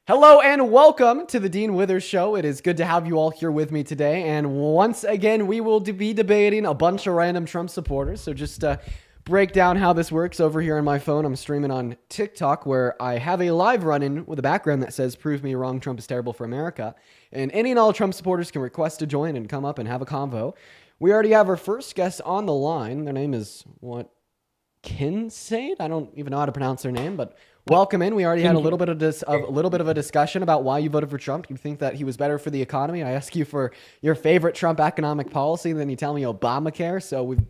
Hello and welcome to the Dean Withers Show. It is good to have you all here with me today. And once again, we will be debating a bunch of random Trump supporters. So just break down how this works over here on my phone. I'm streaming on TikTok where I have a live run-in with a background that says, "Prove me wrong, Trump is terrible for America." And any and all Trump supporters can request to join and come up and have a convo. We already have our first guest on the line. Their name is Kincaid? I don't even know how to pronounce their name, but welcome in. We already had a little bit of a discussion about why you voted for Trump. You think that he was better for the economy. I ask you for your favorite Trump economic policy, then you tell me Obamacare. So we've,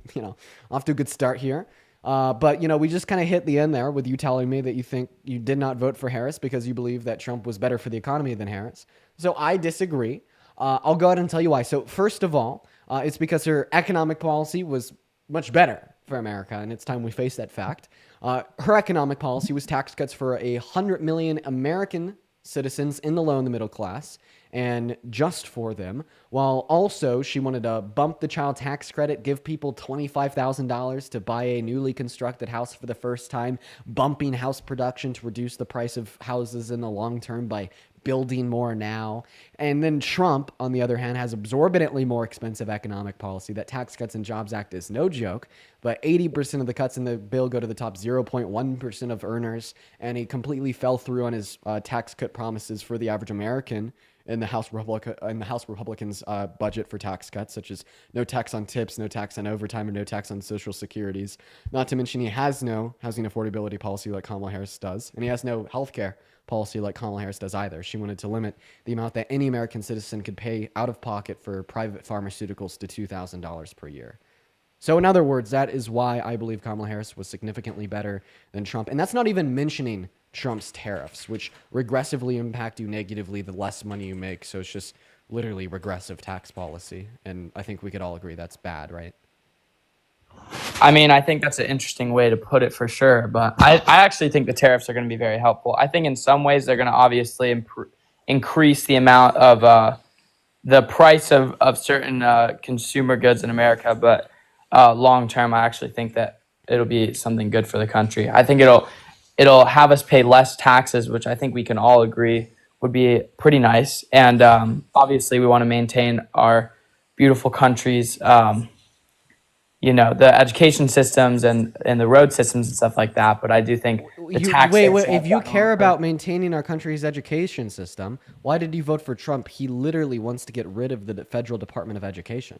off to a good start here. But we just kind of hit the end there with you telling me that you think you did not vote for Harris because you believe that Trump was better for the economy than Harris. So I disagree. I'll go ahead and tell you why. So first of all, it's because her economic policy was much better for America, and it's time we face that fact. Her economic policy was tax cuts for 100 million American citizens in the low and the middle class, and just for them, while also she wanted to bump the child tax credit, give people $25,000 to buy a newly constructed house for the first time, bumping house production to reduce the price of houses in the long term by building more now. And then Trump, on the other hand, has absorbently more expensive economic policy. That Tax Cuts and Jobs Act is no joke, but 80% of the cuts in the bill go to the top 0.1% of earners, and he completely fell through on his tax cut promises for the average American in the House Republicans' budget for tax cuts, such as no tax on tips, no tax on overtime, and no tax on social securities. Not to mention he has no housing affordability policy like Kamala Harris does, and he has no health care policy like Kamala Harris does either. She wanted to limit the amount that any American citizen could pay out of pocket for private pharmaceuticals to $2,000 per year. So in other words, that is why I believe Kamala Harris was significantly better than Trump. And that's not even mentioning Trump's tariffs, which regressively impact you negatively the less money you make. So it's just literally regressive tax policy. And I think we could all agree that's bad, right? I mean, I think that's an interesting way to put it for sure. But I actually think the tariffs are going to be very helpful. I think in some ways they're going to obviously increase the amount of the price of certain consumer goods in America. But long term, I actually think that it'll be something good for the country. I think it'll have us pay less taxes, which I think we can all agree would be pretty nice. And obviously, we want to maintain our beautiful country's the education systems and the road systems and stuff like that. But I do think if you care about maintaining our country's education system, why did you vote for Trump? He literally wants to get rid of the federal Department of Education.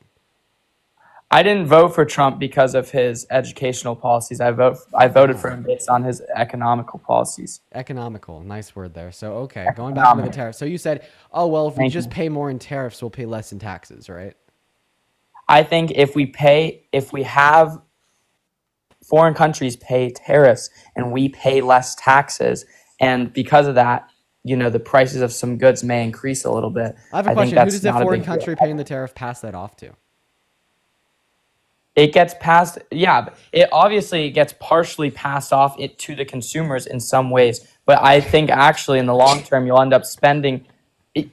I didn't vote for Trump because of his educational policies. I voted for him based on his economical policies. Economical, nice word there. So, okay, going back to the tariffs. So you said, oh, well, if we just pay more in tariffs, we'll pay less in taxes, right? I think if we have foreign countries pay tariffs and we pay less taxes, and because of that, the prices of some goods may increase a little bit. I have a question. Who does the foreign country paying the tariff pass that off to? It gets passed, yeah. It obviously gets partially passed off to the consumers in some ways, but I think actually in the long term you'll end up spending.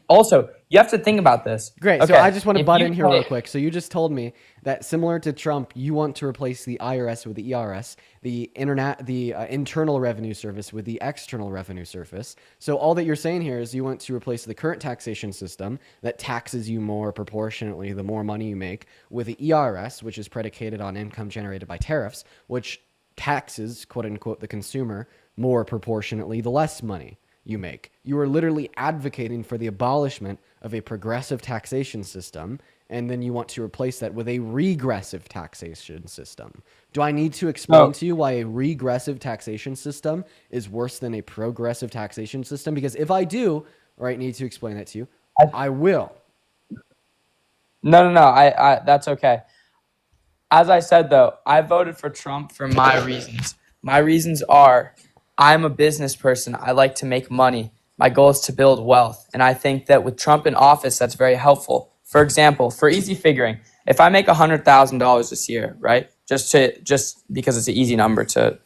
Also, you have to think about this. Great. Okay. So I just want to butt in here real quick. So you just told me that similar to Trump, you want to replace the IRS with the ERS, the Internal Revenue Service with the External Revenue Service. So all that you're saying here is you want to replace the current taxation system that taxes you more proportionately the more money you make with the ERS, which is predicated on income generated by tariffs, which taxes, quote unquote, the consumer more proportionately the less money you make. You are literally advocating for the abolishment of a progressive taxation system, and then you want to replace that with a regressive taxation system. Do I need to explain to you why a regressive taxation system is worse than a progressive taxation system? Because if I do, or I need to explain that to you, I will. No, I that's okay. As I said, though, I voted for Trump for my reasons. My reasons are I'm a business person. I like to make money. My goal is to build wealth. And I think that with Trump in office, that's very helpful. For example, for easy figuring, if I make $100,000 this year, right? Just because it's an easy number to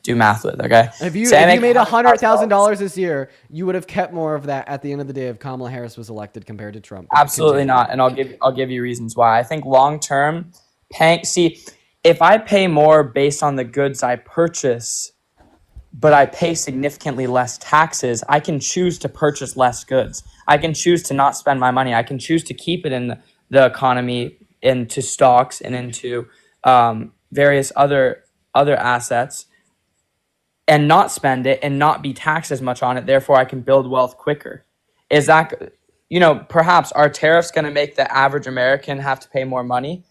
do math with, okay? If you made $100,000 this year, you would have kept more of that at the end of the day if Kamala Harris was elected compared to Trump. Absolutely not. And I'll give you reasons why. I think long term, if I pay more based on the goods I purchase, but I pay significantly less taxes, I can choose to purchase less goods. I can choose to not spend my money. I can choose to keep it in the economy, into stocks and into various other assets, and not spend it and not be taxed as much on it. Therefore, I can build wealth quicker. Is that, perhaps are tariffs going to make the average American have to pay more money?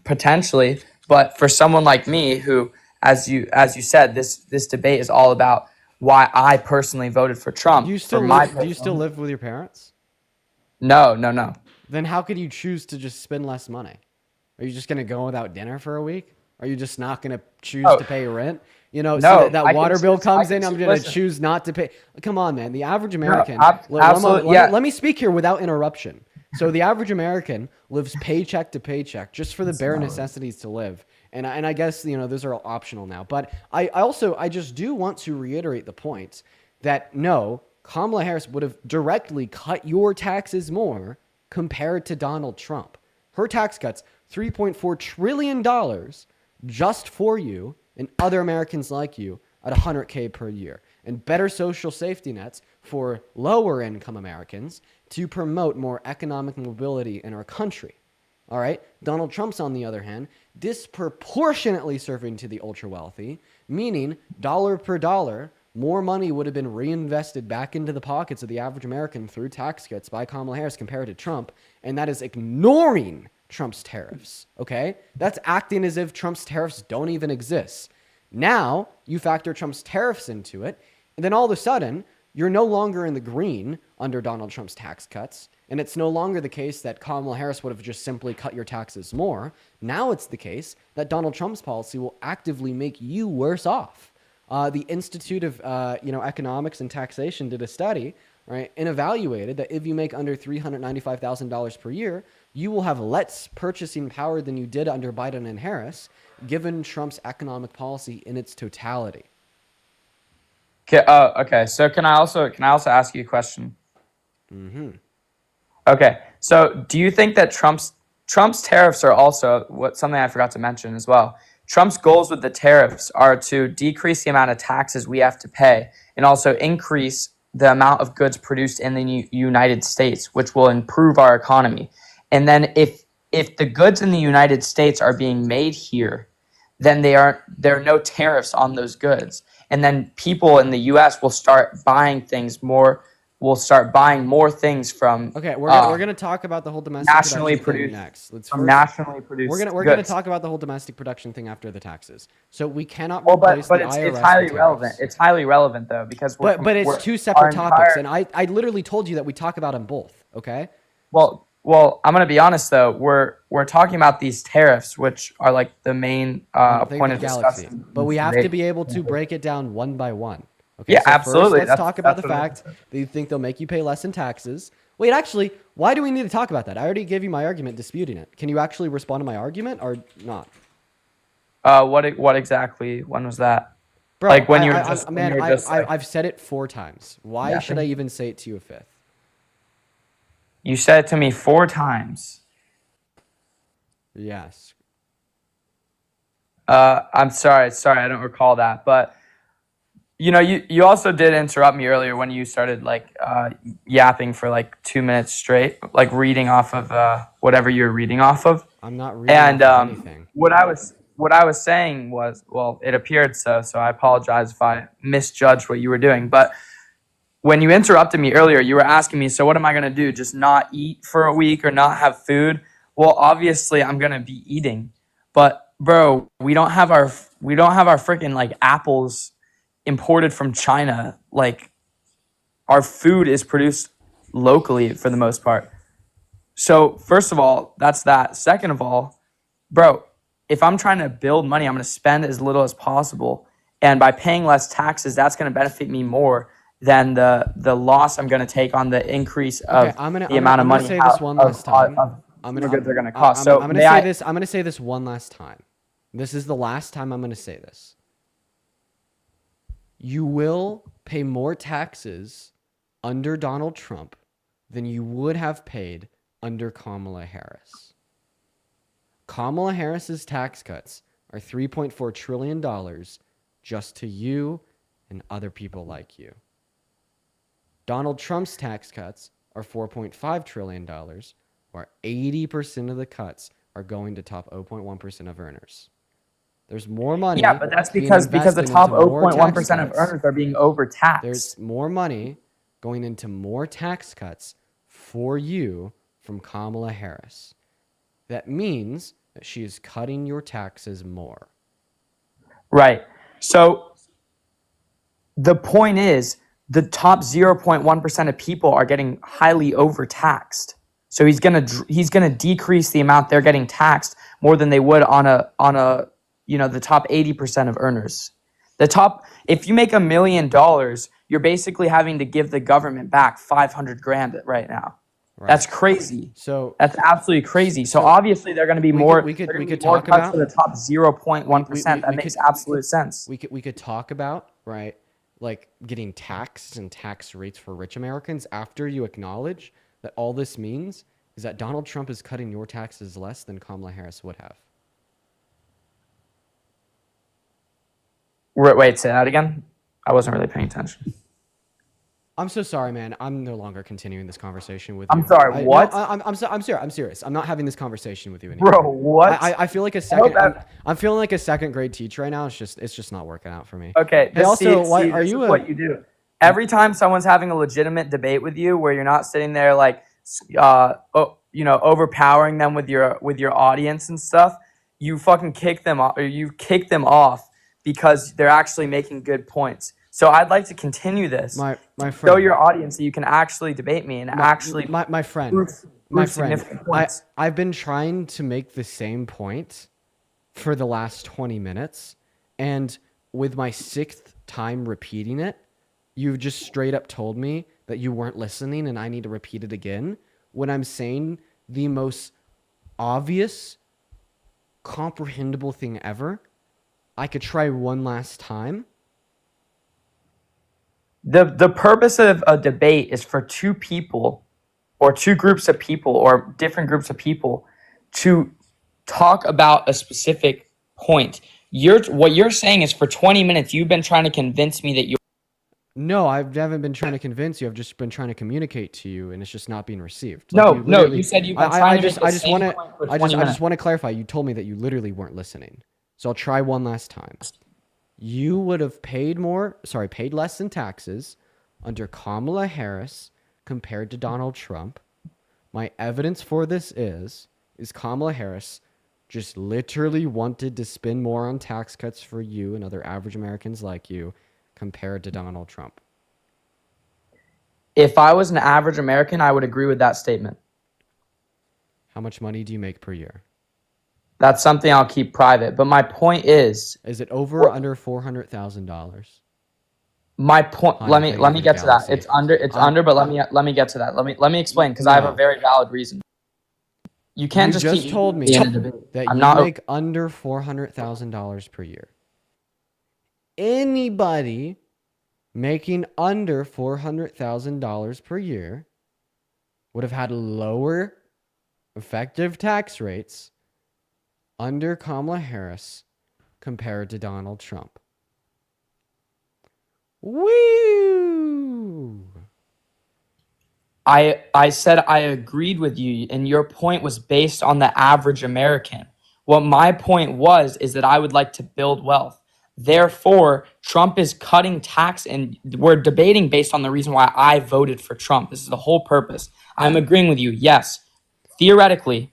Potentially. But for someone like me who, as you said, this debate is all about why I personally voted for Trump. Do you still live with your parents? No. Then how could you choose to just spend less money? Are you just going to go without dinner for a week? Are you just not going to choose to pay rent? No, so that water bill comes in, I'm going to choose not to pay. Come on, man. The average American. Let me speak here without interruption. So the average American lives paycheck to paycheck just for the bare necessities to live. And I guess, those are all optional now. But I just do want to reiterate the point that no, Kamala Harris would have directly cut your taxes more compared to Donald Trump. Her tax cuts, $3.4 trillion just for you and other Americans like you at $100K per year, and better social safety nets for lower income Americans to promote more economic mobility in our country. All right. Donald Trump's, on the other hand, disproportionately serving to the ultra wealthy, meaning dollar per dollar, more money would have been reinvested back into the pockets of the average American through tax cuts by Kamala Harris compared to Trump. And that is ignoring Trump's tariffs. Okay. That's acting as if Trump's tariffs don't even exist. Now you factor Trump's tariffs into it, and then all of a sudden you're no longer in the green under Donald Trump's tax cuts. And it's no longer the case that Kamala Harris would have just simply cut your taxes more. Now it's the case that Donald Trump's policy will actively make you worse off. The Institute of Economics and Taxation did a study, right, and evaluated that if you make under $395,000 per year, you will have less purchasing power than you did under Biden and Harris, given Trump's economic policy in its totality. Okay. So can I also ask you a question? Mm-hmm. Okay. So do you think that Trump's tariffs are also something I forgot to mention as well? Trump's goals with the tariffs are to decrease the amount of taxes we have to pay and also increase the amount of goods produced in the United States, which will improve our economy. And then if the goods in the United States are being made here, then there are no tariffs on those goods. And then people in the U.S. will start buying more things from. Okay, we're going to talk about the whole domestic nationally production produced thing next. nationally produced. We're going to talk about the whole domestic production thing after the taxes. So we cannot replace but the it's IRS highly with relevant. tariffs. It's highly relevant though, because but it's two separate topics, and I literally told you that we talk about them both. Okay. Well, I'm going to be honest though. We're talking about these tariffs, which are like the main point of discussion. But we have to be able to break it down one by one. Okay, yeah, so absolutely. First, let's talk about the fact that you think they'll make you pay less in taxes. Wait, actually, why do we need to talk about that? I already gave you my argument disputing it. Can you actually respond to my argument or not? What exactly? When was that? Bro, like when I've said it 4 times. Why should I even say it to you a 5th? You said it to me 4 times. Yes. I'm sorry, I don't recall that, but you also did interrupt me earlier when you started yapping for like 2 minutes straight, like reading off of whatever you're reading off of. I'm not reading off of anything. What I was saying was, well, it appeared so I apologize if I misjudged what you were doing. But when you interrupted me earlier, you were asking me, so what am I going to do? Just not eat for a week or not have food? Well, obviously I'm going to be eating. But bro, we don't have our freaking like apples imported from China. Like, our food is produced locally for the most part. So first of all, that's that. Second of all, bro, if I'm trying to build money, I'm going to spend as little as possible. And by paying less taxes, that's going to benefit me more than the loss I'm going to take on the increase of the amount of money. I'm going to say this one last time. I'm going to cost. I'm going to say this one last time. This is the last time I'm going to say this. You will pay more taxes under Donald Trump than you would have paid under Kamala Harris. Kamala Harris's tax cuts are $3.4 trillion just to you and other people like you. Donald Trump's tax cuts are $4.5 trillion, or 80% of the cuts are going to top 0.1% of earners. There's more money. Yeah, but that's being because the invested top into more 0.1% tax of cuts. earners are being overtaxed. There's more money going into more tax cuts for you from Kamala Harris. That means that she is cutting your taxes more. Right. So the point is, the top 0.1% of people are getting highly overtaxed. So he's gonna decrease the amount they're getting taxed more than they would on a the top 80% of earners. If you make $1 million, you're basically having to give the government back 500 grand right now. Right. That's crazy. So that's absolutely crazy. So obviously they're going to be more. We could more talk cuts about for the top 0.1%. That makes absolute sense. We could talk about, right, like getting taxed and tax rates for rich Americans after you acknowledge that all this means is that Donald Trump is cutting your taxes less than Kamala Harris would have. Wait, say that again. I wasn't really paying attention. I'm so sorry, man. I'm no longer continuing this conversation with you. I'm sorry. What? I'm serious. I'm not having this conversation with you anymore. Bro, what? I feel like a second. I'm feeling like a second grade teacher right now. It's just not working out for me. Okay. Hey, also, are you what you do? Every time someone's having a legitimate debate with you, where you're not sitting there like, overpowering them with your audience and stuff, you fucking kick them off, or you kick them off because they're actually making good points. So I'd like to continue this. My friend, show your audience that you can actually debate me and my friend. significant points. I've been trying to make the same point for the last 20 minutes, and with my 6th time repeating it, you've just straight up told me that you weren't listening and I need to repeat it again when I'm saying the most obvious, comprehensible thing ever. I could try one last time. The purpose of a debate is for two people or two groups of people or different groups of people to talk about a specific point. What you're saying is for 20 minutes, you've been trying to convince me that you're... No, I haven't been trying to convince you. I've just been trying to communicate to you, and it's just not being received. You said you've been trying to I just want to clarify. You told me that you literally weren't listening. So I'll try one last time. You would have paid less in taxes under Kamala Harris compared to Donald Trump. My evidence for this is Kamala Harris just literally wanted to spend more on tax cuts for you and other average Americans like you compared to Donald Trump. If I was an average American, I would agree with that statement. How much money do you make per year? That's something I'll keep private. But my point is it over or under $400,000? My point. Let me get to that. It's under. But let me get to that. Let me explain because I have a very valid reason. You can't just told me that you make under $400,000 per year. Anybody making under $400,000 per year would have had lower effective tax rates under Kamala Harris compared to Donald Trump. Woo! I said I agreed with you, and your point was based on the average American. What my point is that I would like to build wealth. Therefore, Trump is cutting tax, and we're debating based on the reason why I voted for Trump. This is the whole purpose. I'm agreeing with you. Yes, theoretically.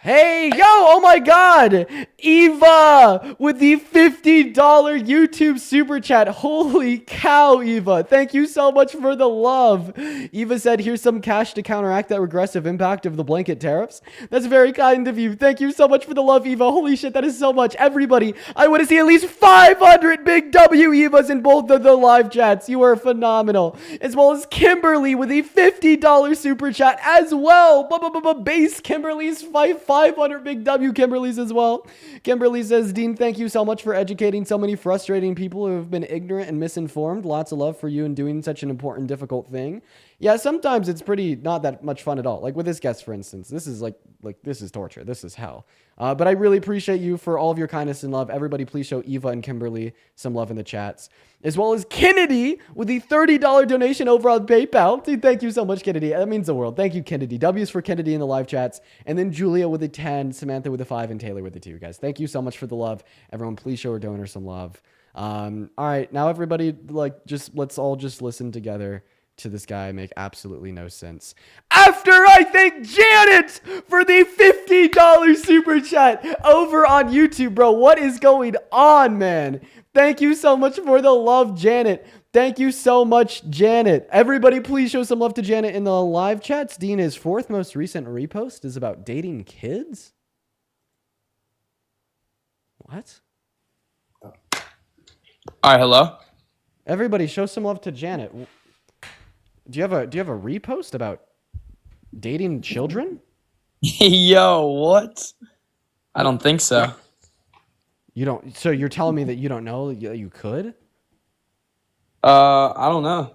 Hey, yo, oh my God, Eva with the $50 YouTube super chat. Holy cow, Eva. Thank you so much for the love. Eva said, here's some cash to counteract that regressive impact of the blanket tariffs. That's very kind of you. Thank you so much for the love, Eva. Holy shit, that is so much. Everybody, I want to see at least 500 big W Evas in both of the live chats. You are phenomenal. As well as Kimberly with the $50 super chat as well. Base Kimberly's 500 big W Kimberly's as well. Kimberly says, Dean, thank you so much for educating so many frustrating people who have been ignorant and misinformed. Lots of love for you in doing such an important, difficult thing. Yeah, sometimes it's pretty not that much fun at all. Like with this guest, for instance, this is like this is torture. This is hell. But I really appreciate you for all of your kindness and love. Everybody, please show Eva and Kimberly some love in the chats, as well as Kennedy with the $30 donation over on PayPal. Dude, thank you so much, Kennedy. That means the world. Thank you, Kennedy. W's for Kennedy in the live chats. And then Julia with a 10, Samantha with a 5, and Taylor with a 2, guys. Thank you so much for the love. Everyone, please show our donor some love. All right, now everybody, let's all just listen together to this guy make absolutely no sense. After I thank Janet for the $50 super chat over on YouTube, bro. What is going on, man? Thank you so much for the love, Janet. Thank you so much, Janet. Everybody, please show some love to Janet in the live chats. Dina's fourth most recent repost is about dating kids. What? All right, hello. Everybody, show some love to Janet. Do you have a repost about dating children? Yo, what? I don't think so. You don't. So you're telling me that you don't know that you could? I don't know.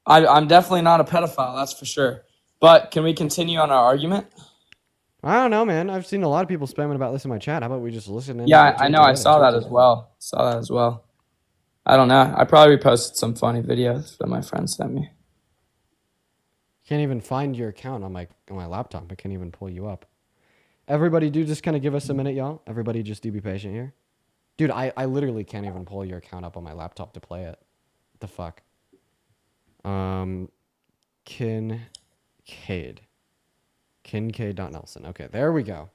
I'm definitely not a pedophile, that's for sure. But can we continue on our argument? I don't know, man. I've seen a lot of people spamming about this in my chat. How about we just listen? Yeah, I know. I saw that as well. I don't know. I probably reposted some funny videos that my friend sent me. Can't even find your account on my laptop. I can't even pull you up. Everybody, do just kind of give us a minute, y'all. Everybody, just do be patient here. Dude, I literally can't even pull your account up on my laptop to play it. What the fuck? Kincaid.Nelson. Okay, there we go.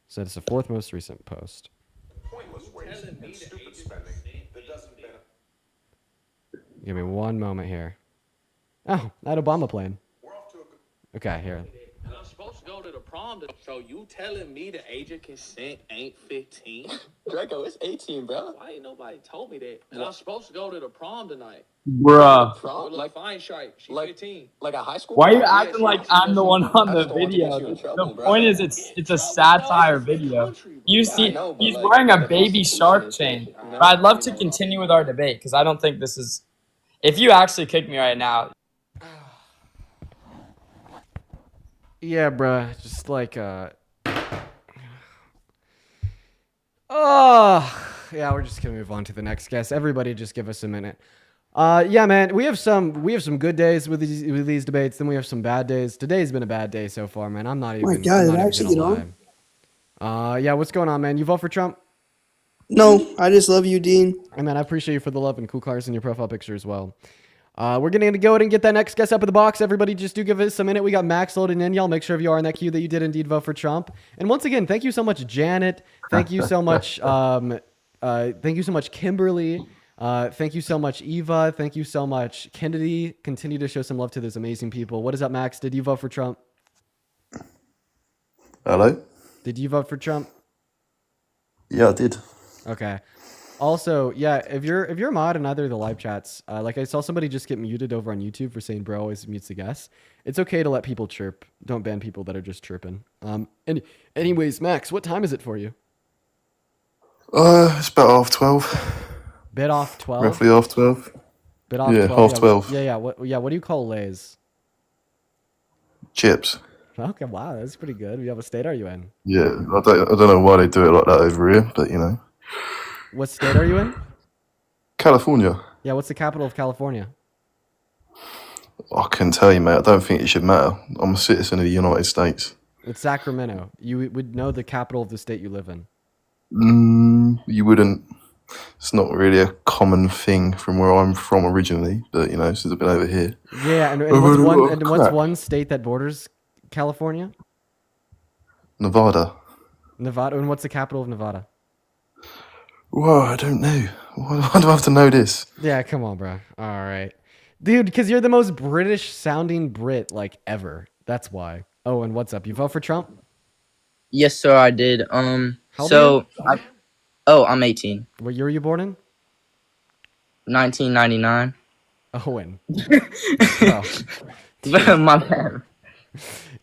So it's the fourth most recent post. Pointless waste and stupid spending that doesn't benefit. Give me one moment here. Oh, that Obama plane. We're off to a good. Okay, here. And I'm supposed to go to the prom, so you telling me the age of consent ain't 15? Draco, it's 18, bro. Why ain't nobody told me that? And I'm supposed to go to the prom tonight. Bruh. Prom? Like fine stripe. She's like- 15. Like a high school? Why are you prom? acting like I'm the one on I the just don't want to video? get you in trouble, The bro. point is it's a satire video. You see, I know, but he's like, wearing a the baby Constitution shark is- chain. you know? But I'd love to continue with our debate because I don't think this is. If you actually kick me right now, Yeah, bruh. Just like, oh, yeah, we're just gonna move on to the next guest. Everybody just give us a minute. Yeah, man, we have some good days with these debates, then we have some bad days. Today's been a bad day so far, man. I'm not even. My God, I'm did not I even actually gonna get lie. Yeah, what's going on, man? You vote for Trump? No, I just love you, Dean. Hey, man, I appreciate you for the love and cool colors in your profile picture as well. We're going to go ahead and get that next guest up in the box. Everybody just do give us a minute. We got Max loading in. Y'all make sure if you are in that queue that you did indeed vote for Trump. And once again, thank you so much, Janet. Thank you so much. Thank you so much, Kimberly. Thank you so much, Eva. Thank you so much, Kennedy. Continue to show some love to those amazing people. What is up, Max? Did you vote for Trump? Hello? Did you vote for Trump? Yeah, I did. Okay. Also, yeah, if you're a mod in either of the live chats, like I saw somebody just get muted over on YouTube for saying bro always mutes the guests. It's okay to let people chirp. Don't ban people that are just chirping. Anyways, Max, what time is it for you? It's about 12:30. Bit off 12. Roughly 12:30. Bit off Yeah, 12. 12:30. Yeah. What do you call lays? Chips. Okay, wow, that's pretty good. What state are you in? Yeah, I don't know why they do it like that over here, but you know. What state are you in? California. Yeah, what's the capital of California? I couldn't tell you, mate. I don't think it should matter. I'm a citizen of the United States. It's Sacramento. You would know the capital of the state you live in. You wouldn't. It's not really a common thing from where I'm from originally, but you know, since I've been over here. Yeah, and what's Crap. one state that borders California? Nevada. Nevada. And what's the capital of Nevada? Whoa, I don't know. Why do I have to know this? Yeah, come on, bro. All right. Dude, because you're the most British sounding Brit, like, ever. That's why. Oh, and what's up? You vote for Trump? Yes, sir, I did. How old So, are you? I'm 18. What year were you born in? 1999. Owen. My bad.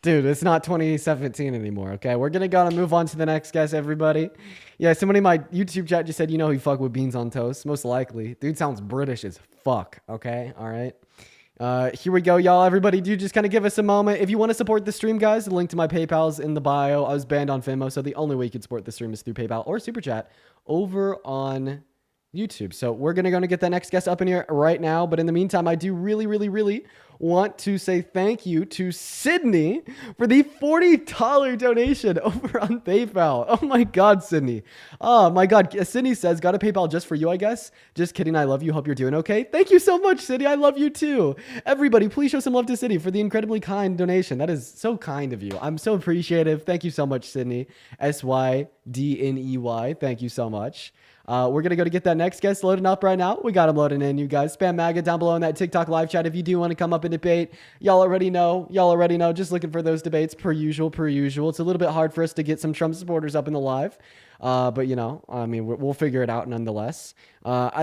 Dude, it's not 2017 anymore, okay? We're going to go and move on to the next guest, everybody. Yeah, somebody in my YouTube chat just said, you know, he fuck with beans on toast. Most likely. Dude sounds British as fuck, okay? All right? Here we go, y'all. Everybody, do just kind of give us a moment. If you want to support the stream, guys, the link to my PayPal is in the bio. I was banned on Venmo, so the only way you can support the stream is through PayPal or Super Chat over on YouTube. So we're going to get that next guest up in here right now. But in the meantime, I do really, really, really want to say thank you to Sydney for the $40 donation over on PayPal. Oh my God, Sydney. Oh my God. Sydney says, got a PayPal just for you, I guess. Just kidding. I love you. Hope you're doing okay. Thank you so much, Sydney. I love you too. Everybody, please show some love to Sydney for the incredibly kind donation. That is so kind of you. I'm so appreciative. Thank you so much, Sydney. SYDNEY. Thank you so much. We're going to go to get that next guest loading up right now. We got him loading in, you guys. Spam MAGA down below in that TikTok live chat if you do want to come up and debate. Y'all already know. Just looking for those debates per usual. It's a little bit hard for us to get some Trump supporters up in the live. But, we'll figure it out nonetheless.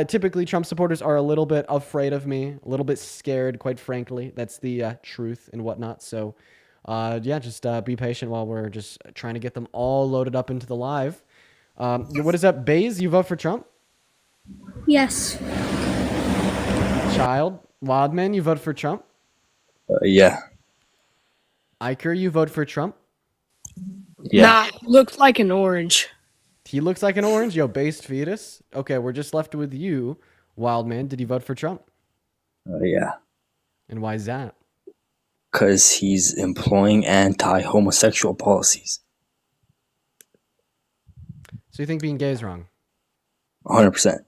Typically, Trump supporters are a little bit afraid of me, a little bit scared, quite frankly. That's the truth and whatnot. So, just be patient while we're just trying to get them all loaded up into the live. What is that, Baze? You vote for Trump? Yes. Child, Wildman, you vote for Trump? Yeah. Iker, you vote for Trump? Yeah. Nah, looked like an orange. He looks like an orange? Yo, based fetus? Okay, we're just left with you, Wildman. Did you vote for Trump? Yeah. And why is that? Because he's employing anti-homosexual policies. So you think being gay is wrong? 100%.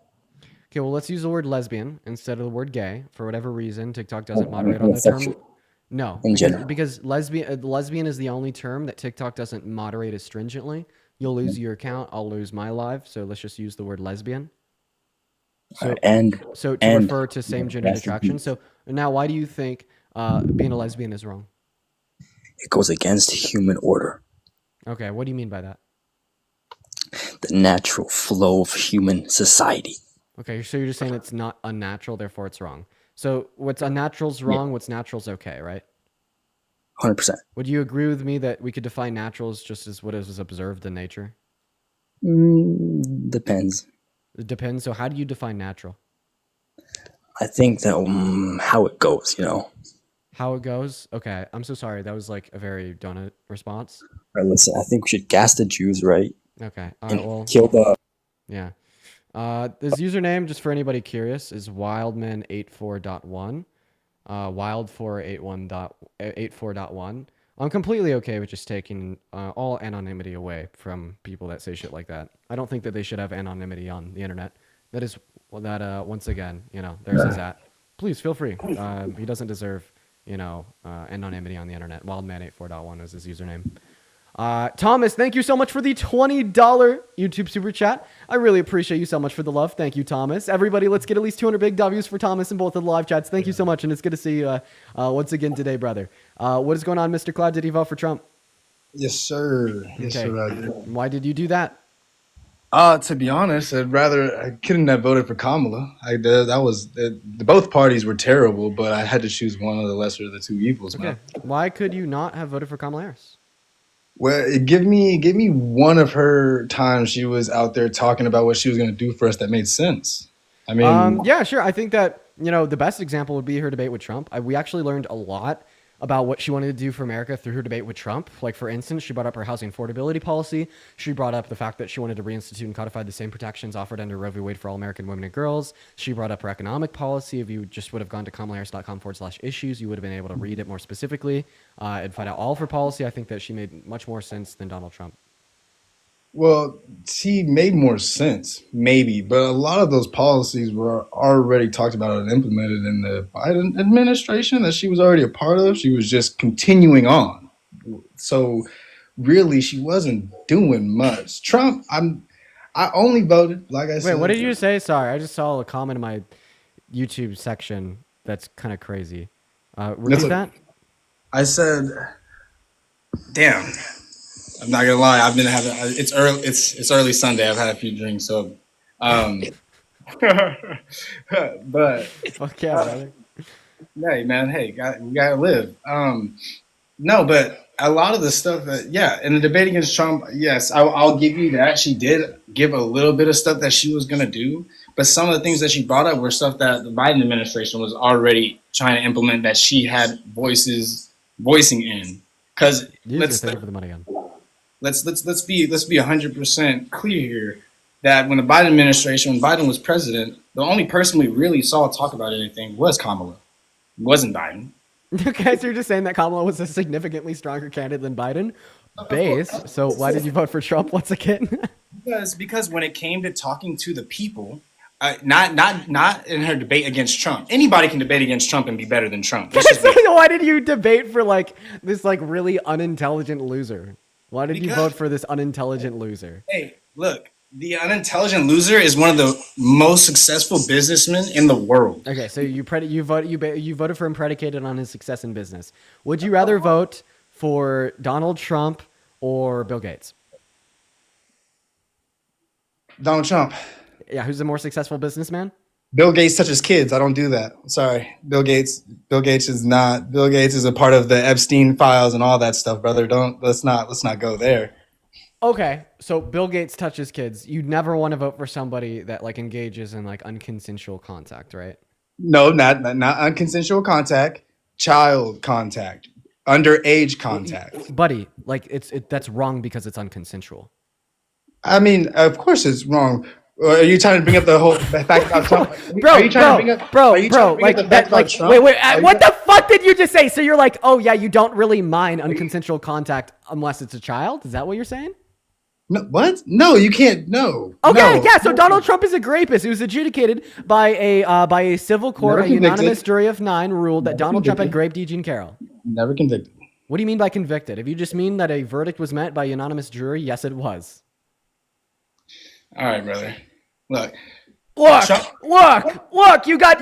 Okay, well, let's use the word lesbian instead of the word gay. For whatever reason, TikTok doesn't moderate on the term. No, in general. because lesbian is the only term that TikTok doesn't moderate as stringently. You'll lose your account, I'll lose my live. So let's just use the word lesbian. So to refer to same-gendered attraction. So now, why do you think being a lesbian is wrong? It goes against human order. Okay, what do you mean by that? The natural flow of human society. Okay, so you're just saying it's not unnatural, therefore it's wrong. So what's unnatural is wrong, what's natural is okay, right? 100%. Would you agree with me that we could define natural as just as what is observed in nature? Depends. It depends. So how do you define natural? I think that how it goes, How it goes? Okay, I'm so sorry. That was like a very donut response. All right, listen, I think we should gas the Jews, right? Okay. And kill the... Yeah. This username, just for anybody curious, is wildman84.1. Wild481.84.1. I'm completely okay with just taking all anonymity away from people that say shit like that. I don't think that they should have anonymity on the internet. That is once again, there's his at. Please feel free. He doesn't deserve, anonymity on the internet. Wildman84.1 is his username. Thomas, thank you so much for the $20 YouTube super chat. I really appreciate you so much for the love. Thank you, Thomas. Everybody, let's get at least 200 big W's for Thomas in both of the live chats. Thank you so much, and it's good to see you once again today, brother. What is going on, Mr. Cloud? Did you vote for Trump? Yes, sir. Yes, Okay. sir, I did. Why did you do that? To be honest, I couldn't have voted for Kamala. Both parties were terrible, but I had to choose one of the lesser of the two evils, Okay. man. Why could you not have voted for Kamala Harris? Well, give me one of her times she was out there talking about what she was going to do for us that made sense. I mean, Yeah, sure. I think that, the best example would be her debate with Trump. We actually learned a lot about what she wanted to do for America through her debate with Trump. Like, for instance, she brought up her housing affordability policy. She brought up the fact that she wanted to reinstitute and codify the same protections offered under Roe v. Wade for all American women and girls. She brought up her economic policy. If you just would have gone to kamalaharris.com/issues, you would have been able to read it more specifically and find out all of her policy. I think that she made much more sense than Donald Trump. well, she made more sense, maybe, but a lot of those policies were already talked about and implemented in the Biden administration that she was already a part of. She was just continuing on. So really, she wasn't doing much. Trump, I only voted, like I said. Wait, what did you say? Sorry, I just saw a comment in my YouTube section that's kind of crazy. Repeat that? I said, damn. I'm not gonna lie. I've been having. It's early. It's early Sunday. I've had a few drinks, so. But Fuck yeah, brother. hey, man. Hey, we gotta live. No, but a lot of the stuff that, in the debate against Trump, yes, I'll give you that. She did give a little bit of stuff that she was gonna do, But some of the things that she brought up were stuff that the Biden administration was already trying to implement that she had voicing in. Because let's thank you for the money again. let's be 100% clear here that when the Biden administration, when Biden was president, the only person we really saw talk about anything was Kamala. It wasn't Biden. Okay, so you're just saying that Kamala was a significantly stronger candidate than Biden? Base. So why did you vote for Trump once again? Because when it came to talking to the people, not in her debate against Trump. Anybody can debate against Trump and be better than Trump. Why did you debate for like this like really unintelligent loser? Why did you vote for this unintelligent loser? Hey, look, the unintelligent loser is one of the most successful businessmen in the world. Okay, so you voted for him predicated on his success in business. Would you rather vote for Donald Trump or Bill Gates? Donald Trump. Yeah, who's the more successful businessman? Bill Gates touches kids. I don't do that. Sorry. Bill Gates is not. Bill Gates is a part of the Epstein files and all that stuff, brother. Let's not go there. Okay, so Bill Gates touches kids. You'd never want to vote for somebody that like engages in like unconsensual contact, right? No, not unconsensual contact, child contact, underage contact. Buddy, like that's wrong because it's unconsensual. I mean, of course it's wrong. Are you trying to bring up the whole fact about Trump? What the fuck did you just say? So you're like, oh yeah, you don't really mind unconsensual contact unless it's a child? Is that what you're saying? No, what? No, you can't. No. Okay, no. Yeah. So Donald Trump is a rapist. He was adjudicated by a civil court. A unanimous jury of 9 ruled that Donald Trump had raped E. Jean Carroll. Never convicted. What do you mean by convicted? If you just mean that a verdict was met by a unanimous jury, yes, it was. All right, brother. Look, you got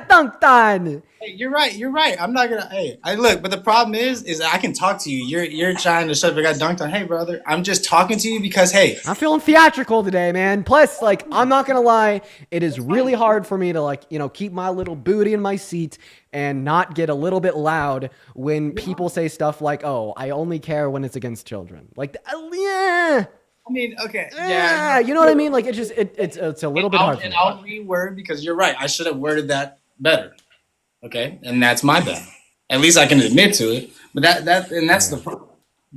dunked on. Hey, you're right. I'm not gonna. Hey, look, but the problem is I can talk to you. You're trying to shut up. I got dunked on. Hey, brother, I'm just talking to you because hey, I'm feeling theatrical today, man. Plus, like, I'm not gonna lie, it is really hard for me to like, keep my little booty in my seat and not get a little bit loud when people say stuff like, "Oh, I only care when it's against children." Like, yeah. I mean, okay, yeah, you know what I mean. Like, it's a little bit hard. And I'll reword because you're right. I should have worded that better. Okay, and that's my bad. At least I can admit to it. But that's the problem.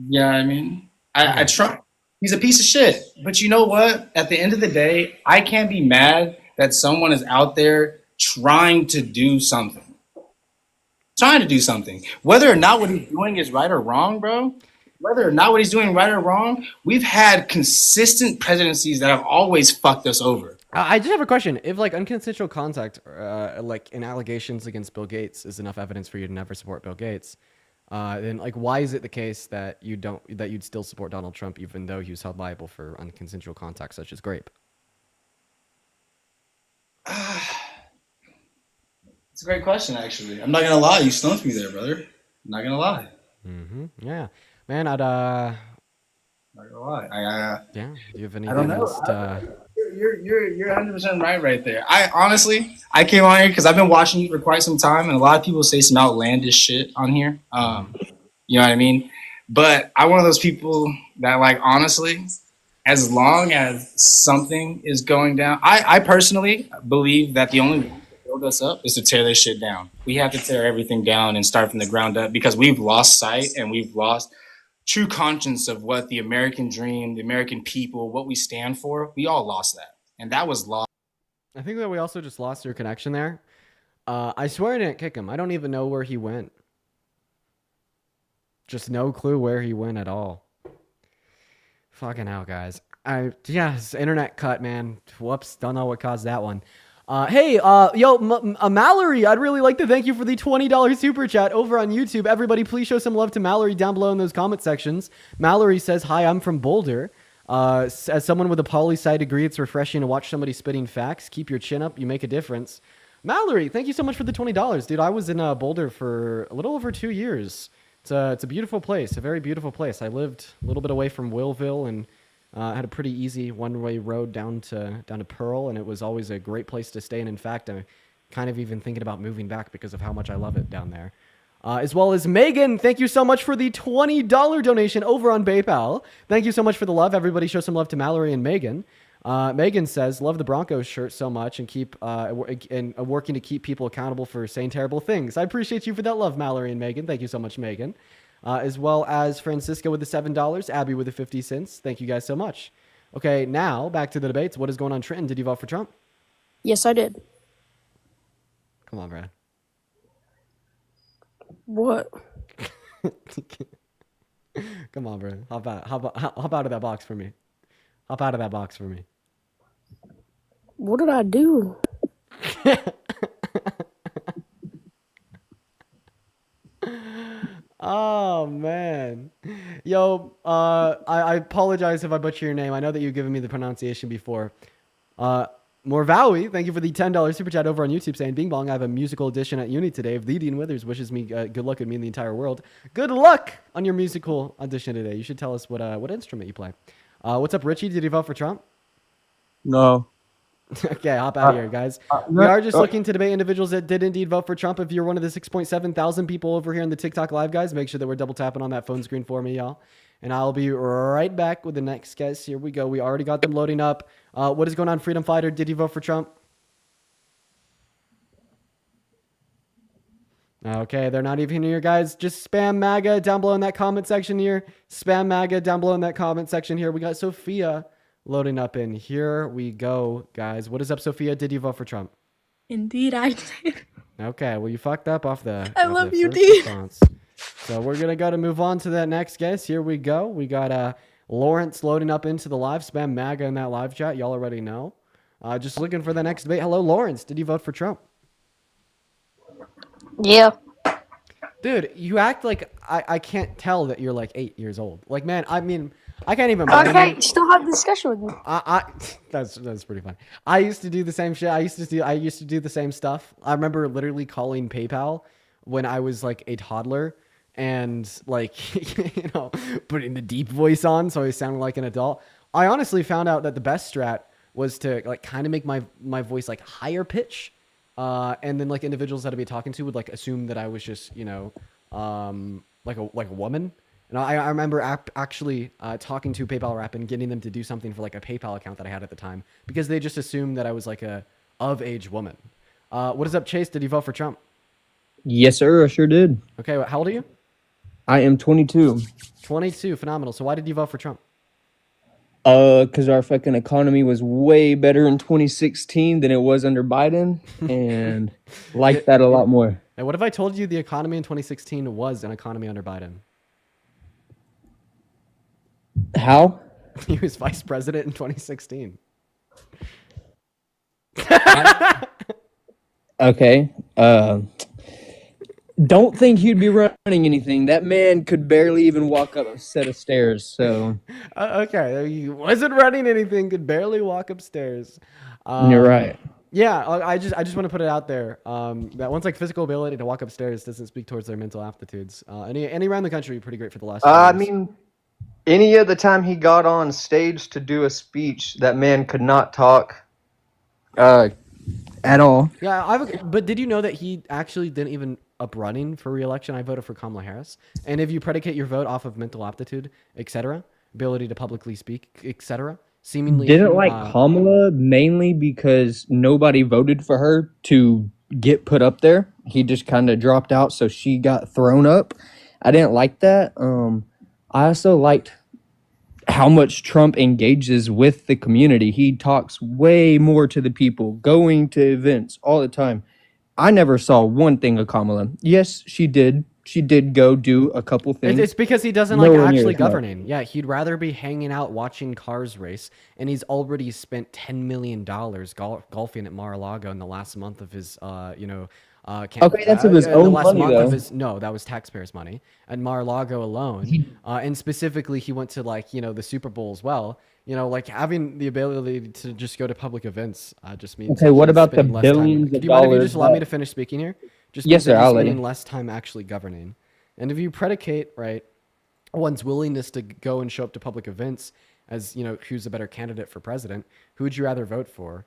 Yeah, I mean, I try. He's a piece of shit. But you know what? At the end of the day, I can't be mad that someone is out there trying to do something. Whether or not what he's doing is right or wrong, bro. Whether or not what he's doing right or wrong, we've had consistent presidencies that have always fucked us over. I just have a question. If like unconsensual contact, like in allegations against Bill Gates, is enough evidence for you to never support Bill Gates, then like why is it the case that you'd still support Donald Trump even though he was held liable for unconsensual contact such as rape? It's a great question, actually. I'm not gonna lie, you stumped me there, brother. I'm not gonna lie. Yeah, man. Not gonna lie. Yeah. Do you have anything I don't know. else? You're 100% right there. I came on here because I've been watching you for quite some time, and a lot of people say some outlandish shit on here. You know what I mean? But I'm one of those people that, like, honestly, as long as something is going down, I personally believe that the only way to build us up is to tear this shit down. We have to tear everything down and start from the ground up because we've lost sight and we've lost true conscience of what the American dream, the American people, what we stand for. We all lost that. And that was lost. I think that we also just lost your connection there. I swear I didn't kick him. I don't even know where he went. Just no clue where he went at all. Fucking hell, guys. His internet cut, man. Whoops. Don't know what caused that one. Hey, Mallory, I'd really like to thank you for the $20 super chat over on YouTube. Everybody, please show some love to Mallory down below in those comment sections. Mallory says, hi, I'm from Boulder. As someone with a poli-sci degree, it's refreshing to watch somebody spitting facts. Keep your chin up. You make a difference. Mallory, thank you so much for the $20. Dude, I was in Boulder for a little over 2 years. It's a beautiful place, a very beautiful place. I lived a little bit away from Willville and had a pretty easy one-way road down to Pearl, and it was always a great place to stay. And in fact, I'm kind of even thinking about moving back because of how much I love it down there. As well as Megan, thank you so much for the $20 donation over on PayPal. Thank you so much for the love. Everybody show some love to Mallory and Megan. Megan says, "Love the Broncos shirt so much and keep working to keep people accountable for saying terrible things." I appreciate you for that love, Mallory and Megan. Thank you so much, Megan. As well as Francisco with the $7, Abby with the 50 cents. Thank you guys so much. Okay, now back to the debates. What is going on, Trenton? Did you vote for Trump? Yes, I did. Come on, Brad. What? Come on, bro. Hop out of that box for me. Hop out of that box for me. What did I do? Oh man. Yo, I apologize if I butcher your name. I know that you've given me the pronunciation before. Morvawi, thank you for the $10 super chat over on YouTube saying, "Bing bong, I have a musical audition at uni today. If the Dean Withers wishes me good luck, and me and the entire world. Good luck on your musical audition today. You should tell us what instrument you play." What's up, Richie? Did you vote for Trump? No. Okay, hop out of here, guys. We are just looking to debate individuals that did indeed vote for Trump. If you're one of the 6.7 thousand people over here in the TikTok live, guys, make sure that we're double tapping on that phone screen for me, y'all. And I'll be right back with the next guest. Here we go. We already got them loading up. What is going on, Freedom Fighter? Did you vote for Trump? Okay, they're not even here, guys. Just spam MAGA down below in that comment section here. Spam MAGA down below in that comment section here. We got Sophia loading up in. Here we go, guys. What is up, Sophia? Did you vote for Trump? Indeed, I did. Okay, well, you fucked up off the I off love the you, first D. response. So we're going to move on to that next guest. Here we go. We got Lawrence loading up into the live. Spam MAGA in that live chat. Y'all already know. Just looking for the next debate. Hello, Lawrence. Did you vote for Trump? Yeah. Dude, you act like I can't tell that you're like 8 years old. Like, man, I mean, I can't even blame Okay, you. still have a discussion with me. That's pretty fun. I used to do the same shit. I used to do the same stuff. I remember literally calling PayPal when I was like a toddler and like putting the deep voice on so I sounded like an adult. I honestly found out that the best strat was to like kind of make my voice like higher pitch. And then like individuals that I'd be talking to would like assume that I was just, like a woman. And I remember actually talking to PayPal rep and getting them to do something for like a PayPal account that I had at the time because they just assumed that I was like a of age woman. What is up, Chase? Did you vote for Trump? Yes, sir. I sure did. Okay, how old are you? I am 22. 22, phenomenal. So why did you vote for Trump? Because our fucking economy was way better in 2016 than it was under Biden, and like that a lot more. And what if I told you the economy in 2016 was an economy under Biden? How? He was vice president in 2016. Okay. Don't think he'd be running anything. That man could barely even walk up a set of stairs. So okay, he wasn't running anything, could barely walk upstairs. You're right. Yeah, I just want to put it out there that one's like physical ability to walk upstairs doesn't speak towards their mental aptitudes. Any around the country pretty great for the last. I mean, any other time he got on stage to do a speech, that man could not talk At all. Yeah, but did you know that he actually didn't even up running for re-election? I voted for Kamala Harris. And if you predicate your vote off of mental aptitude, etc., ability to publicly speak, etc., seemingly didn't like Kamala mainly because nobody voted for her to get put up there. He just kind of dropped out, so she got thrown up. I didn't like that. I also liked how much Trump engages with the community. He talks way more to the people, going to events all the time. I never saw one thing of Kamala. Yes, she did. She did go do a couple things. It's because he doesn't like actually governing. Yeah, he'd rather be hanging out watching cars race, and he's already spent $10 million golfing at Mar-a-Lago in the last month of his, okay, that's of his own money, though. No, that was taxpayers' money at Mar-a-Lago alone. And specifically, he went to the Super Bowl as well. Like having the ability to just go to public events just means. Okay, what about the billions of dollars? Do you mind if you just allow me to finish speaking here? Just yes, sir. I'll let you. Less time actually governing, and if you predicate one's willingness to go and show up to public events as who's a better candidate for president, who would you rather vote for?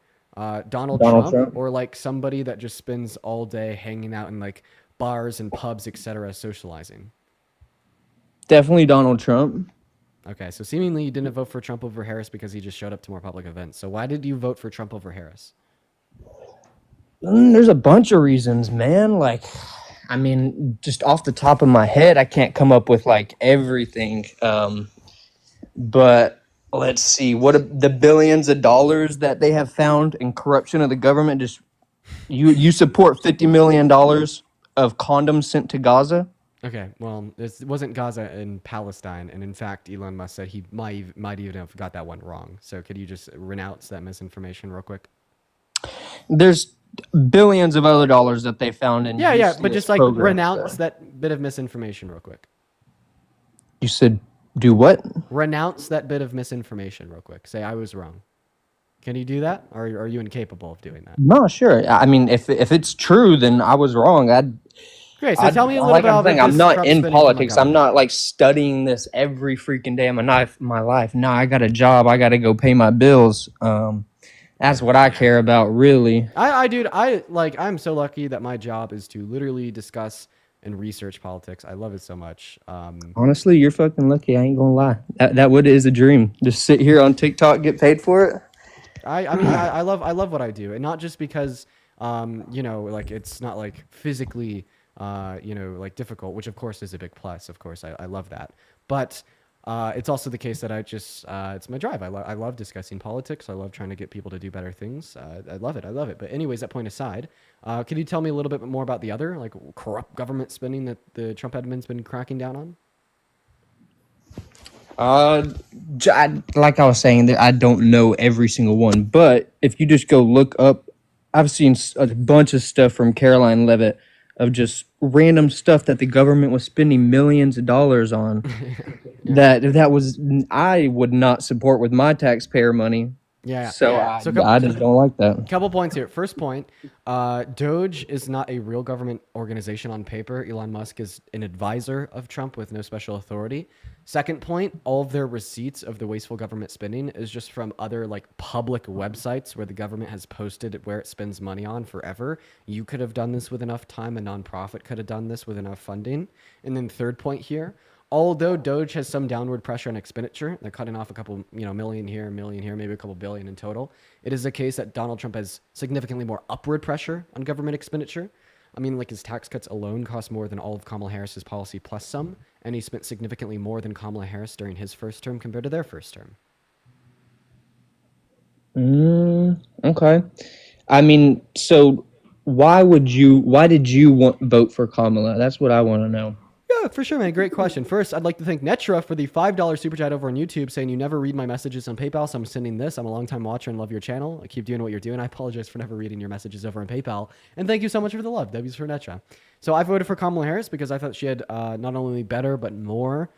Donald Trump or like somebody that just spends all day hanging out in like bars and pubs, etc., socializing? Definitely Donald Trump. Okay, so seemingly you didn't vote for Trump over Harris because he just showed up to more public events. So why did you vote for Trump over Harris? There's a bunch of reasons, man. Like, I mean, just off the top of my head, I can't come up with like everything. But let's see, what the billions of dollars that they have found in corruption of the government. Just you support $50 million of condoms sent to Gaza. Okay, well, this wasn't Gaza and Palestine, and in fact, Elon Musk said he might even have got that one wrong. So could you just renounce that misinformation real quick? There's billions of other dollars that they found in Yeah, but useless just like programs renounce there. that bit of misinformation real quick. You said do what? Renounce that bit of misinformation real quick. Say I was wrong. Can you do that, or are you incapable of doing that? No, sure. I mean, if it's true, then I was wrong. Great. So tell me a little like bit I'm about saying, this I'm not Trump in spending from the politics. I'm government. not like studying this every freaking day of my life. No, I got a job. I got to go pay my bills. That's what I care about, really. I'm so lucky that my job is to literally discuss and research politics. I love it so much. Honestly, you're fucking lucky. I ain't gonna lie. That would is a dream. Just sit here on TikTok, get paid for it. I love what I do, and not just because like it's not like physically like difficult, which of course is a big plus. Of course, I love that, but it's also the case that it's my drive. I love discussing politics. I love trying to get people to do better things. I love it. But anyways, that point aside, can you tell me a little bit more about the other like corrupt government spending that the Trump admin's been cracking down on? Like I was saying, I don't know every single one, but if you just go look up, I've seen a bunch of stuff from Caroline Levitt of just random stuff that the government was spending millions of dollars on. that was I would not support with my taxpayer money. Yeah. So I just don't like that. Couple points here. First point, Doge is not a real government organization on paper. Elon Musk is an advisor of Trump with no special authority. Second point, all of their receipts of the wasteful government spending is just from other like public websites where the government has posted where it spends money on forever. You could have done this with enough time. A nonprofit could have done this with enough funding. And then third point here, although Doge has some downward pressure on expenditure, they're cutting off a couple, million here, maybe a couple billion in total. It is the case that Donald Trump has significantly more upward pressure on government expenditure. I mean, like his tax cuts alone cost more than all of Kamala Harris's policy plus some, and he spent significantly more than Kamala Harris during his first term compared to their first term. Okay. I mean, so why did you vote for Kamala? That's what I want to know. Yeah, for sure, man. Great question. First, I'd like to thank Netra for the $5 super chat over on YouTube saying you never read my messages on PayPal, so I'm sending this. I'm a longtime watcher and love your channel. I keep doing what you're doing. I apologize for never reading your messages over on PayPal. And thank you so much for the love. W's for Netra. So I voted for Kamala Harris because I thought she had not only better, but more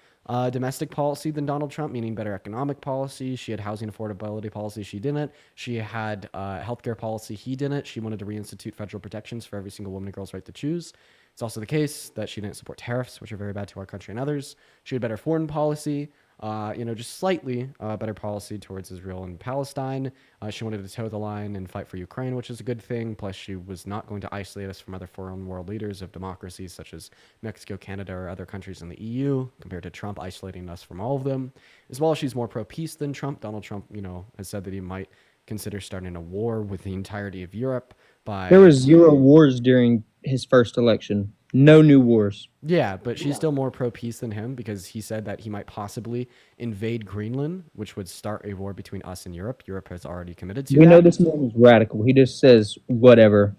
domestic policy than Donald Trump, meaning better economic policy. She had housing affordability policy. She didn't. She had healthcare policy. He didn't. She wanted to reinstitute federal protections for every single woman and girl's right to choose. It's also the case that she didn't support tariffs, which are very bad to our country and others. She had better foreign policy, just slightly better policy towards Israel and Palestine. She wanted to toe the line and fight for Ukraine, which is a good thing. Plus, she was not going to isolate us from other foreign world leaders of democracies such as Mexico, Canada, or other countries in the EU, compared to Trump isolating us from all of them. As well as she's more pro-peace than Trump. Donald Trump, has said that he might consider starting a war with the entirety of Europe. There was 0 wars during his first election. No new wars. Yeah, but she's still more pro-peace than him because he said that he might possibly invade Greenland, which would start a war between us and Europe. Europe has already committed to that. We know this man is radical. He just says whatever.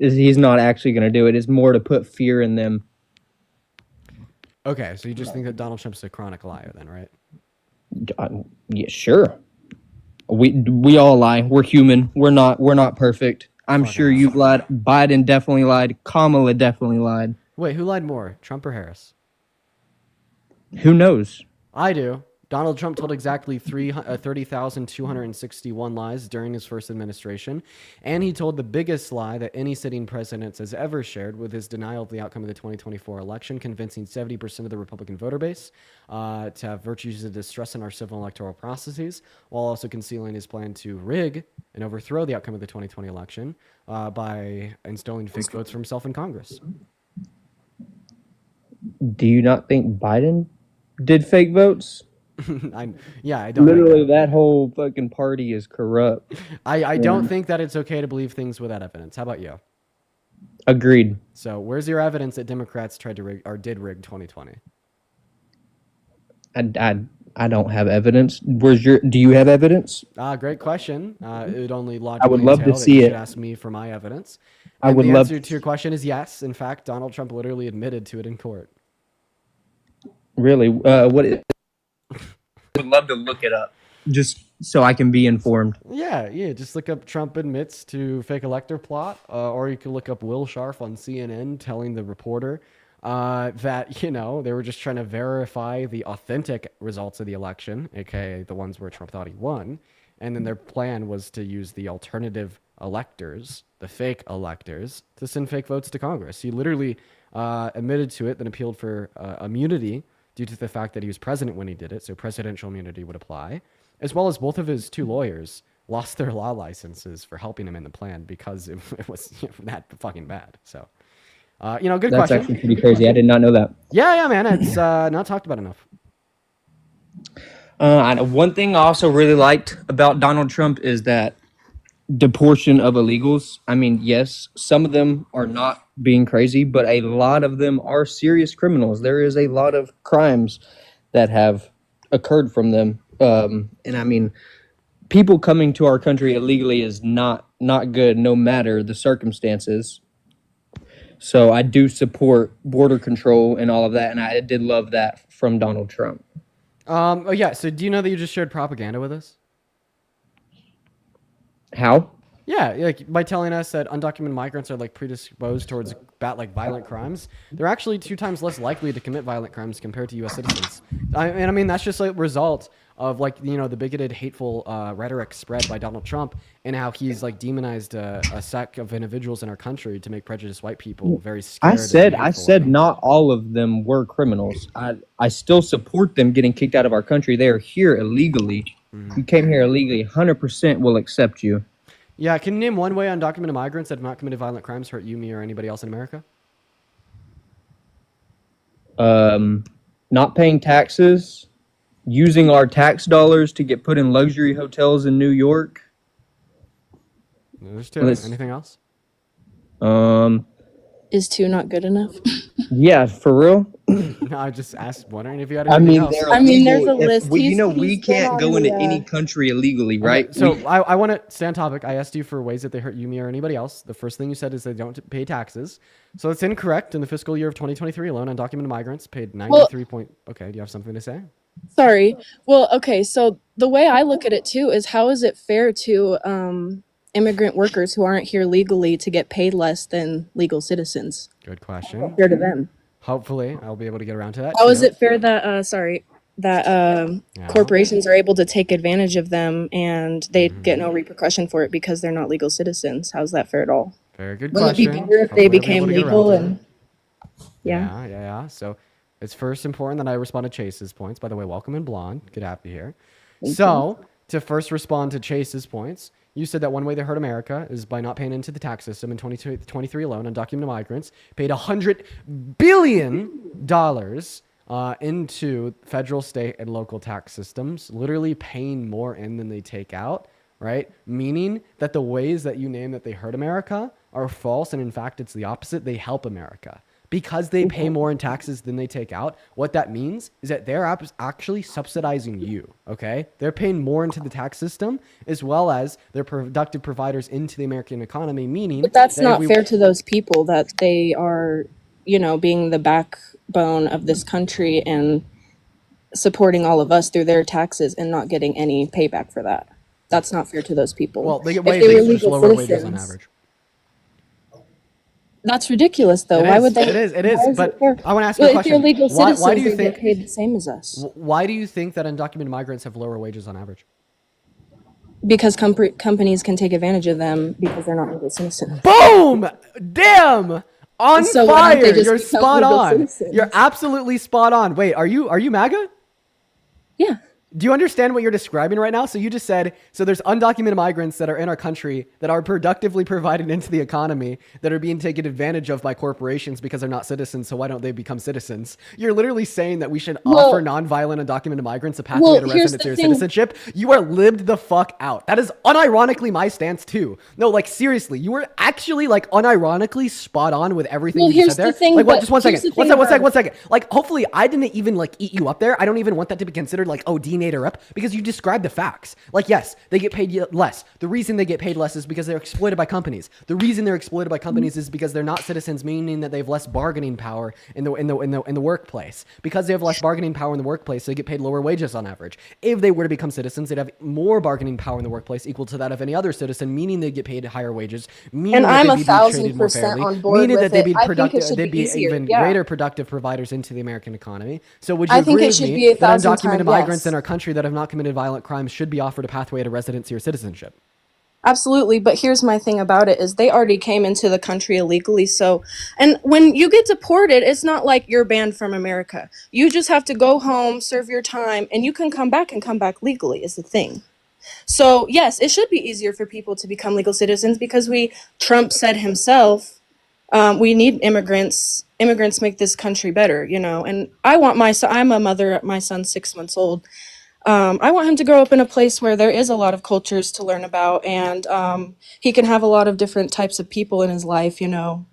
He's not actually going to do it. It's more to put fear in them. Okay, so you just think that Donald Trump's a chronic liar then, right? Yeah, sure. We all lie. We're human. We're not perfect. I'm sure you've lied. Biden definitely lied. Kamala definitely lied. Wait, who lied more, Trump or Harris? Who knows? I do. Donald Trump told exactly 30,261 lies during his first administration, and he told the biggest lie that any sitting president has ever shared with his denial of the outcome of the 2024 election, convincing 70% of the Republican voter base to have virtues of distrust in our civil electoral processes, while also concealing his plan to rig and overthrow the outcome of the 2020 election by installing fake votes for himself in Congress. Do you not think Biden did fake votes? I don't. Literally, that whole fucking party is corrupt. I don't think that it's okay to believe things without evidence. How about you? Agreed. So where's your evidence that Democrats tried to rig or did rig 2020? I don't have evidence. Do you have evidence? Great question. It would only logically I would love to entail that see you it. should ask me for my evidence. I And would the love answer to your question is yes. In fact, Donald Trump literally admitted to it in court. Really? What? Would love to look it up just so I can be informed. Yeah. Just look up Trump admits to fake elector plot, or you can look up Will Scharf on CNN telling the reporter that they were just trying to verify the authentic results of the election, aka the ones where Trump thought he won, and then their plan was to use the alternative electors, the fake electors, to send fake votes to Congress. He literally admitted to it, then appealed for immunity due to the fact that he was president when he did it, so presidential immunity would apply, as well as both of his two lawyers lost their law licenses for helping him in the plan because it was that fucking bad. So, good That's question. actually pretty crazy. I did not know that. Yeah, man, it's not talked about enough. One thing I also really liked about Donald Trump is that deportation of illegals. I mean, yes, some of them are not being crazy, but a lot of them are serious criminals. There is a lot of crimes that have occurred from them. And I mean, people coming to our country illegally is not good, no matter the circumstances. So I do support border control and all of that, and I did love that from Donald Trump. So do you know that you just shared propaganda with us? How? Yeah, like by telling us that undocumented migrants are like predisposed towards violent crimes. They're actually 2 times less likely to commit violent crimes compared to U.S. citizens. I mean, that's just a result of the bigoted, hateful rhetoric spread by Donald Trump and how he's demonized a sect of individuals in our country to make prejudiced white people very scared. I said not all of them were criminals. I still support them getting kicked out of our country. They are here illegally. You came here illegally. 100% will accept you. Yeah, can you name one way undocumented migrants that have not committed violent crimes hurt you, me, or anybody else in America? Not paying taxes, using our tax dollars to get put in luxury hotels in New York. There's 2. Anything else? Is 2 not good enough? Yeah, for real. No, I just asked, wondering if you had anything else. There's a list. We can't go into any country illegally, right? Okay, so I want to stay on topic. I asked you for ways that they hurt you, me, or anybody else. The first thing you said is they don't pay taxes. So it's incorrect. In the fiscal year of 2023 alone, undocumented migrants paid 93 Okay, do you have something to say? Sorry. Well, okay. So the way I look at it too is how is it fair to immigrant workers who aren't here legally to get paid less than legal citizens? Good question. Fair to them. Hopefully, I'll be able to get around to that. How is it fair that corporations are able to take advantage of them and they get no repercussion for it because they're not legal citizens? How's that fair at all? Very good Wouldn't question. it be better if they became legal and Yeah. So it's first important that I respond to Chase's points. By the way, welcome in Blonde. Good to have you here. To first respond to Chase's points, you said that one way they hurt America is by not paying into the tax system. In 2023 alone, undocumented migrants paid $100 billion into federal, state, and local tax systems, literally paying more in than they take out, right? Meaning that the ways that you name that they hurt America are false, and in fact, it's the opposite. They help America. Because they pay more in taxes than they take out, what that means is that they're actually subsidizing you, okay? They're paying more into the tax system as well as they're productive providers into the American economy, meaning... But that's not fair to those people that they are, being the backbone of this country and supporting all of us through their taxes and not getting any payback for that. That's not fair to those people. Well, they get lower wages on average. That's ridiculous, though. Why would they? It is. But I want to ask you a question. If they're legal citizens, why do you they think get paid the same as us? Why do you think that undocumented migrants have lower wages on average? Because companies can take advantage of them because they're not legal citizens. Boom! Damn! On So why don't fire! they just You're become spot legal on. citizens? You're absolutely spot on. Wait, are you MAGA? Yeah. Do you understand what you're describing right now? So you just said, so there's undocumented migrants that are in our country that are productively provided into the economy that are being taken advantage of by corporations because they're not citizens. So why don't they become citizens? You're literally saying that we should offer nonviolent undocumented migrants a pathway to residency or citizenship. You are lived the fuck out. That is unironically my stance too. No, like seriously, you were actually like unironically spot on with everything you said there. Like what? Just one second. One second. Like hopefully I didn't even like eat you up there. I don't even want that to be considered like, oh, denator up, because you described the facts. Like, yes, they get paid less. The reason they get paid less is because they're exploited by companies. The reason they're exploited by companies is because they're not citizens, meaning that they have less bargaining power in the workplace. Because they have less bargaining power in the workplace, they get paid lower wages on average. If they were to become citizens, they'd have more bargaining power in the workplace equal to that of any other citizen, meaning they get paid higher wages, meaning that they'd be treated more fairly, meaning that they'd be productive, they'd be even greater productive providers into the American economy. So would you agree with me that undocumented migrants in our country that have not committed violent crimes should be offered a pathway to residency or citizenship? Absolutely, but here's my thing about it is they already came into the country illegally. So, and when you get deported, it's not like you're banned from America. You just have to go home, serve your time, and you can come back legally is the thing. So, yes, it should be easier for people to become legal citizens because Trump said himself, we need immigrants. Immigrants make this country better, you know, and I'm a mother, my son's 6 months old. I want him to grow up in a place where there is a lot of cultures to learn about, and he can have a lot of different types of people in his life, you know.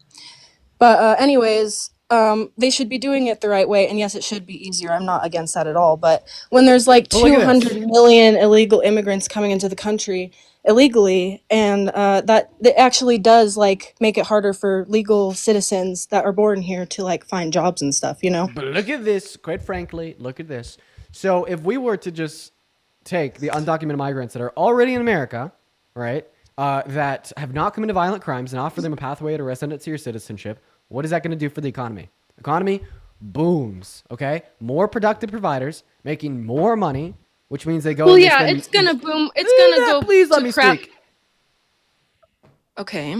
But anyways, they should be doing it the right way, and yes, it should be easier. I'm not against that at all. But when there's like 200 million illegal immigrants coming into the country illegally, and that actually does like make it harder for legal citizens that are born here to like find jobs and stuff, you know. But look at this, quite frankly, look at this. So if we were to just take the undocumented migrants that are already in America, right, that have not committed violent crimes and offer them a pathway to residency or citizenship, what is that going to do for the economy? The economy booms, okay? More productive providers making more money, which means they go. Well, yeah, it's going to boom. It's going to go. Please let me speak. Okay.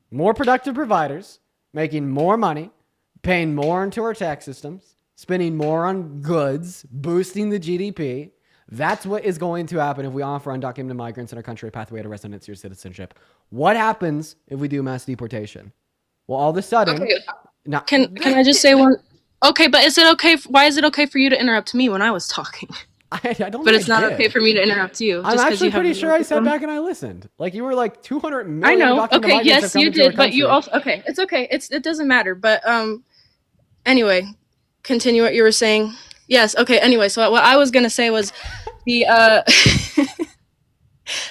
More productive providers making more money, paying more into our tax systems, spending more on goods, boosting the GDP. That's what is going to happen if we offer undocumented migrants in our country a pathway to residency or citizenship. What happens if we do mass deportation? Well, all of a sudden... Okay. Now, can I just say one? Okay, but is it okay? Why is it okay for you to interrupt me when I was talking? I don't. But it's not okay for me to interrupt you. I'm actually pretty sure I sat back and I listened. Like you were like 200 million. I know. Okay. Yes, you did. But you also. Okay. It's okay. It doesn't matter. But anyway, continue what you were saying. Yes. Okay. Anyway, so what I was gonna say was the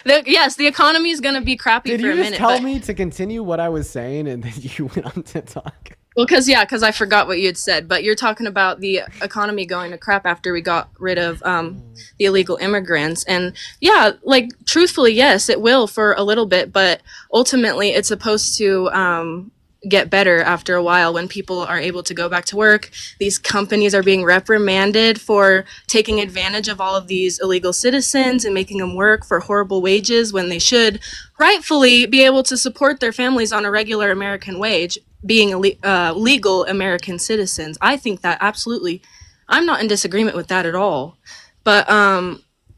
the economy is gonna be crappy for a minute. Did you just tell me to continue what I was saying and then you went on to talk? Well, because I forgot what you had said, but you're talking about the economy going to crap after we got rid of the illegal immigrants. And yeah, like truthfully, yes, it will for a little bit, but ultimately it's supposed to get better after a while when people are able to go back to work. These companies are being reprimanded for taking advantage of all of these illegal citizens and making them work for horrible wages when they should rightfully be able to support their families on a regular American wage, being legal American citizens. I think that absolutely, I'm not in disagreement with that at all. But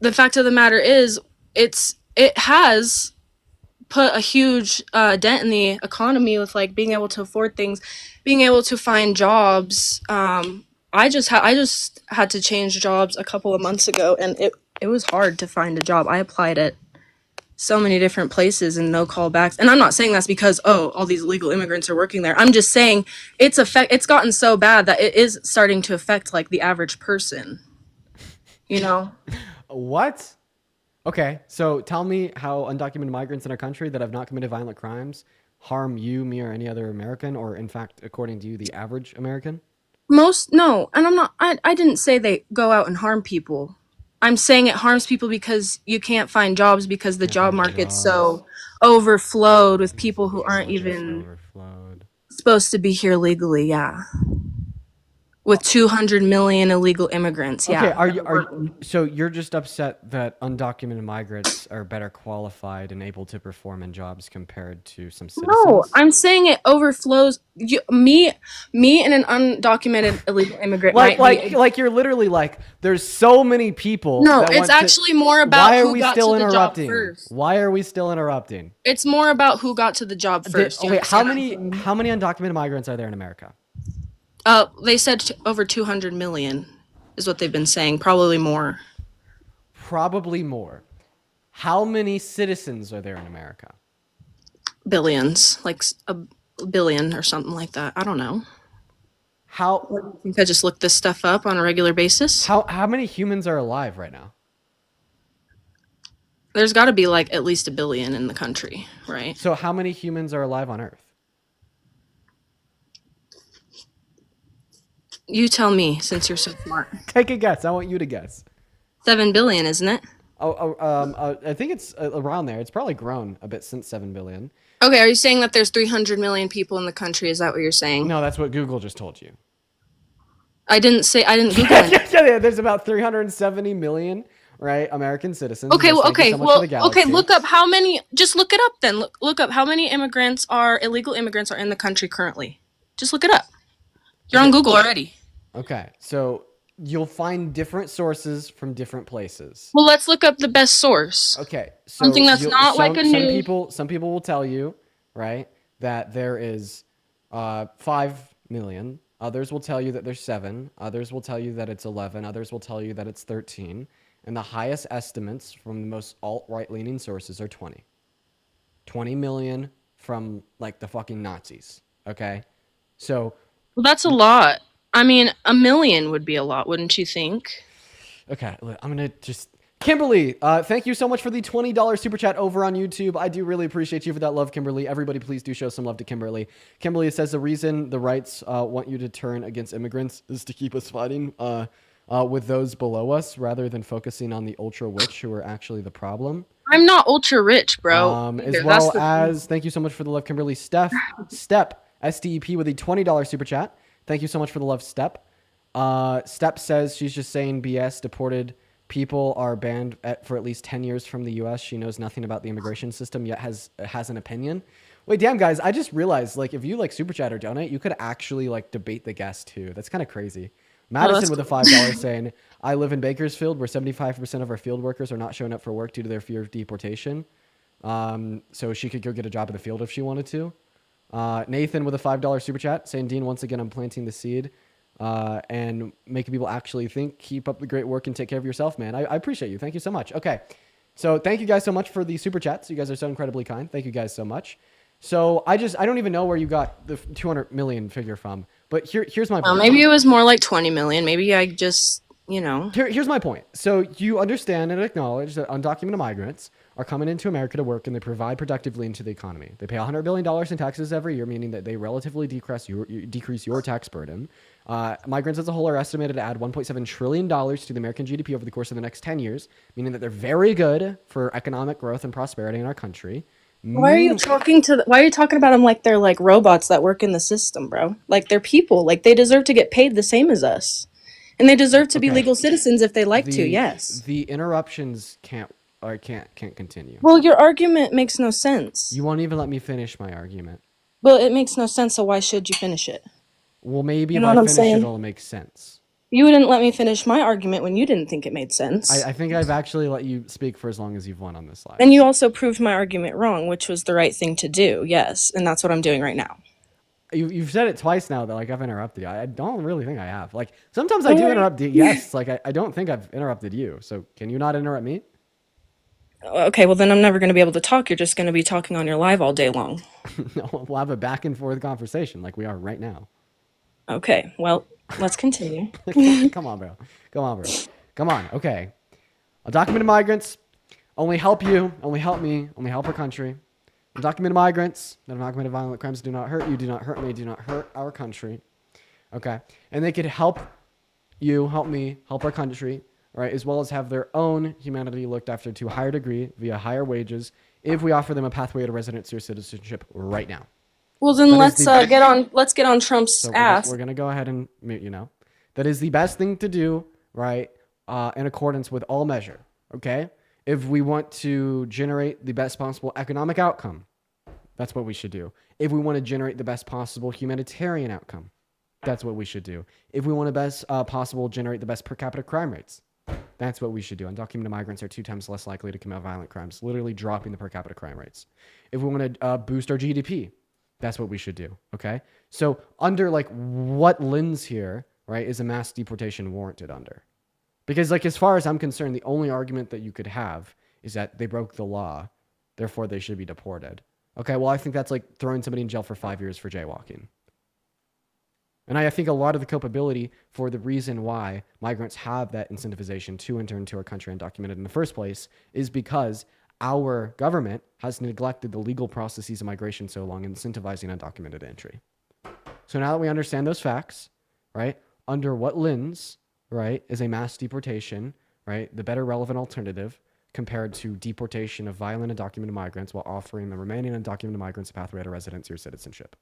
the fact of the matter is, it has put a huge dent in the economy with like being able to afford things, being able to find jobs. I just had to change jobs a couple of months ago, and it was hard to find a job. I applied at so many different places and no callbacks. And I'm not saying that's because all these illegal immigrants are working there. I'm just saying it's gotten so bad that it is starting to affect like the average person. You know? What? Okay, so tell me how undocumented migrants in our country that have not committed violent crimes harm you, me, or any other American, or in fact, according to you, the average American? No, and I didn't say they go out and harm people. I'm saying it harms people because you can't find jobs because the job market's so overflowed with people who aren't even supposed to be here legally, yeah. Supposed to be here legally, yeah. Okay, so tell me how undocumented migrants in our country that have not committed violent crimes harm you, me, or any other American, or in fact, according to you, the average American? I'm saying it harms people because you can't find jobs because the job market's so overflowed with people who aren't even supposed to be here legally, yeah. with 200 million illegal immigrants. Okay, Yeah. so you're just upset that undocumented migrants are better qualified and able to perform in jobs compared to some citizens? No, I'm saying it overflows. Me and an undocumented illegal immigrant like you're literally like, there's so many people. No, that it's want to- actually more about Why are who we got still to the job interrupting? first. Why are we still interrupting? It's more about who got to the job first. You Wait, how understand? many undocumented migrants are there in America? They said over 200 million is what they've been saying. Probably more. Probably more. How many citizens are there in America? Billions, like a billion or something like that. I don't know. How I think I just look this stuff up on a regular basis. how many humans are alive right now? There's got to be like at least a billion in the country, right? So how many humans are alive on Earth? You tell me, since you're so smart. Take a guess. I want you to guess. 7 billion, isn't it? I think it's around there. It's probably grown a bit since 7 billion. Okay, are you saying that there's 300 million people in the country? Is that what you're saying? No, that's what Google just told you. I didn't Google it. Yeah, there's about 370 million, right, American citizens. Okay, Yes, well, thank you so much for the galaxy. look up how many. Just look it up then. Look up how many illegal immigrants are in the country currently. Just look it up. You're on Google already. Okay, so you'll find different sources from different places. Well, let's look up the best source. Okay, so Something that's not like a news. Some people will tell you, right, that there is 5 million. Others will tell you that there's 7. Others will tell you that it's 11. Others will tell you that it's 13. And the highest estimates from the most alt-right leaning sources are 20. 20 million from like the fucking Nazis. Okay, so Well, that's a lot. I mean, 1 million would be a lot, wouldn't you think? okay, I'm gonna just Kimberly, thank you so much for the $20 super chat over on YouTube. I do really appreciate you for that love, Kimberly. Everybody, please do show some love to Kimberly. Kimberly says the reason the rights want you to turn against immigrants is to keep us fighting with those below us rather than focusing on the ultra rich who are actually the problem. I'm not ultra rich, bro. As well as, thank you so much for the love, Kimberly. Step, STEP with a $20 super chat. Thank you so much for the love, Step. Step says she's just saying BS. Deported people are banned for at least 10 years from the U.S. She knows nothing about the immigration system, yet has an opinion. Wait, damn, guys, I just realized, like, if you, like, super chat or donate, you could actually, like, debate the guest, too. That's kind of crazy. Madison with a $5 saying, I live in Bakersfield, where 75% of our field workers are not showing up for work due to their fear of deportation. So she could go get a job in the field if she wanted to. Nathan with a $5 super chat saying, Dean, once again, I'm planting the seed and making people actually think. Keep up the great work and take care of yourself, man. I appreciate you. Thank you so much. Okay. So thank you guys so much for the super chats. You guys are so incredibly kind. Thank you guys so much. So I don't even know where you got the 200 million figure from, but here's my point. Maybe it was more like 20 million. Maybe I just, Here's my point. So you understand and acknowledge that undocumented migrants are coming into America to work and they provide productively into the economy. They pay $100 billion in taxes every year, meaning that they relatively decrease your tax burden. Migrants as a whole are estimated to add $1.7 trillion to the American GDP over the course of the next 10 years, meaning that they're very good for economic growth and prosperity in our country. Why are you talking about them like they're like robots that work in the system, bro? Like they're people. Like they deserve to get paid the same as us. And they deserve to be legal citizens if they like to, yes. The interruptions can't continue. Well, your argument makes no sense. You won't even let me finish my argument. Well, it makes no sense, so why should you finish it? Well, maybe if I finish it, it'll make sense. You didn't let me finish my argument when you didn't think it made sense. I think I've actually let you speak for as long as you've won on this slide. And you also proved my argument wrong, which was the right thing to do, yes. And that's what I'm doing right now. You've said it twice now that like I've interrupted you. I don't really think I have. Like sometimes I do interrupt you. Yes, like I don't think I've interrupted you. So can you not interrupt me? Okay, well then I'm never going to be able to talk. You're just going to be talking on your live all day long. No, we'll have a back and forth conversation like we are right now. Okay, well, let's continue. Come on, bro. Come on. Okay. Undocumented migrants only help you, only help me, only help our country. Undocumented migrants that have not committed violent crimes do not hurt you, do not hurt me, do not hurt our country. Okay. And they could help you, help me, help our country, right? As well as have their own humanity looked after to a higher degree via higher wages if we offer them a pathway to residency or citizenship right now. Well, then let's get on Trump's ass. We're gonna go ahead and mute you now. That is the best thing to do, right? In accordance with all measure, okay? If we want to generate the best possible economic outcome, that's what we should do. If we want to generate the best possible humanitarian outcome, that's what we should do. If we want to best possible generate the best per capita crime rates, that's what we should do. Undocumented migrants are 2 times less likely to commit violent crimes, literally dropping the per capita crime rates. If we want to boost our GDP, that's what we should do, okay? So under like what lens here, right, is a mass deportation warranted under? Because like as far as I'm concerned, the only argument that you could have is that they broke the law, therefore they should be deported. Okay, well I think that's like throwing somebody in jail for 5 years for jaywalking. And I think a lot of the culpability for the reason why migrants have that incentivization to enter into our country undocumented in the first place is because our government has neglected the legal processes of migration so long, incentivizing undocumented entry. So now that we understand those facts, right, under what lens, right, is a mass deportation, right, the better relevant alternative compared to deportation of violent undocumented migrants while offering the remaining undocumented migrants a pathway to residency or citizenship?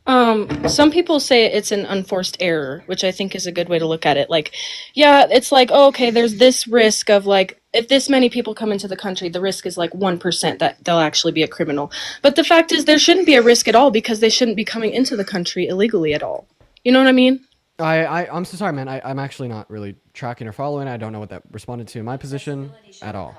Some people say it's an unforced error, which I think is a good way to look at it. Like, yeah, it's like, oh, okay, there's this risk of like, if this many people come into the country, the risk is like 1% that they'll actually be a criminal. But the fact is there shouldn't be a risk at all because they shouldn't be coming into the country illegally at all. You know what I mean? I'm so sorry, man. I'm actually not really tracking or following. I don't know what that responded to in my position at all.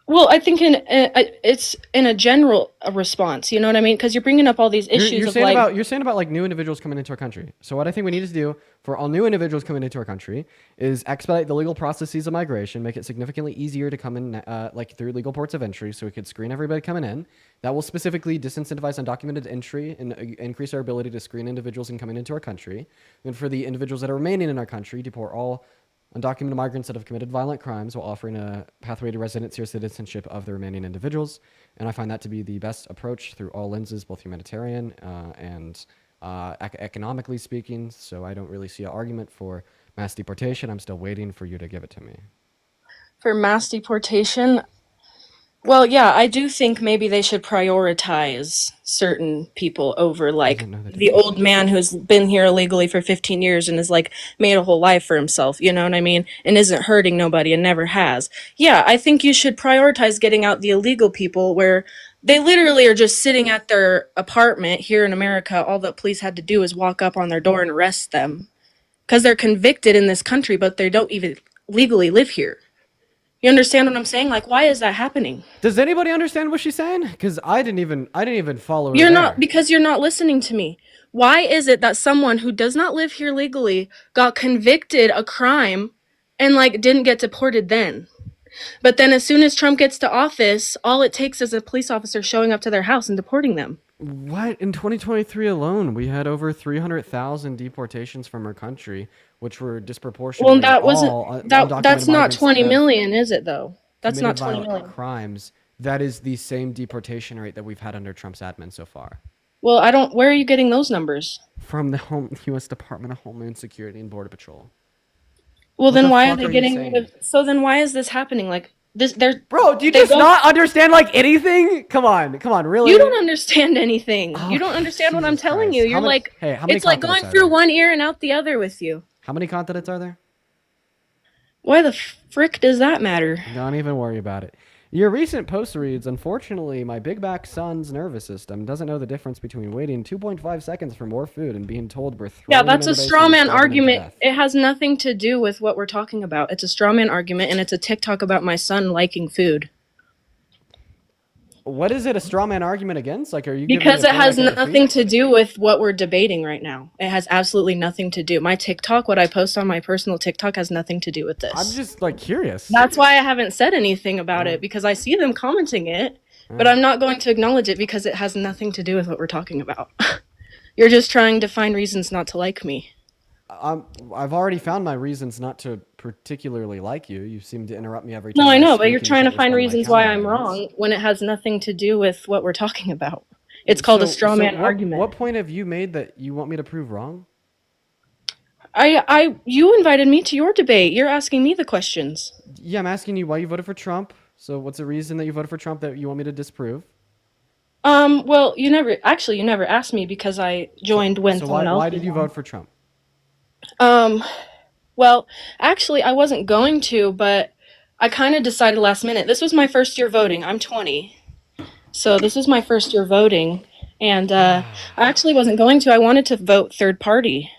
Well, I think it's in a general response, you know what I mean? Because you're bringing up all these issues You're of saying like... you're saying about like new individuals coming into our country. So what I think we need to do for all new individuals coming into our country is expedite the legal processes of migration, make it significantly easier to come in like through legal ports of entry so we could screen everybody coming in. That will specifically disincentivize undocumented entry and increase our ability to screen individuals in coming into our country. And for the individuals that are remaining in our country, deport all undocumented migrants that have committed violent crimes while offering a pathway to residency or citizenship of the remaining individuals. And I find that to be the best approach through all lenses, both humanitarian and economically speaking. So I don't really see an argument for mass deportation. I'm still waiting for you to give it to me. For mass deportation, well, yeah, I do think maybe they should prioritize certain people over like the old man who's been here illegally for 15 years and has like made a whole life for himself, you know what I mean? And isn't hurting nobody and never has. Yeah, I think you should prioritize getting out the illegal people where they literally are just sitting at their apartment here in America. All the police had to do is walk up on their door and arrest them because they're convicted in this country, but they don't even legally live here. You understand what I'm saying? Like, why is that happening? Does anybody understand what she's saying? Because I didn't even follow her. You're not, because you're not listening to me. Why is it that someone who does not live here legally got convicted a crime and like didn't get deported then? But then as soon as Trump gets to office, all it takes is a police officer showing up to their house and deporting them. What? In 2023 alone, we had over 300,000 deportations from our country, which were disproportionately. Well, that wasn't that's not 20 million, is it though? That's not 20 million crimes. That is the same deportation rate that we've had under Trump's admin so far. Well, I don't. Where are you getting those numbers? From the U.S. Department of Homeland Security and Border Patrol. Well, then why are they getting rid of? So then why is this happening? Like this, they're. Bro, do you just not understand like anything? Come on, really? You don't understand anything. You don't understand what I'm telling you. You're like, it's like going through one ear and out the other with you. How many continents are there? Why the frick does that matter? Don't even worry about it. Your recent post reads, unfortunately, my big back son's nervous system doesn't know the difference between waiting 2.5 seconds for more food and being told we're throwing. Yeah, that's a straw man argument. It has nothing to do with what we're talking about. It's a straw man argument, and it's a TikTok about my son liking food. What is it a straw man argument against? Like, are you? Because it has nothing to do with what we're debating right now. It has absolutely nothing to do. My TikTok, what I post on my personal TikTok, has nothing to do with this. I'm just like curious. That's why I haven't said anything about it, because I see them commenting it, but I'm not going to acknowledge it because it has nothing to do with what we're talking about. You're just trying to find reasons not to like me. I've already found my reasons not to particularly like you. You seem to interrupt me every time. No, I know, but you're trying to find reasons why I'm wrong when it has nothing to do with what we're talking about. It's called a straw man argument. What point have you made that you want me to prove wrong? You invited me to your debate. You're asking me the questions. Yeah, I'm asking you why you voted for Trump. So what's the reason that you voted for Trump that you want me to disprove? Well, you never asked me because I joined when So someone why else. why did you vote for Trump? Um, well, actually, I wasn't going to, but I kind of decided last minute. This was my first year voting. I'm 20, so this was my first year voting, and I actually wasn't going to. I wanted to vote third party,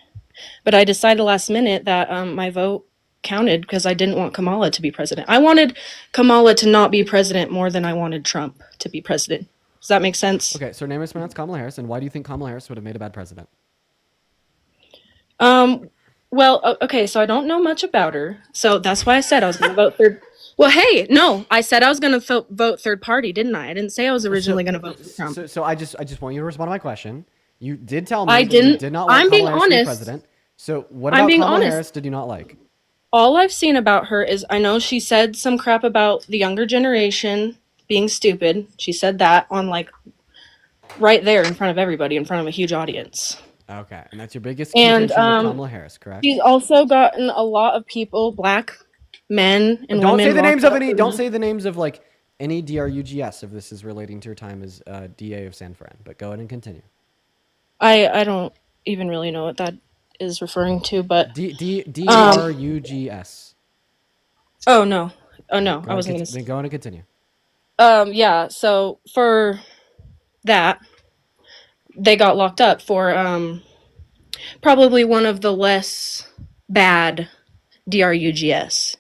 but I decided last minute that my vote counted because I didn't want Kamala to be president. I wanted Kamala to not be president more than I wanted Trump to be president. Does that make sense? Okay, so her name is pronounced Kamala Harris, and why do you think Kamala Harris would have made a bad president? Well, okay, so I don't know much about her, so that's why I said I was going to vote third. Well, hey, no, I said I was going to vote third party, didn't I? I didn't say I was originally going to vote for Trump. So I just want you to respond to my question. You did tell me I that you didn't. did not want I'm being Kamala Harris to be honest. president. So what I'm about being Kamala honest. Harris did you not like? All I've seen about her is I know she said some crap about the younger generation being stupid. She said that on right there in front of everybody, in front of a huge audience. Okay, and that's your biggest And contention with Kamala Harris, correct? she's also gotten a lot of people, black men and Don't women. say the names locked of up. any. Don't say the names of like any DRUGS if this is relating to your time as DA of San Fran. But go ahead and continue. I don't even really know what that is referring to, but DRUGS. Oh no, I wasn't gonna. Then go on and continue. Yeah. So for that, they got locked up for probably one of the less bad DRUGS,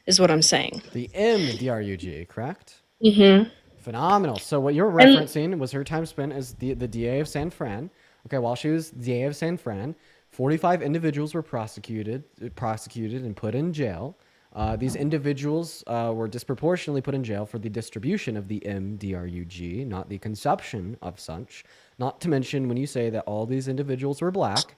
is what I'm saying. The M DRUG, correct? Mm-hmm. Phenomenal. So what you're referencing was her time spent as the DA of San Fran. Okay, while she was DA of San Fran, 45 individuals were prosecuted and put in jail. These individuals were disproportionately put in jail for the distribution of the MDRUG, not the consumption of such. Not to mention, when you say that all these individuals were black,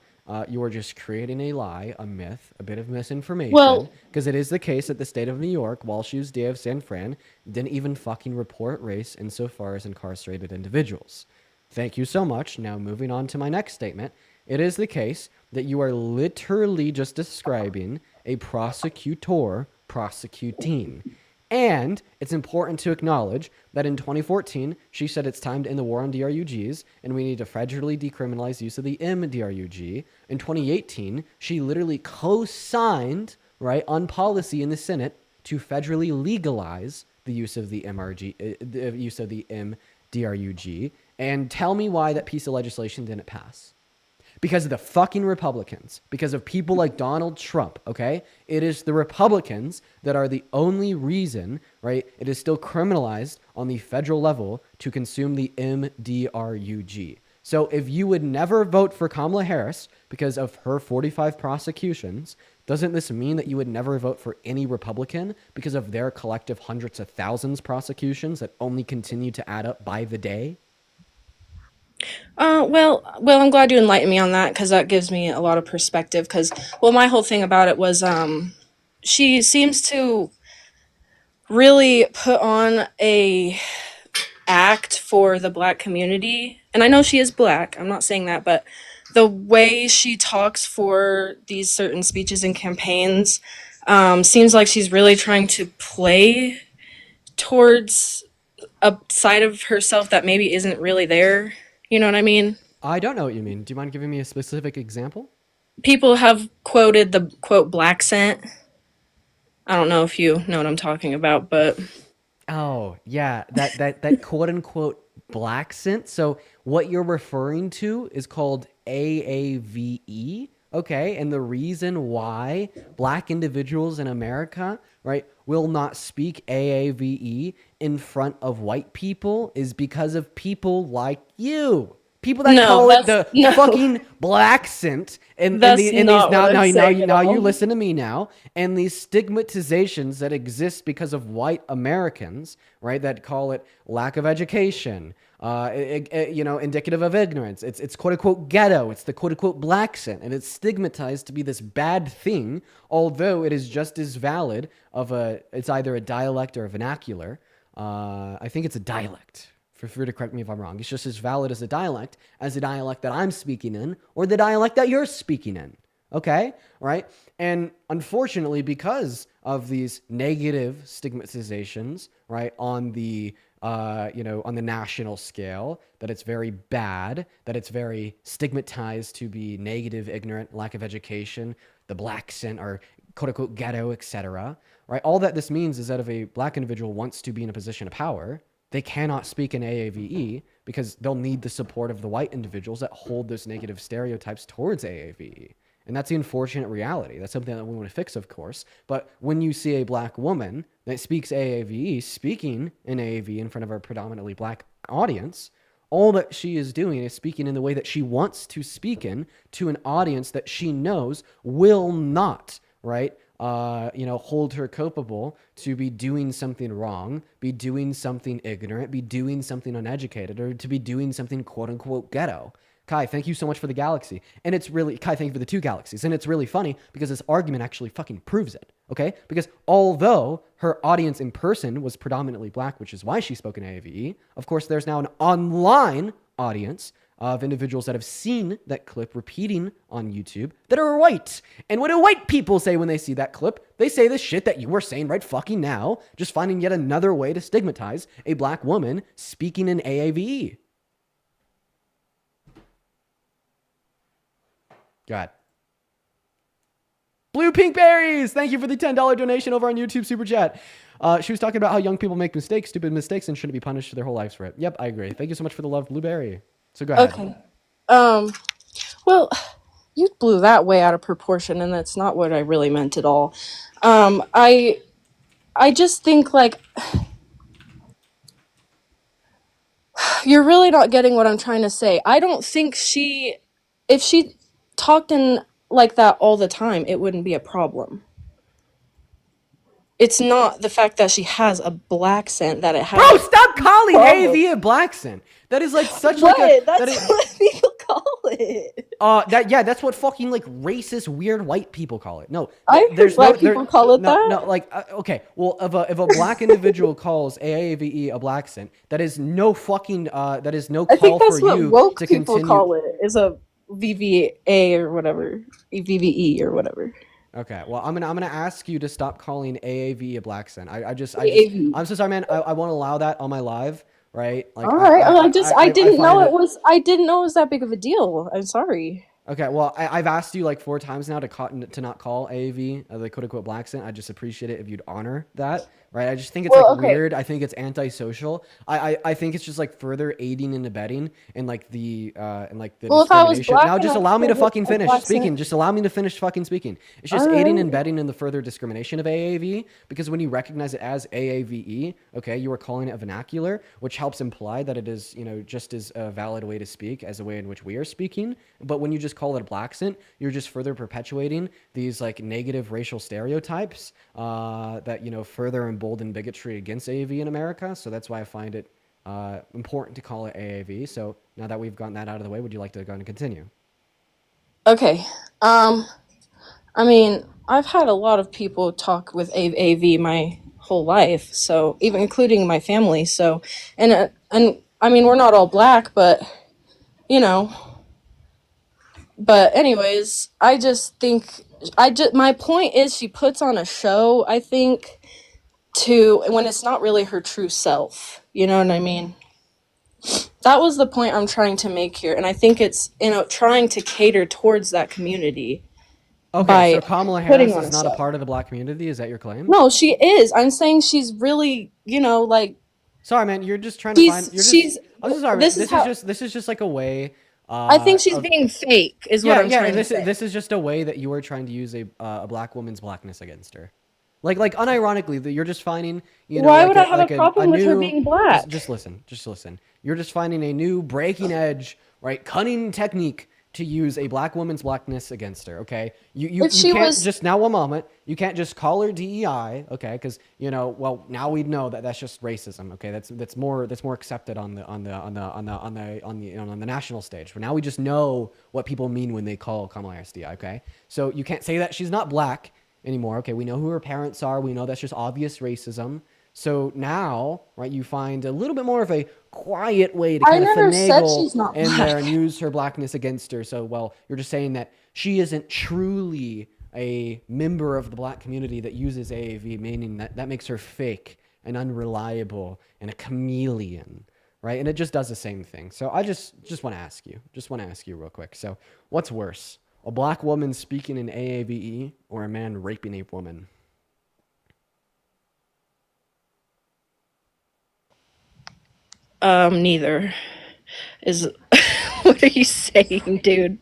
you are just creating a lie, a myth, a bit of misinformation. Because it is the case that the state of New York, while she was DA of San Fran, didn't even fucking report race insofar as incarcerated individuals. Thank you so much. Now moving on to my next statement. It is the case that you are literally just describing a prosecutor prosecuting. And it's important to acknowledge that in 2014, she said it's time to end the war on DRUGs and we need to federally decriminalize use of the MDRUG. In 2018, she literally co-signed, right, on policy in the Senate to federally legalize the use of the MDRUG. And tell me why that piece of legislation didn't pass. Because of the fucking Republicans, because of people like Donald Trump, okay? It is the Republicans that are the only reason, right? It is still criminalized on the federal level to consume the MDRUG. So if you would never vote for Kamala Harris because of her 45 prosecutions, doesn't this mean that you would never vote for any Republican because of their collective hundreds of thousands prosecutions that only continue to add up by the day? Well, I'm glad you enlightened me on that because that gives me a lot of perspective. Because, well, my whole thing about it was, she seems to really put on a act for the black community, and I know she is black. I'm not saying that, but the way she talks for these certain speeches and campaigns seems like she's really trying to play towards a side of herself that maybe isn't really there. You know what I mean? I don't know what you mean. Do you mind giving me a specific example? People have quoted the quote black scent. I don't know if you know what I'm talking about, but Oh, yeah, that quote unquote black scent. So what you're referring to is called AAVE, okay? And the reason why black individuals in America, right, will not speak AAVE in front of white people is because of people like you. People that No, call it the that's- no. fucking black scent, and That's these not what I'm saying at now you all. listen to me now, and these stigmatizations that exist because of white Americans, right? That call it lack of education, indicative of ignorance. It's quote unquote ghetto. It's the quote unquote black scent, and it's stigmatized to be this bad thing, although it is just as valid it's either a dialect or a vernacular. I think it's a dialect. Feel free to correct me if I'm wrong. It's just as valid as the dialect that I'm speaking in or the dialect that you're speaking in. Okay? Right? And unfortunately, because of these negative stigmatizations, right, on the on the national scale, that it's very bad, that it's very stigmatized to be negative, ignorant, lack of education, the black sin, or quote unquote ghetto, etc. Right? All that this means is that if a black individual wants to be in a position of power, they cannot speak in AAVE because they'll need the support of the white individuals that hold those negative stereotypes towards AAVE. And that's the unfortunate reality. That's something that we want to fix, of course. But when you see a black woman that speaks AAVE speaking in AAVE in front of a predominantly black audience, all that she is doing is speaking in the way that she wants to speak in to an audience that she knows will not, right, hold her culpable to be doing something wrong, be doing something ignorant, be doing something uneducated, or to be doing something quote unquote ghetto. Kai, thank you so much for the galaxy. And it's really, Kai, thank you for the 2 galaxies. And it's really funny because this argument actually fucking proves it, okay? Because although her audience in person was predominantly black, which is why she spoke in AAVE, of course, there's now an online audience of individuals that have seen that clip repeating on YouTube that are white. And what do white people say when they see that clip? They say the shit that you were saying right fucking now, just finding yet another way to stigmatize a black woman speaking in AAVE. Go ahead. Blue Pink Berries, thank you for the $10 donation over on YouTube Super Chat. She was talking about how young people make mistakes, stupid mistakes, and shouldn't be punished for their whole lives for it. Yep, I agree. Thank you so much for the love, Blueberry. So go ahead. Okay. Well, you blew that way out of proportion, and that's not what I really meant at all. I just think, like, you're really not getting what I'm trying to say. I don't think if she talked in like that all the time, it wouldn't be a problem. It's not the fact that she has a black scent that it has. Bro, stop calling AAVE a black scent. That is like such what? like a... That's what people call it. That's what fucking like racist, weird white people call it. No, there's black people call it that. No, like okay. Well, if a black individual calls AAVE a black scent, that is no fucking that is no call for you to continue. I think that's what woke people call it. Is a VVA or whatever, VVE or whatever. Okay, well, I'm gonna ask you to stop calling AAVE a black scent. I'm so sorry, man. I won't allow that on my live. Right? Like, all right. I didn't know it was that big of a deal. I'm sorry. Okay, well, I've asked you like 4 times now to not call AAV the quote unquote black scent. I just appreciate it if you'd honor that, right? I just think it's weird. I think it's antisocial. I think it's just like further aiding and abetting and like the discrimination. Now just allow me to fucking finish speaking. Just allow me to finish fucking speaking. It's just aiding and abetting in the further discrimination of AAV because when you recognize it as AAVE, okay, you are calling it a vernacular, which helps imply that it is, just as a valid way to speak as a way in which we are speaking. But when you just call it a black scent, you're just further perpetuating these like negative racial stereotypes that further embolden bigotry against AAV in America. So that's why I find it important to call it AAV. So now that we've gotten that out of the way, would you like to go and continue? Okay. I mean, I've had a lot of people talk with AAV my whole life, so even including my family. So and I mean, we're not all black, but But anyways, I just think my point is she puts on a show, I think, when it's not really her true self. You know what I mean? That was the point I'm trying to make here, and I think it's trying to cater towards that community. Okay, so Kamala Harris is not a part of the black community. Is that your claim? No, she is. I'm saying she's really, like. Sorry, man. You're just trying to find. I'm sorry. This is just like a way. I think she's being fake, is what I'm trying to say. This is just a way that you are trying to use a black woman's blackness against her. Like unironically, that you're just finding, Why would I have a problem with her being black? Just listen. You're just finding a new breaking edge, right, cunning technique to use a black woman's blackness against her, okay? You can't just, now one moment, you can't just call her DEI, okay? Because, well, now we know that that's just racism, okay? That's more accepted on the national stage. But now we just know what people mean when they call Kamala Harris DEI, okay? So you can't say that she's not black anymore, okay? We know who her parents are. We know that's just obvious racism. So now, right, you find a little bit more of a quiet way to kind of finagle in there and use her blackness against her. So, well, you're just saying that she isn't truly a member of the black community that uses AAV, meaning that makes her fake and unreliable and a chameleon, right? And it just does the same thing. So I just want to ask you real quick. So what's worse, a black woman speaking in AAVE or a man raping a woman? Neither is. What are you saying, dude?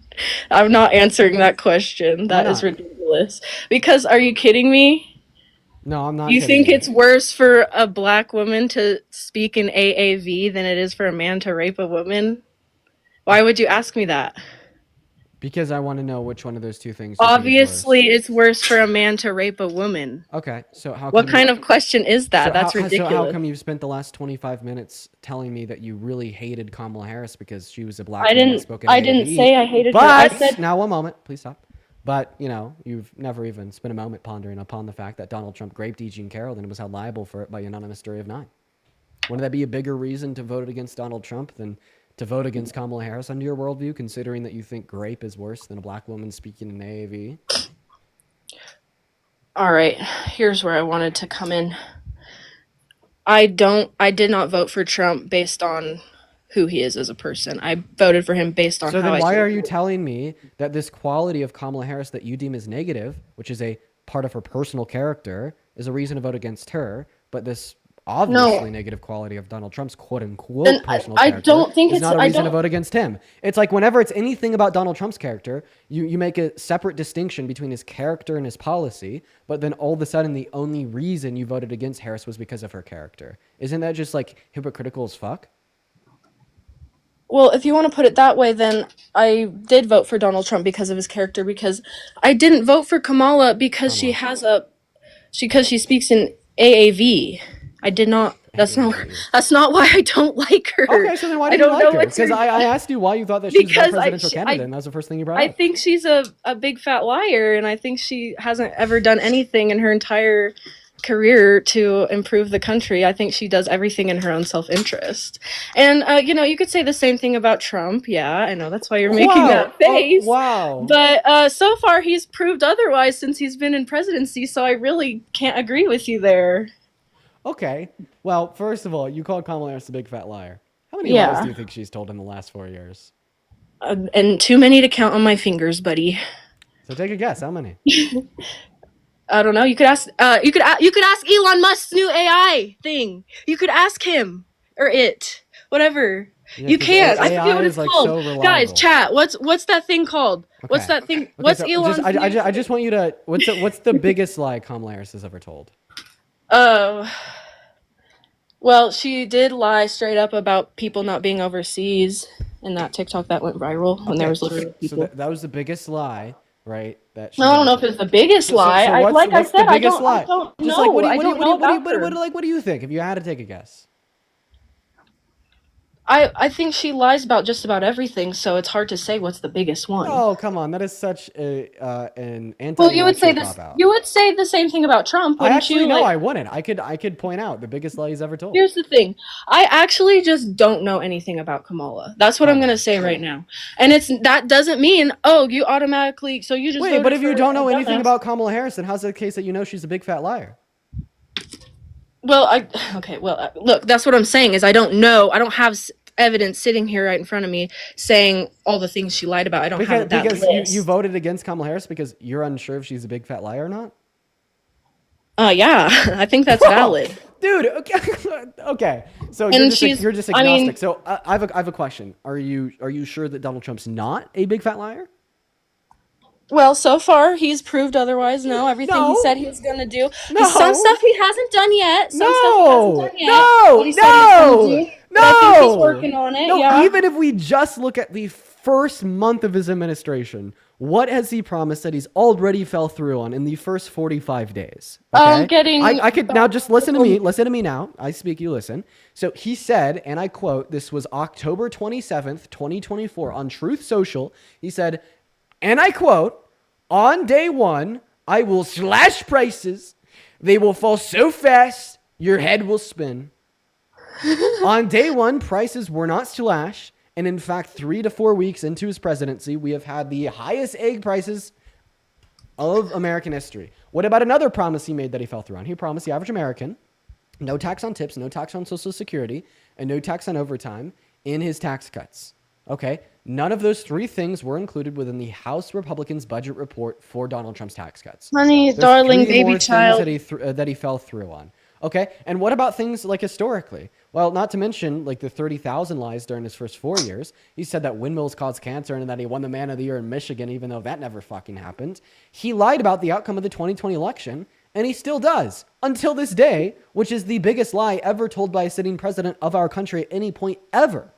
I'm not answering that question. That is ridiculous. Because are you kidding me? No, I'm not. You kidding think you. it's worse for a black woman to speak in AAV than it is for a man to rape a woman? Why would you ask me that? Because I want to know which one of those two things. You think is Obviously, worse. it's worse for a man to rape a woman. Okay, so how? What kind of question is that? So That's ridiculous. So how come you've spent the last 25 minutes telling me that you really hated Kamala Harris because she was a black woman that spoke in I didn't AAVE? say I hated her. But I said now, one moment, please stop. But you've never even spent a moment pondering upon the fact that Donald Trump raped E. Jean Carroll and was held liable for it by anonymous jury of 9. Wouldn't that be a bigger reason to vote against Donald Trump than to vote against Kamala Harris under your worldview, considering that you think rape is worse than a black woman speaking in AAVE? All right, here's where I wanted to come in. I did not vote for Trump based on who he is as a person. I voted for him based on So how then I why feel. are you telling me that this quality of Kamala Harris that you deem as negative, which is a part of her personal character, is a reason to vote against her, but this obviously negative quality of Donald Trump's quote-unquote personal character I don't think is it's not a I reason to don't vote against him? It's like whenever it's anything about Donald Trump's character, you make a separate distinction between his character and his policy, but then all of a sudden the only reason you voted against Harris was because of her character. Isn't that just like hypocritical as fuck? Well, if you want to put it that way, then I did vote for Donald Trump because of his character, because I didn't vote for Kamala because she speaks in AAV. I did not. That's not why I don't like her. Okay, so then why do you like her? Because I asked you why you thought that she was a presidential candidate, and that was the first thing you brought up. I think she's a big fat liar, and I think she hasn't ever done anything in her entire career to improve the country. I think she does everything in her own self-interest. And you could say the same thing about Trump. Yeah, I know that's why you're making that face. Wow. But so far he's proved otherwise since he's been in presidency, so I really can't agree with you there. Okay. Well, first of all, you called Kamala Harris a big fat liar. How many lies do you think she's told in the last 4 years? And too many to count on my fingers, buddy. So take a guess. How many? I don't know. You could ask. You could ask Elon Musk's new AI thing. You could ask him or it, whatever. Yeah, you can't. I forget what it's like called. So Guys, chat. What's that thing called? Okay. What's that thing? Okay, What's so Elon's? I just want you to. What's the biggest lie Kamala Harris has ever told? Well, she did lie straight up about people not being overseas in that TikTok that went viral when there was literally people. So that was the biggest lie, right? That I don't know if it's the biggest lie. What's the biggest lie? I don't Just know. like what do you think? If you had to take a guess. I think she lies about just about everything, so it's hard to say what's the biggest one. Oh, come on. That is such an anti. Well, you would say this. You would say the same thing about Trump, wouldn't you? No, I wouldn't. I could point out the biggest lie he's ever told. Here's the thing. I actually just don't know anything about Kamala. That's what I'm going to say right now. And that doesn't mean, you automatically, so you just Wait, but if you don't know anything about Kamala Harris, then how's it the case that you know she's a big fat liar? Well, look, that's what I'm saying is I don't know. I don't have evidence sitting here right in front of me saying all the things she lied about. I don't have that list. Because you voted against Kamala Harris because you're unsure if she's a big fat liar or not? Yeah, I think that's valid. Dude, okay. So you're just agnostic. I mean, so I have a question. Are you sure that Donald Trump's not a big fat liar? Well, so far he's proved otherwise. No, everything he said he was gonna do. No. Some stuff he hasn't done yet. No. I think he's working on it. Yeah. Even if we just look at the first month of his administration, what has he promised that he's already fell through on in the first 45 days? Okay? I could now just listen to me. Listen to me now. I speak, you listen. So he said, and I quote, this was October 27th, 2024 on Truth Social. He said, and I quote, on day one, I will slash prices. They will fall so fast, your head will spin. On day one, prices were not slashed. And in fact, 3 to 4 weeks into his presidency, we have had the highest egg prices of American history. What about another promise he made that he fell through on? He promised the average American no tax on tips, no tax on Social Security, and no tax on overtime in his tax cuts. Okay? None of those three things were included within the House Republicans' budget report for Donald Trump's tax cuts. Honey, There's darling, three baby more child. things that he fell through on. Okay? And what about things like historically? Well, not to mention like the 30,000 lies during his first 4 years. He said that windmills cause cancer and that he won the Man of the Year in Michigan, even though that never fucking happened. He lied about the outcome of the 2020 election, and he still does until this day, which is the biggest lie ever told by a sitting president of our country at any point ever.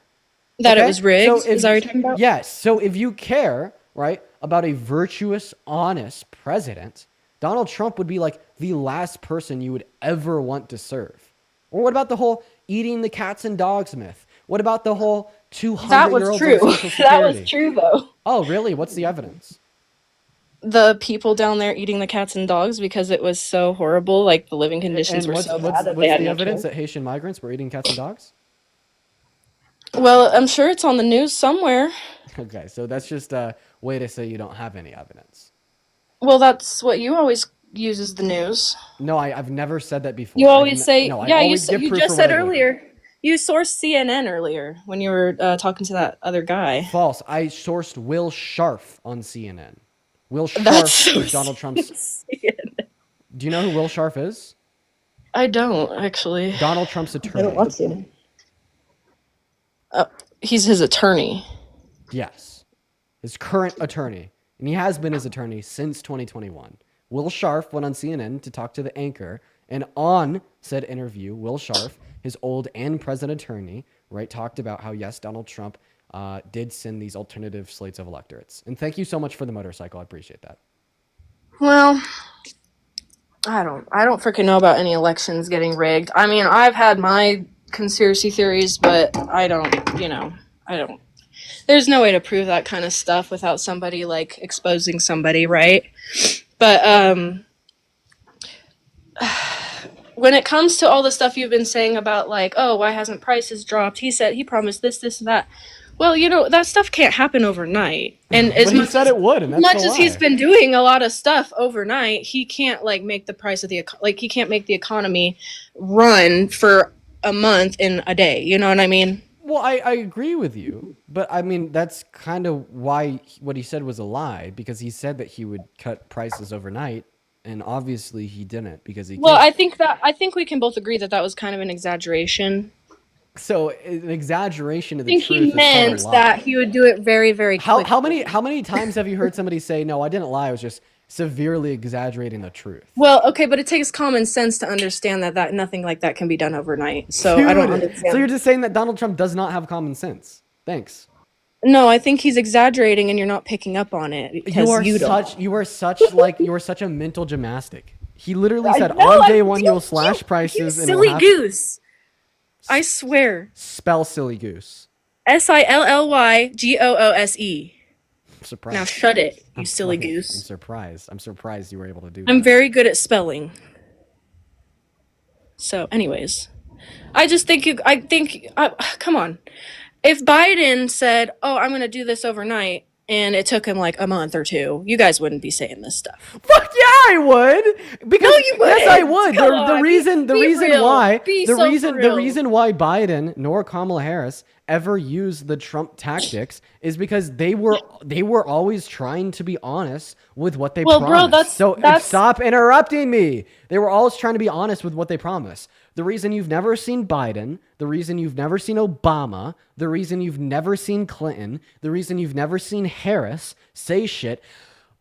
That it Okay? was rigged? So if- Is that what you're talking about? Yes. So if you care, right, about a virtuous, honest president, Donald Trump would be like the last person you would ever want to serve. Or what about the whole eating the cats and dogs myth? What about the whole 200-year-old That was true. That was true, though. Oh, really? What's the evidence? The people down there eating the cats and dogs because it was so horrible, like the living conditions were so bad that they had the no evidence choice. that Haitian migrants were eating cats and dogs? Well, I'm sure it's on the news somewhere. Okay, so that's just a way to say you don't have any evidence. Well, that's what you always use as the news. No, I've never said that before. You always say, no, I yeah, always give you proof just for what said I believe. earlier. You sourced CNN earlier when you were talking to that other guy. False. I sourced Will Scharf on CNN. Will That's Scharf so is Donald Trump's. CNN. Do you know who Will Scharf is? I don't, actually. Donald Trump's I attorney. don't watch CNN. He's his attorney. Yes. His current attorney. And he has been his attorney since 2021. Will Scharf went on CNN to talk to the anchor. And on said interview, Will Scharf, his old and present attorney, right, talked about how, yes, Donald Trump did send these alternative slates of electorates. And thank you so much for the motorcycle. I appreciate that. Well, I don't freaking know about any elections getting rigged. I mean, I've had my conspiracy theories, but I don't. There's no way to prove that kind of stuff without somebody like exposing somebody, right? But when it comes to all the stuff you've been saying about like, oh, why hasn't prices dropped? He said he promised this, and that. Well, that stuff can't happen overnight. And as But he much said it would, and that's much the as he's lie. been doing a lot of stuff overnight, he can't like make the price of the he can't make the economy run for a month in a day. You know what I mean? Well, I agree with you, but I mean, that's kind of why what he said was a lie, because he said that he would cut prices overnight, and obviously he didn't because he Well, can't. I think we can both agree that that was kind of an exaggeration. So an exaggeration of I the think truth he is part of meant a lie. that he would do it very, very quickly. How many times have you heard somebody say, "No, I didn't lie. I was just severely exaggerating the truth"? Well, okay, but it takes common sense to understand that nothing like that can be done overnight. So I don't Dude, understand. so you're just saying that Donald Trump does not have common sense. Thanks. No, I think he's exaggerating, and you're not picking up on it because You are such a mental gymnastic. He literally said know, on I day one do. he will slash You prices and silly will have goose. I swear. spell silly goose. SILLYGOOSE. I'm surprised. Now shut it, you silly I'm goose. surprised. I'm surprised you were able to do I'm that. very good at spelling. So, anyways, I just think come on. If Biden said, "Oh, I'm going to do this overnight," and it took him like a month or two, you guys wouldn't be saying this stuff. Fuck yeah, I would. Because No, you yes, I wouldn't. would. Come The on, reason be real. why Be the so reason for the real. reason why Biden nor Kamala Harris ever used the Trump tactics is because they were always trying to be honest with what they Well, bro, promised. that's- Stop interrupting me. They were always trying to be honest with what they promised. The reason you've never seen Biden, the reason you've never seen Obama, the reason you've never seen Clinton, the reason you've never seen Harris say shit.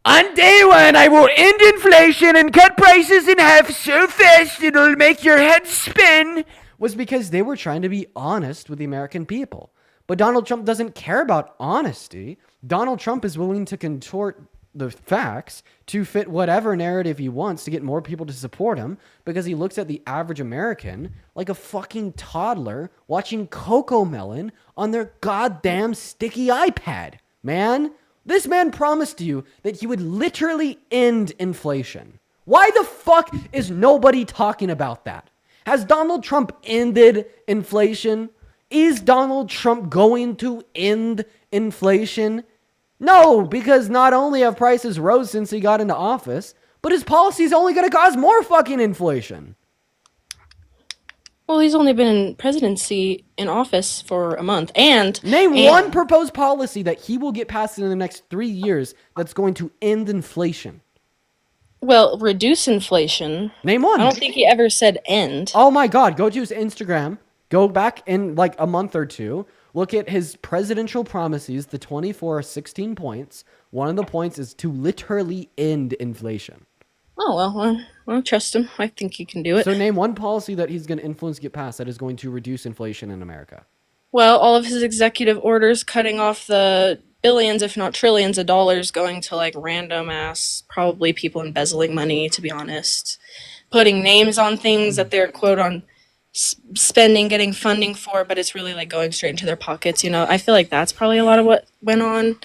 On day one, I will end inflation and cut prices in half so fast it'll make your head spin, was because they were trying to be honest with the American people. But Donald Trump doesn't care about honesty. Donald Trump is willing to contort the facts to fit whatever narrative he wants to get more people to support him, because he looks at the average American like a fucking toddler watching Cocomelon on their goddamn sticky iPad. Man, this man promised you that he would literally end inflation. Why the fuck is nobody talking about that? Has Donald Trump ended inflation? Is Donald Trump going to end inflation? No, because not only have prices rose since he got into office, but his policy is only going to cause more fucking inflation. Well, he's only been in presidency in office for a month. And Name one proposed policy that he will get passed in the next 3 years that's going to end inflation. well, reduce inflation. Name one. I don't think he ever said end. Oh my God, go to his Instagram. Go back in like a month or two. Look at his presidential promises, the 24 16 points. One of the points is to literally end inflation. Oh, well, I trust him. I think he can do it. So name one policy that he's going to influence get passed that is going to reduce inflation in America. Well, all of his executive orders cutting off the billions, if not trillions of dollars going to like random ass, probably people embezzling money, to be honest. Putting names on things that they're quote on spending, getting funding for, but it's really like going straight into their pockets. You know, I feel like that's probably a lot of what went on.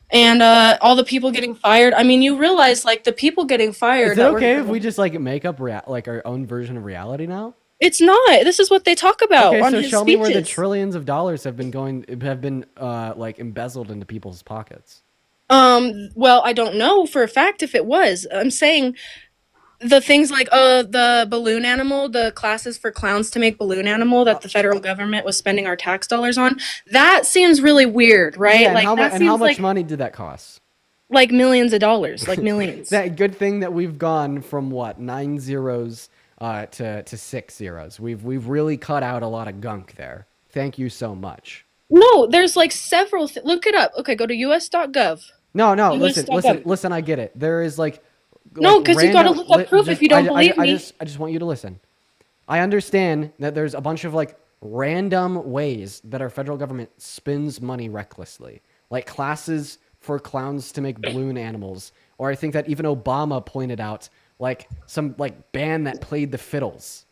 And all the people getting fired. I mean, you realize like the people getting fired. Is it okay if we just like make up like our own version of reality now? It's not. This is what they talk about Okay, on so his show speeches. me where the trillions of dollars have been like embezzled into people's pockets. Well, I don't know for a fact if it was. I'm saying the things like the balloon animal, the classes for clowns to make balloon animal that the federal government was spending our tax dollars on. That seems really weird, right? Yeah, like and how much money did that cost? Like millions of dollars, like millions. That good thing that we've gone from what 9 zeros to 6 zeros. We've really cut out a lot of gunk there. Thank you so much. No, there's like several. Look it up. Okay, go to us.gov. No, listen. I get it. There is like no, because you got to look up proof if you don't believe me. I just want you to listen. I understand that there's a bunch of like random ways that our federal government spends money recklessly, like classes for clowns to make balloon animals, or I think that even Obama pointed out like some like band that played the fiddles.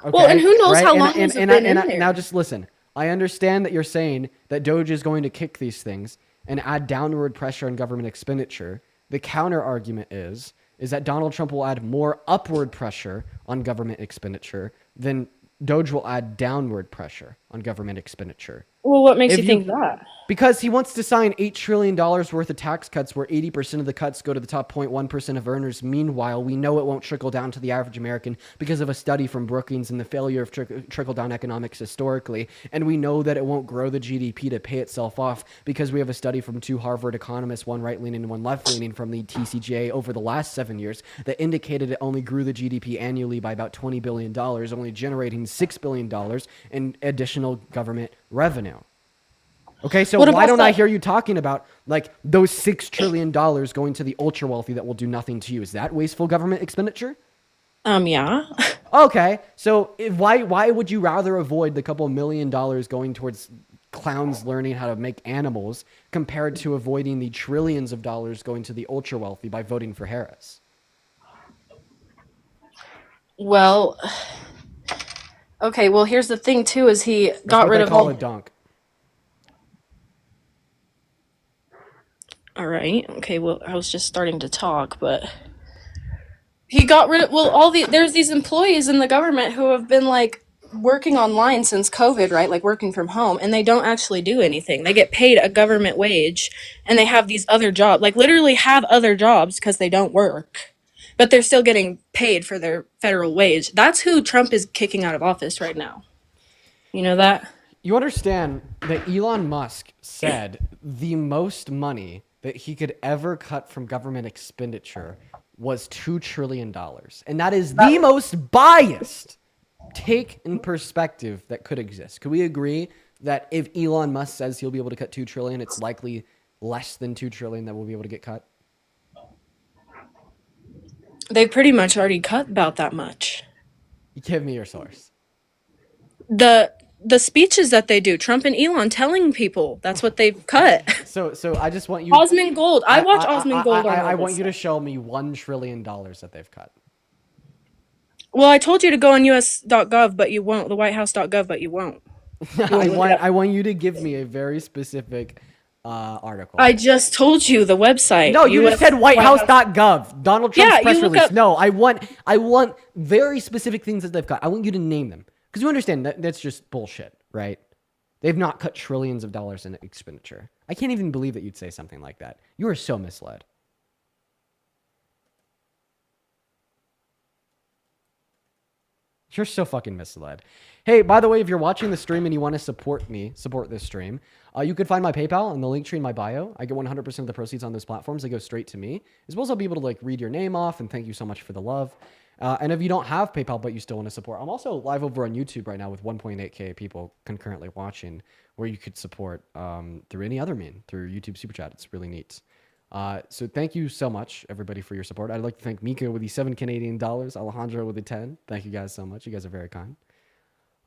Okay? Well, and who knows how long it's been in there. Now just listen. I understand that you're saying that Doge is going to kick these things and add downward pressure on government expenditure. The counter argument is that Donald Trump will add more upward pressure on government expenditure than Doge will add downward pressure on government expenditure. Well, what makes you think that? Because he wants to sign $8 trillion worth of tax cuts where 80% of the cuts go to the top 0.1% of earners. Meanwhile, we know it won't trickle down to the average American because of a study from Brookings and the failure of trickle-down economics historically. And we know that it won't grow the GDP to pay itself off because we have a study from 2 Harvard economists, one right-leaning and one left-leaning from the TCGA over the last 7 years that indicated it only grew the GDP annually by about $20 billion, only generating $6 billion in additional government revenue. Okay, so why don't I hear you talking about like those $6 trillion going to the ultra wealthy that will do nothing to you? Is that wasteful government expenditure? Yeah. Okay, so why would you rather avoid the couple $1 million going towards clowns learning how to make animals compared to avoiding the trillions of dollars going to the ultra wealthy by voting for Harris? Well, okay. Well, here's the thing too: is he got rid of all. A dunk. All right. Okay. Well, I was just starting to talk, but he got rid of there's these employees in the government who have been like working online since COVID, right? Like working from home, and they don't actually do anything. They get paid a government wage, and they have these other jobs, like literally have other jobs because they don't work, but they're still getting paid for their federal wage. That's who Trump is kicking out of office right now. You know that? You understand that Elon Musk said the most money that he could ever cut from government expenditure was $2 trillion. And that is the most biased take in perspective that could exist. Could we agree that if Elon Musk says he'll be able to cut $2 trillion, it's likely less than $2 trillion that will be able to get cut? They pretty much already cut about that much. Give me your source. The speeches that they do, Trump and Elon telling people that's what they've cut. So I just want you. Osmond Gold. I watch Osmond Gold. I want you to show me $1 trillion that they've cut. Well, I told you to go on us.gov, but you won't. The whitehouse.gov, but you won't. I want you to give me a very specific article. I just told you the website. No, you just said whitehouse.gov. Donald Trump's press release. No, I want very specific things that they've cut. I want you to name them. Because you understand that's just bullshit, right? They've not cut trillions of dollars in expenditure. I can't even believe that you'd say something like that. You are so misled. You're so fucking misled. Hey, by the way, if you're watching the stream and you want to support this stream, you could find my PayPal in the link tree in my bio. I get 100% of the proceeds on those platforms. They go straight to me. As well as I'll be able to like read your name off and thank you so much for the love. And if you don't have PayPal but you still want to support, I'm also live over on YouTube right now with 1.8K people concurrently watching, where you could support through any other mean, through YouTube Super Chat. It's really neat. So thank you so much, everybody, for your support. I'd like to thank Mika with the $7 Canadian, Alejandro with the 10. Thank you guys so much. You guys are very kind.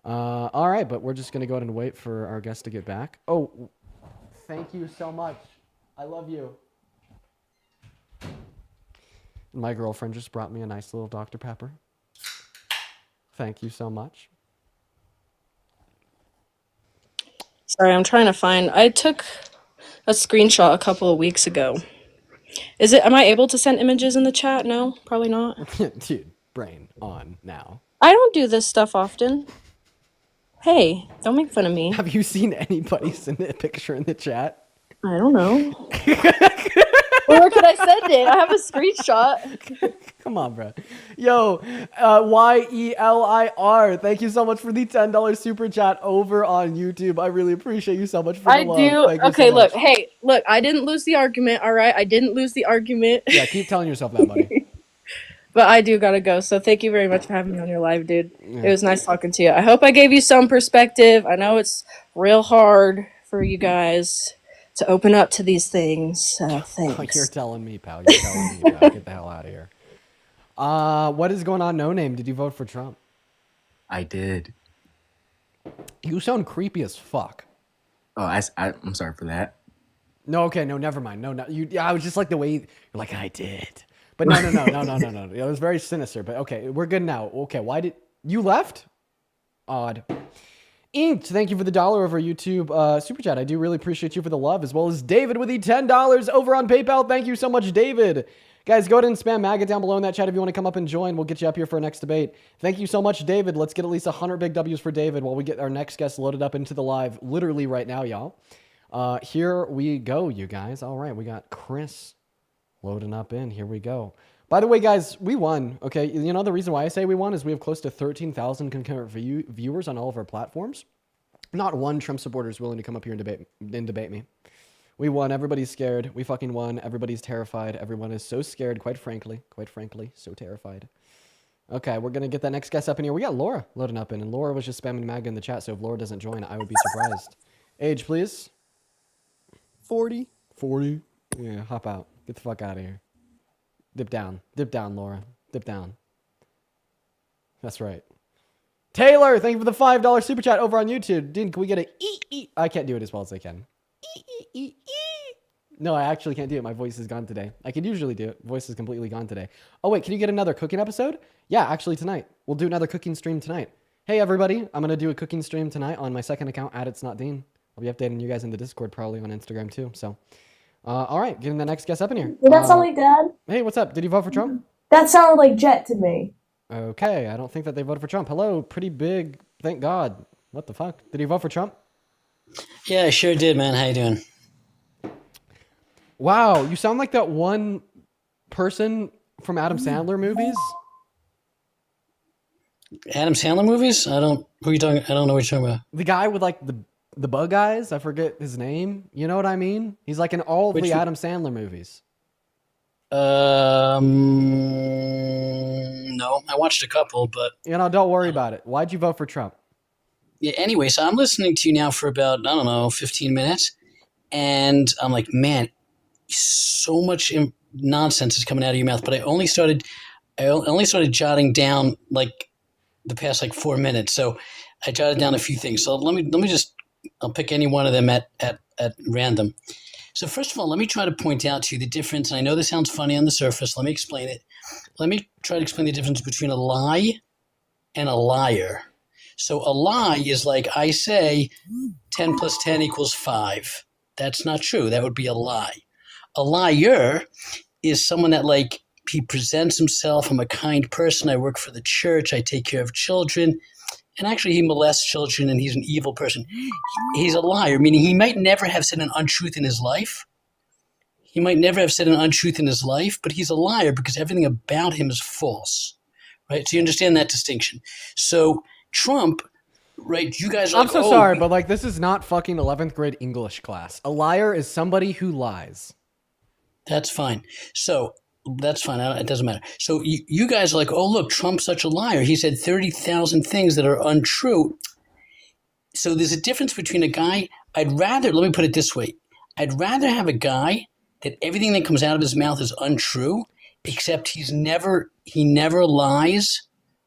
All right, but we're just going to go ahead and wait for our guest to get back. Oh, thank you so much. I love you. My girlfriend just brought me a nice little Dr. Pepper. Thank you so much. Sorry, I'm trying to find. I took a screenshot a couple of weeks ago. Am I able to send images in the chat? No, probably not. Dude, brain on now. I don't do this stuff often. Hey, don't make fun of me. Have you seen anybody send a picture in the chat? I don't know. Where could I send it? I have a screenshot. Come on, bro. Yo, YELIR. Thank you so much for the $10 super chat over on YouTube. I really appreciate you so much for the love. Thank you Okay, so look. much. Hey, look. I didn't lose the argument. All right, I didn't lose the argument. Yeah, keep telling yourself that, buddy. But I do gotta go. So thank you very much for having me on your live, dude. Yeah. It was nice talking to you. I hope I gave you some perspective. I know it's real hard for you guys to open up to these things. So thanks. You're telling me, pal. You're telling me, pal. Get the hell out of here. What is going on, No Name? Did you vote for Trump? I did. You sound creepy as fuck. Oh, I'm sorry for that. No, okay, no, never mind. No, I was just like the way you're like, I did. But no. It was very sinister, but okay, we're good now. Okay, why did you left? Odd. Inked, thank you for the $1 over YouTube Super Chat. I do really appreciate you for the love, as well as David with the $10 over on PayPal. Thank you so much, David. Guys, go ahead and spam MAGA down below in that chat if you want to come up and join. We'll get you up here for our next debate. Thank you so much, David. Let's get at least 100 big W's for David while we get our next guest loaded up into the live literally right now, y'all. Here we go, you guys. All right, we got Chris loading up in. Here we go. By the way, guys, we won. Okay, you know the reason why I say we won is we have close to 13,000 concurrent viewers on all of our platforms. Not one Trump supporter is willing to come up here and debate me. We won. Everybody's scared. We fucking won. Everybody's terrified. Everyone is so scared, quite frankly, so terrified. Okay, we're going to get that next guest up in here. We got Laura loading up in, and Laura was just spamming MAGA in the chat, so if Laura doesn't join, I would be surprised. Age, please. 40. 40. Yeah, hop out. Get the fuck out of here. Dip down, Laura. Dip down. That's right. Taylor, thank you for the $5 super chat over on YouTube. Dean, can we get a e? I can't do it as well as I can. E. No, I actually can't do it. My voice is gone today. I could usually do it. Voice is completely gone today. Oh, wait, can you get another cooking episode? Yeah, actually tonight. We'll do another cooking stream tonight. Hey, everybody. I'm going to do a cooking stream tonight on my second account, @It'sNotDean. I'll be updating you guys in the Discord, probably on Instagram too. So, all right, getting the next guest up in here. Did that sound like Dad? Hey, what's up? Did you vote for Trump? That sounded like Jet to me. Okay, I don't think that they voted for Trump. Hello, pretty big. Thank God. What the fuck? Did you vote for Trump? Yeah, I sure did, man. How you doing? Wow, you sound like that one person from Adam Sandler movies. Adam Sandler movies? Who are you talking? I don't know what you're talking about. The guy with like the bug eyes. I forget his name. You know what I mean? He's like in all of the Adam Sandler movies. No, I watched a couple, but don't worry about it. Why'd you vote for Trump? Yeah. Anyway, so I'm listening to you now for about 15 minutes, and I'm like, man, so much nonsense is coming out of your mouth. But I only started jotting down like the past 4 minutes. So I jotted down a few things. So let me just I'll pick any one of them at random. So first of all, let me try to point out to you the difference. And I know this sounds funny on the surface. Let me explain it. Let me try to explain the difference between a lie and a liar. So a lie is like I say 10 plus 10 equals 5. That's not true. That would be a lie. A liar is someone that he presents himself. I'm a kind person. I work for the church. I take care of children. And actually he molests children and he's an evil person. He's a liar, meaning he might never have said an untruth in his life. But he's a liar because everything about him is false, right? So you understand that distinction. So Trump, right? You guys are I'm like, so oh, sorry, but like this is not fucking 11th grade English class. A liar is somebody who lies. That's fine. So that's fine. It doesn't matter. So you guys are like, oh, look, Trump's such a liar. He said 30,000 things that are untrue. So there's a difference between a guy. Let me put it this way. I'd rather have a guy that everything that comes out of his mouth is untrue, except he never lies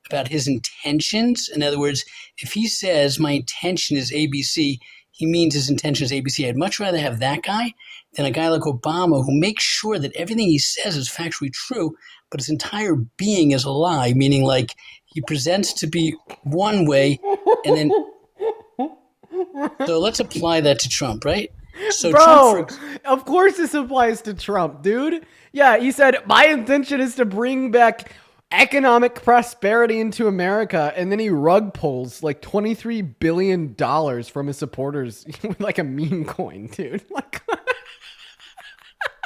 about his intentions. In other words, if he says my intention is ABC, he means his intention is ABC. I'd much rather have that guy than a guy like Obama who makes sure that everything he says is factually true, but his entire being is a lie, meaning like he presents to be one way and then. So let's apply that to Trump, right? So Bro, of course this applies to Trump, dude. Yeah, he said, my intention is to bring back economic prosperity into America, and then he rug pulls like $23 billion from his supporters with like a meme coin, dude. Like,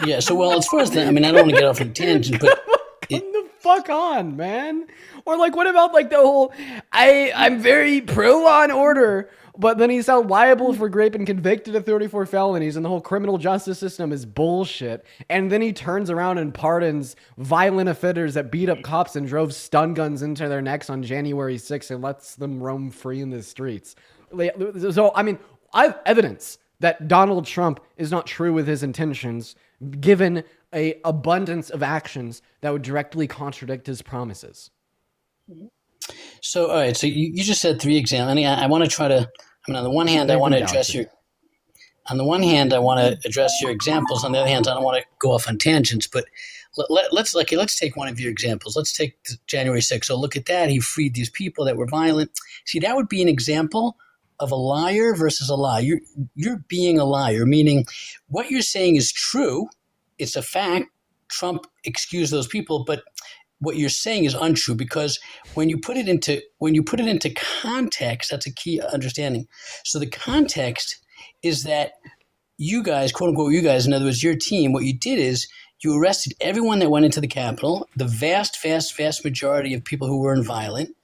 yeah, so well, as far as that, I mean, I don't want to get off on a tangent, but come the fuck on, man. Or like, what about like the whole, I'm very pro law and order, but then he's held liable for rape and convicted of 34 felonies, and the whole criminal justice system is bullshit. And then he turns around and pardons violent offenders that beat up cops and drove stun guns into their necks on January 6th and lets them roam free in the streets. So, I mean, I have evidence that Donald Trump is not true with his intentions, given a abundance of actions that would directly contradict his promises. So, all right. So you just said 3 examples. I mean, I want to try to. I mean, on the one hand, I want to address your. On the one hand, I want to address your examples. On the other hand, I don't want to go off on tangents. But let's take one of your examples. Let's take January 6th. So look at that. He freed these people that were violent. See, that would be an example of a liar versus a lie. You're being a liar, meaning what you're saying is true. It's a fact. Trump excused those people, but what you're saying is untrue, because when you put it into context, that's a key understanding. So the context is that you guys, quote unquote, you guys, in other words, your team, what you did is you arrested everyone that went into the Capitol, the vast majority of people who were violent.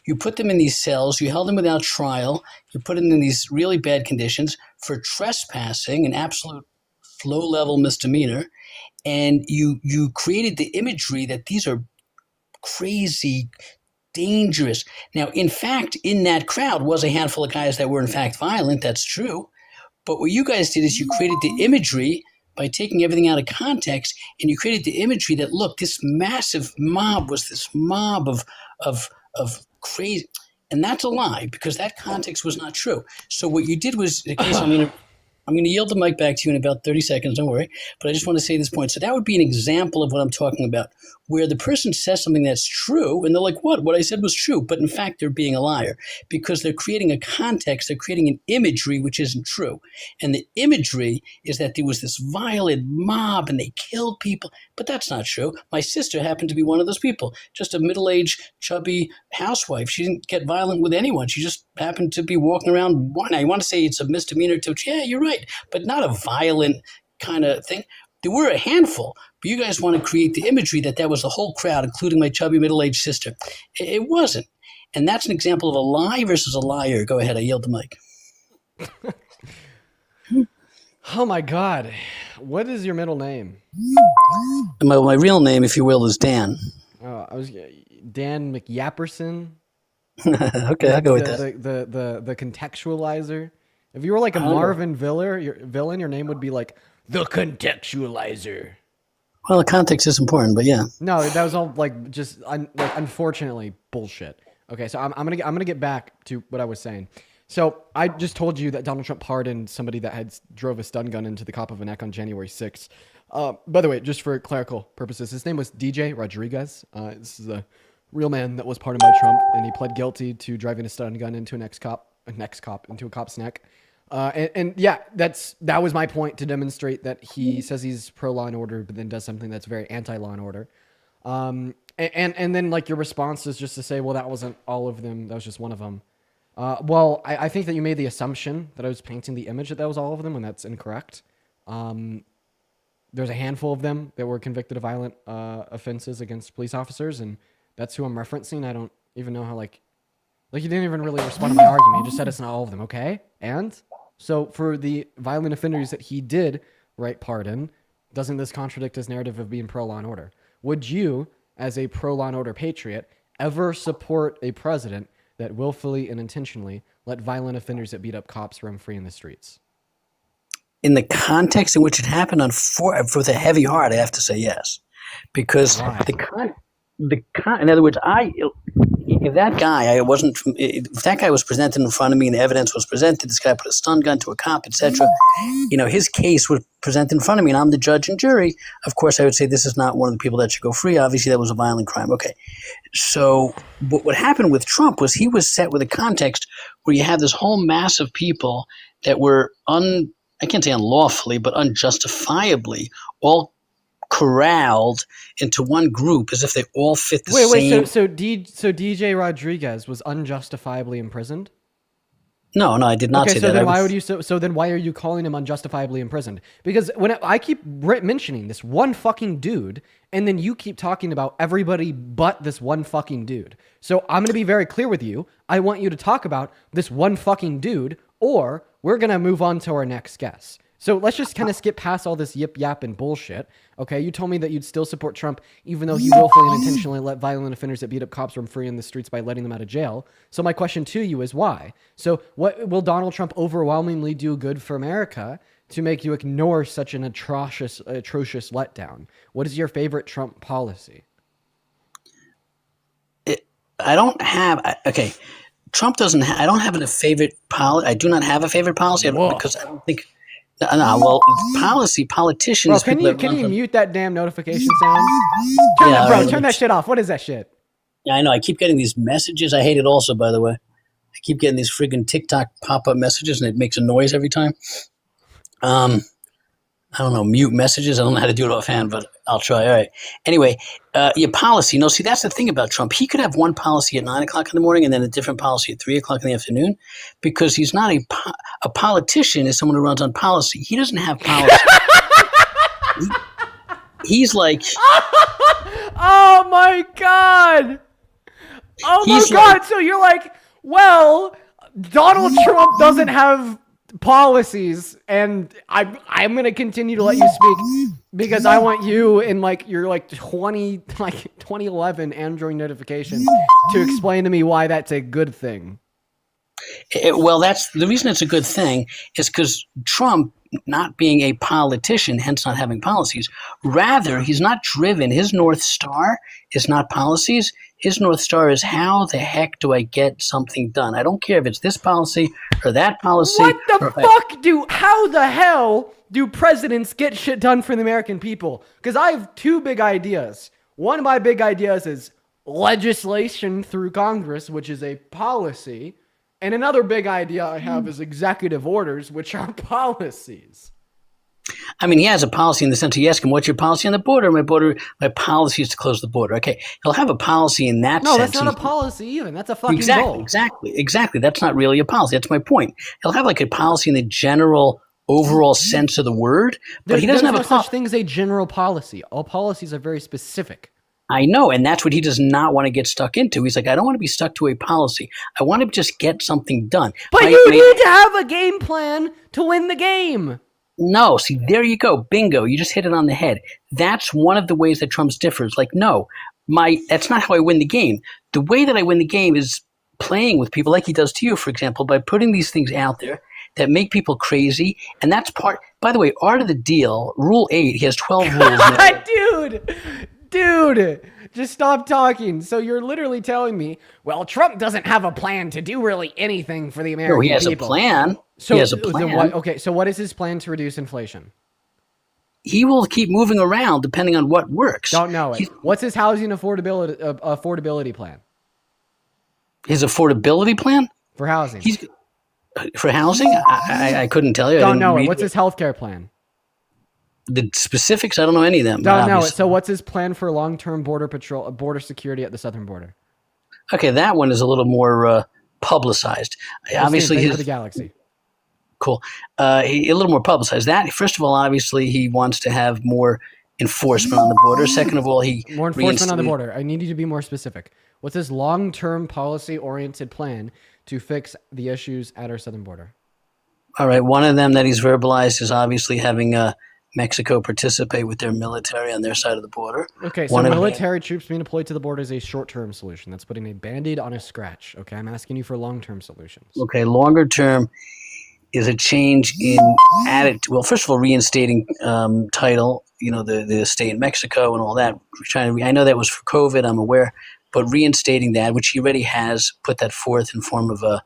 You put them in these cells, you held them without trial, you put them in these really bad conditions for trespassing, an absolute low-level misdemeanor, and you created the imagery that these are crazy, dangerous. Now, in fact, in that crowd was a handful of guys that were in fact violent. That's true. But what you guys did is you created the imagery by taking everything out of context, and you created the imagery that, look, this massive mob was this mob of crazy. And that's a lie, because that context was not true. So what you did was, in case I'm going to yield the mic back to you in about 30 seconds, don't worry. But I just want to say this point. So that would be an example of what I'm talking about, where the person says something that's true, and they're like, what I said was true. But in fact, they're being a liar, because they're creating a context, they're creating an imagery which isn't true. And the imagery is that there was this violent mob and they killed people, but that's not true. My sister happened to be one of those people, just a middle-aged, chubby housewife. She didn't get violent with anyone. She just happened to be walking around. Now, you want to say it's a misdemeanor to, yeah, you're right, but not a violent kind of thing. There were a handful, but you guys want to create the imagery that was the whole crowd, including my chubby middle-aged sister. It wasn't. And that's an example of a lie versus a liar. Go ahead, I yield the mic. Oh my God. What is your middle name? My real name, if you will, is Dan. Oh, I was Dan McYapperson. Okay, I'll go with that. The contextualizer. If you were like a Marvin villain, your name would be like the contextualizer. Well, the context is important, but yeah. No, that was all like just unfortunately bullshit. Okay, so I'm gonna get back to what I was saying. So I just told you that Donald Trump pardoned somebody that drove a stun gun into the cop of a neck on January 6th. By the way, just for clerical purposes, his name was DJ Rodriguez. This is a real man that was pardoned by Trump, and he pled guilty to driving a stun gun into into a cop's neck. And yeah, that was my point, to demonstrate that he says he's pro law and order, but then does something that's very anti law and order. And then like your response is just to say, well, that wasn't all of them. That was just one of them. Well, I think that you made the assumption that I was painting the image that was all of them, and that's incorrect. There's a handful of them that were convicted of violent offenses against police officers, and That's who I'm referencing. I don't even know how, like you didn't even really respond to my argument. You just said it's not all of them, okay? And so for the violent offenders that he did write pardon, doesn't this contradict his narrative of being pro-law and order? Would you, as a pro-law and order patriot, ever support a president that willfully and intentionally let violent offenders that beat up cops roam free in the streets? In the context in which it happened, with a heavy heart, I have to say yes, because Why? in other words, if that guy was presented in front of me and the evidence was presented, this guy put a stun gun to a cop, etc. His case was presented in front of me, and I'm the judge and jury. Of course, I would say this is not one of the people that should go free. Obviously, that was a violent crime. Okay, so what happened with Trump was he was set with a context where you have this whole mass of people that were I can't say unlawfully, but unjustifiably all corralled into one group as if they all fit the same. Wait, so DJ Rodriguez was unjustifiably imprisoned? No, I did not say so that. Then why are you calling him unjustifiably imprisoned? Because I keep mentioning this one fucking dude, and then you keep talking about everybody but this one fucking dude. So I'm going to be very clear with you. I want you to talk about this one fucking dude, or we're going to move on to our next guest. So let's just kind of skip past all this yip yap and bullshit. Okay, you told me that you'd still support Trump even though he willfully and intentionally let violent offenders that beat up cops roam free in the streets by letting them out of jail. So my question to you is why? So what will Donald Trump overwhelmingly do good for America to make you ignore such an atrocious letdown? What is your favorite Trump policy? Trump doesn't have, I don't have a favorite policy. I do not have a favorite policy because I don't think. Well, politicians. Bro, can you mute that damn notification sound? Turn that shit off. What is that shit? Yeah, I know. I keep getting these messages. I hate it also, by the way. I keep getting these friggin' TikTok pop-up messages, and it makes a noise every time. I don't know, mute messages. I don't know how to do it offhand, but I'll try. All right. Anyway, your policy. No, see, that's the thing about Trump. He could have one policy at 9 o'clock in the morning and then a different policy at 3 o'clock in the afternoon because he's not a politician is someone who runs on policy. He doesn't have policy. He's like... Oh, my God. Oh, my God. So you're like, well, Donald Trump doesn't have policies, and I'm gonna continue to let you speak because I want you in your 2011 Android notifications to explain to me why that's a good thing. Well, that's the reason it's a good thing is because Trump, not being a politician, hence not having policies, rather he's not driven. His North Star is not policies. His North Star is how the heck do I get something done? I don't care if it's this policy or that policy. What the fuck how the hell do presidents get shit done for the American people? Because I have two big ideas. One of my big ideas is legislation through Congress, which is a policy. And another big idea I have is executive orders, which are policies. I mean, he has a policy in the sense you ask him, what's your policy on the border? My policy is to close the border. Okay, he'll have a policy in that sense. No, that's not a policy even. That's a fucking goal. Exactly. That's not really a policy. That's my point. He'll have like a policy in the general overall sense of the word, but he doesn't have no such thing as a general policy. All policies are very specific. I know, and that's what he does not want to get stuck into. He's like, I don't want to be stuck to a policy. I want to just get something done. But you need to have a game plan to win the game. No, see, there you go. Bingo. You just hit it on the head. That's one of the ways that Trump's differs. Like, no, that's not how I win the game. The way that I win the game is playing with people like he does to you, for example, by putting these things out there that make people crazy. And that's part, by the way, art of the deal, rule 8, he has 12 rules. Dude, just stop talking. So you're literally telling me, well, Trump doesn't have a plan to do really anything for the American people. He has a plan. He has a plan. So what is his plan to reduce inflation? He will keep moving around depending on what works. Don't know it. What's his housing affordability plan? His affordability plan? For housing. For housing? I couldn't tell you. Don't know it. What's his healthcare plan? The specifics, I don't know any of them. Don't know it. So what's his plan for long-term border security at the southern border? Okay, that one is a little more publicized. Obviously, he's the galaxy. Cool. A little more publicized. That, first of all, obviously, he wants to have more enforcement on the border. Second of all, he More enforcement on the border. I need you to be more specific. What's his long-term policy-oriented plan to fix the issues at our southern border? All right. One of them that he's verbalized is obviously having Mexico participate with their military on their side of the border. Okay, so military troops being deployed to the border is a short-term solution. That's putting a Band-Aid on a scratch. Okay, I'm asking you for long-term solutions. Okay, longer term is a change in attitude. Well, first of all, reinstating title, the stay in Mexico and all that. I know that was for COVID, I'm aware, but reinstating that, which he already has put that forth in form of a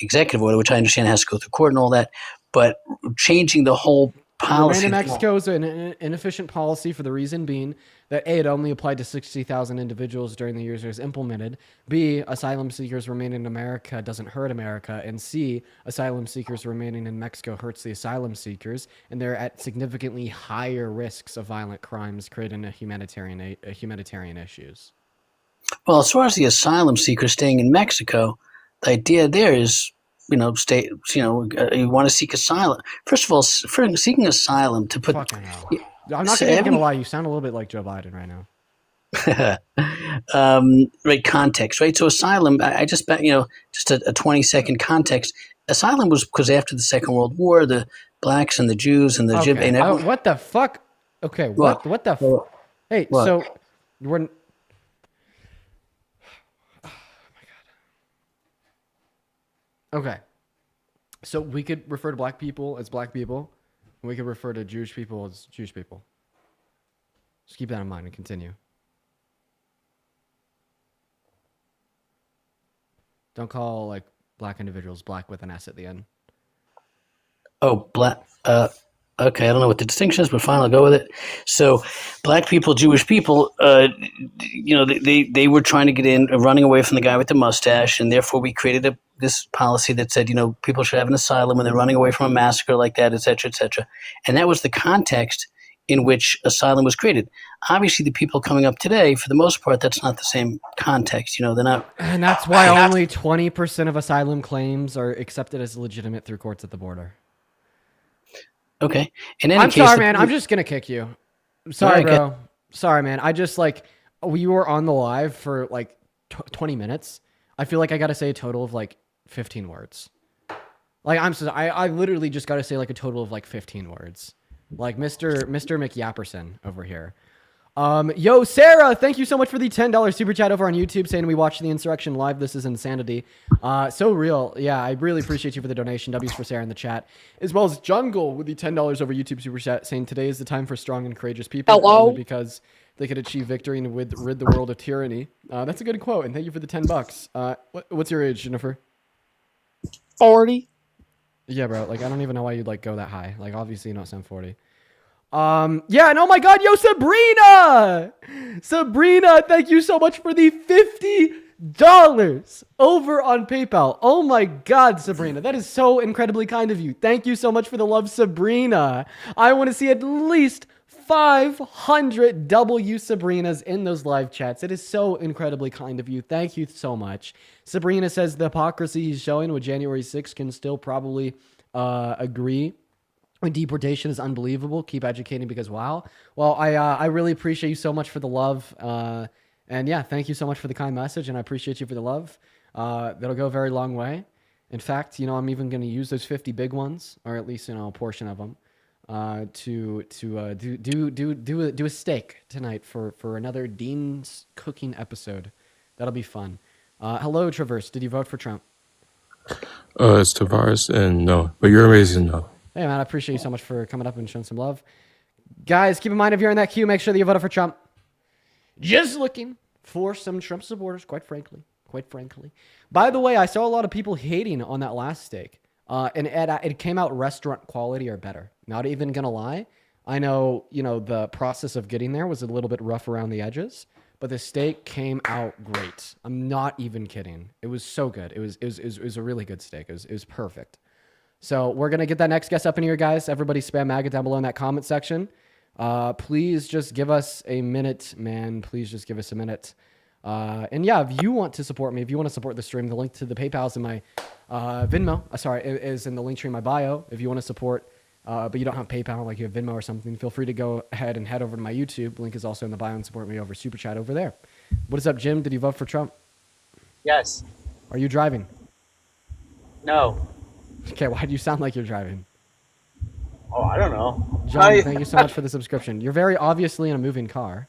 executive order, which I understand has to go through court and all that, but changing the whole policy. Remain in Mexico is an inefficient policy for the reason being that A, it only applied to 60,000 individuals during the years it was implemented. B, asylum seekers remaining in America doesn't hurt America. And C, asylum seekers remaining in Mexico hurts the asylum seekers, and they're at significantly higher risks of violent crimes, creating a humanitarian issues. Well, as far as the asylum seekers staying in Mexico, the idea there is, you want to seek asylum. First of all, for seeking asylum to put. Fucking hell. I'm not going to lie. You sound a little bit like Joe Biden right now. Right, context, right? So asylum, I just bet, just a 20-second context. Asylum was because after the Second World War, the blacks and the Jews and the okay. What the fuck? Okay, what the fuck? Hey, what? So we're. Okay, so we could refer to black people as black people, and we could refer to Jewish people as Jewish people. Just keep that in mind and continue. Don't call black individuals black with an S at the end. Oh, black. Okay, I don't know what the distinction is, but fine, I'll go with it. So, black people, Jewish people, they were trying to get in, running away from the guy with the mustache, and therefore we created this policy that said, people should have an asylum when they're running away from a massacre like that, et cetera, et cetera. And that was the context in which asylum was created. Obviously, the people coming up today, for the most part, that's not the same context. They're not. And that's why only 20% of asylum claims are accepted as legitimate through courts at the border. Okay. I'm sorry, man. I'm just going to kick you. Sorry, bro. Sorry, man. I just we were on the live for 20 minutes. I feel like I got to say a total of 15 words. I literally just got to say a total of 15 words. Mr. McYapperson over here. Yo, Sarah, thank you so much for the $10 super chat over on YouTube saying we watched the insurrection live. This is insanity. So real. Yeah, I really appreciate you for the donation. W's for Sarah in the chat. As well as Jungle with the $10 over YouTube super chat saying today is the time for strong and courageous people. Hello? Because they could achieve victory and rid the world of tyranny. That's a good quote, and thank you for the $10. What's your age, Jennifer? 40. Yeah, bro. I don't even know why you'd go that high. Obviously you don't sound 40. Yeah, and oh my God, yo, Sabrina, thank you so much for the $50 over on PayPal. Oh my God, Sabrina, that is so incredibly kind of you. Thank you so much for the love, Sabrina. I want to see at least 500 W Sabrinas in those live chats. It is so incredibly kind of you. Thank you so much. Sabrina says the hypocrisy he's showing with January 6th can still probably agree. Deportation is unbelievable. Keep educating because wow. Well, I really appreciate you so much for the love. And yeah, thank you so much for the kind message, and I appreciate you for the love. That'll go a very long way. In fact, I'm even going to use those 50 big ones, or at least a portion of them, to do a steak tonight for another Dean's cooking episode. That'll be fun. Hello, Traverse. Did you vote for Trump? It's Tavares, and no, but you're amazing though. Hey, man, I appreciate you so much for coming up and showing some love. Guys, keep in mind if you're in that queue, make sure that you voted for Trump. Just looking for some Trump supporters, quite frankly. By the way, I saw a lot of people hating on that last steak. And it came out restaurant quality or better. Not even going to lie. I know, the process of getting there was a little bit rough around the edges, but the steak came out great. I'm not even kidding. It was so good. It was a really good steak. It was perfect. So we're going to get that next guest up in here, guys. Everybody spam MAGA down below in that comment section. Please just give us a minute, man. Please just give us a minute. And yeah, if you want to support me, if you want to support the stream, the link to the PayPal is in my Venmo. Is in the link tree in my bio. If you want to support but you don't have PayPal, like you have Venmo or something, feel free to go ahead and head over to my YouTube. Link is also in the bio, and support me over Super Chat over there. What is up, Jim? Did you vote for Trump? Yes. Are you driving? No. Okay, why do you sound like you're driving? Oh, I don't know. John, thank you so much for the subscription. You're very obviously in a moving car.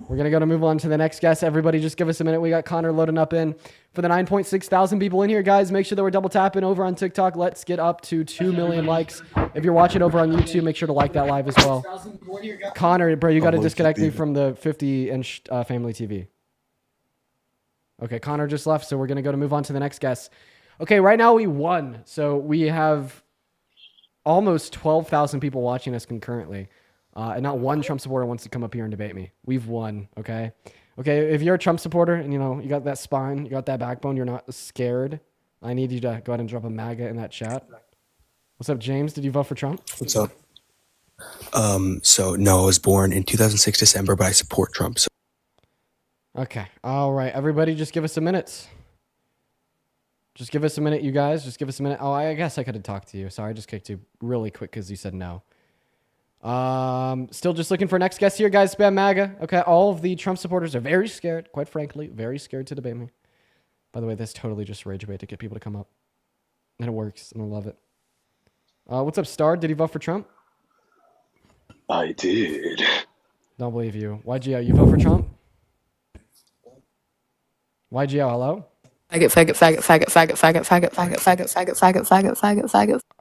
We're going to move on to the next guest. Everybody just give us a minute. We got Connor loading up in. For the 9.6 thousand people in here, guys, make sure that we're double tapping over on TikTok. Let's get up to 2 million likes. If you're watching over on YouTube, make sure to like that live as well. Connor, bro, you got to disconnect me from the 50-inch family TV. Okay, Connor just left, so we're going to move on to the next guest. Okay, right now we won. So we have almost 12,000 people watching us concurrently. And not one Trump supporter wants to come up here and debate me. We've won, okay? Okay, if you're a Trump supporter and, you got that spine, you got that backbone, you're not scared, I need you to go ahead and drop a MAGA in that chat. What's up, James? Did you vote for Trump? What's up? So, no, I was born in 2006 December, but I support Trump. So. Okay, all right. Everybody just give us a minute. Just give us a minute, you guys. Just give us a minute. Oh, I guess I could have talked to you. Sorry, I just kicked you really quick because you said no. Still just looking for next guest here, guys. Spam MAGA. Okay, all of the Trump supporters are very scared, quite frankly, very scared to debate me. By the way, this totally just rage bait to get people to come up. And it works, and I love it. What's up, Star? Did you vote for Trump? I did. Don't believe you. YGO, you vote for Trump? YGO, hello? Faggot.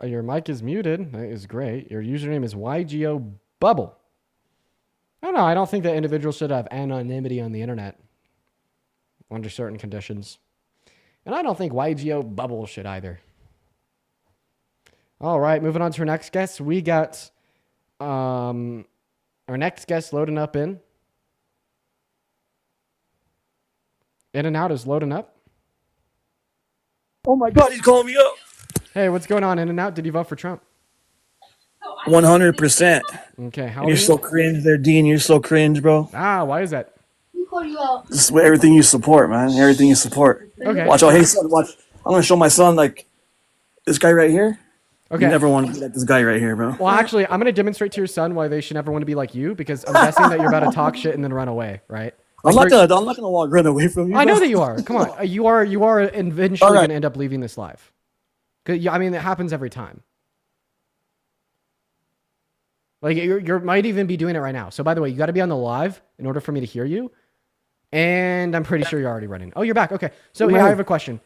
Your mic is muted. That is great. Your username is YGO Bubble. I don't know. I don't think that individuals should have anonymity on the internet under certain conditions. And I don't think YGO Bubble should either. All right, moving on to our next guest. We got our next guest loading up in. In and Out is loading up. Oh my God, he's calling me up. Hey, what's going on, In and Out? Did you vote for Trump? 100%. Okay, how You're are you? so cringe there, Dean. You're so cringe, bro. Why is that? This is everything you support, man. Everything you support. Okay. Watch out. Hey, son, watch. I'm going to show my son, like, this guy right here. Okay. You never want to be like this guy right here, bro. Well, actually, I'm going to demonstrate to your son why they should never want to be like you, because I'm guessing that you're about to talk shit and then run away, right? I'm Like not gonna run away from you. I know bro. that you are. Come on, you are eventually All right. going to end up leaving this live. 'Cause, I mean, it happens every time. Like you might even be doing it right now. So by the way, you got to be on the live in order for me to hear you. And I'm pretty sure you're already running. Oh, you're back. Okay. So hey, I have a question.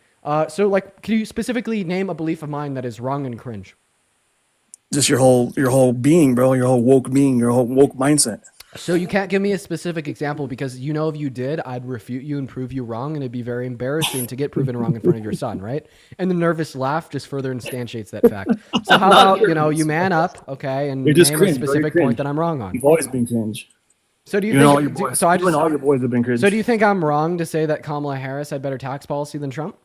So like, can you specifically name a belief of mine that is wrong and cringe? Just your whole being, bro. Your whole woke being. Your whole woke mindset. So you can't give me a specific example because if you did, I'd refute you and prove you wrong, and it'd be very embarrassing to get proven wrong in front of your son, right? And the nervous laugh just further instantiates that fact. So how about you man up, okay, and You're just name cringe, a bro. specific You're point cringe. that I'm wrong on. You've always been cringe. So do you You know, all think? your boys, So I you and all your boys have been cringe. So do you think I'm wrong to say that Kamala Harris had better tax policy than Trump?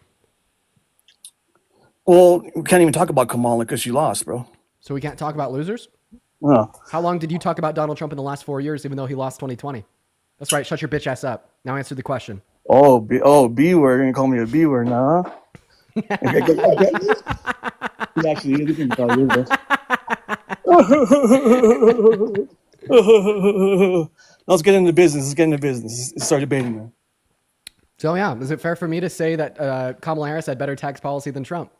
Well, we can't even talk about Kamala because she lost, bro. So we can't talk about losers? No. How long did you talk about Donald Trump in the last 4 years, even though he lost 2020? That's right. Shut your bitch ass up. Now answer the question. B word. You're gonna call me a B word now, huh? He actually is. You can call you this. Let's get into business. Let's start debating, man. So yeah, is it fair for me to say that Kamala Harris had better tax policy than Trump?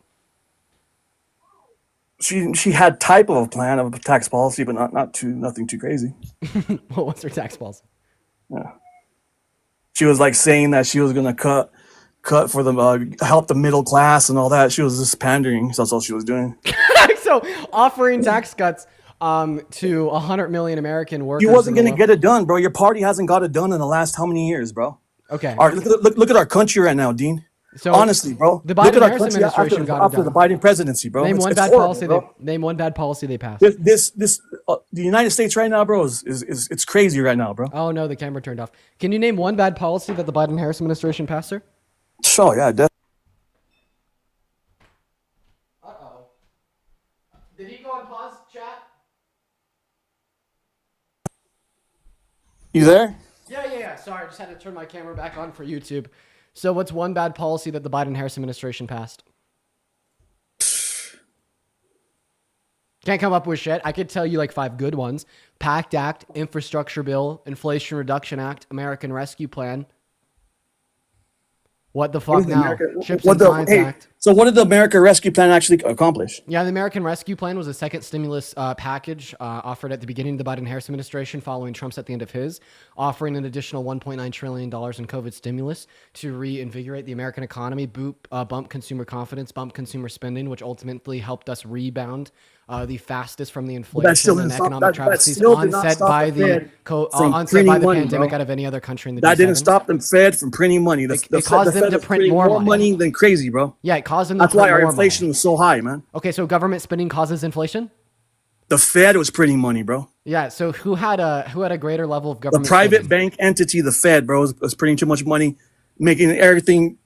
She had type of a plan of a tax policy, but nothing too crazy. What was her tax policy? Yeah. She was like saying that she was gonna cut for the help the middle class and all that. She was just pandering. So that's all she was doing. So offering tax cuts to 100 million American workers. She wasn't gonna get it done, bro. Your party hasn't got it done in the last how many years, bro? Okay. All right, look at our country right now, Dean. So honestly, bro, the look at our Biden-Harris country administration got it after done. the Biden presidency, bro. Name one It's bad horrible, policy. bro. Name one bad policy they passed. The United States right now, bro, is it's crazy right now, bro. Oh no, the camera turned off. Can you name one bad policy that the Biden-Harris administration passed, sir? Sure, yeah, definitely. Uh-oh. Did he go on pause, chat? You there? Yeah. Sorry, I just had to turn my camera back on for YouTube. So what's one bad policy that the Biden-Harris administration passed? Can't come up with shit. I could tell you like 5 good ones. PACT Act, Infrastructure Bill, Inflation Reduction Act, American Rescue Plan. What the fuck now? Chips and Science Act. So what did the American Rescue Plan actually accomplish? Yeah, the American Rescue Plan was a second stimulus package offered at the beginning of the Biden-Harris administration following Trump's at the end of his, offering an additional $1.9 trillion in COVID stimulus to reinvigorate the American economy, bump consumer confidence, bump consumer spending, which ultimately helped us rebound the fastest from the inflation and economic travesties onset by the pandemic out of any other country in the That G7. didn't stop the Fed from printing money. It caused them to print more money than crazy, bro. Yeah, it caused them to That's print why our more inflation money. was so high, man. Okay, so government spending causes inflation? The Fed was printing money, bro. Yeah, so who had a greater level of government The private spending? bank entity, the Fed, bro, was printing too much money, making everything,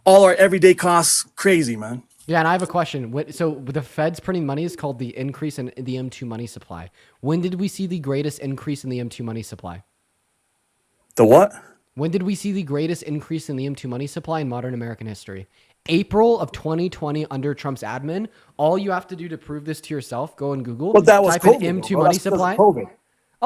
all our everyday costs crazy, man. Yeah, and I have a question. So the Fed's printing money is called the increase in the M2 money supply. When did we see the greatest increase in the M2 money supply? The what? When did we see the greatest increase in the M2 money supply in modern American history? April of 2020 under Trump's admin. All you have to do to prove this to yourself, go on Google. Well, that was type COVID, in M2 bro. money That's because of supply. COVID.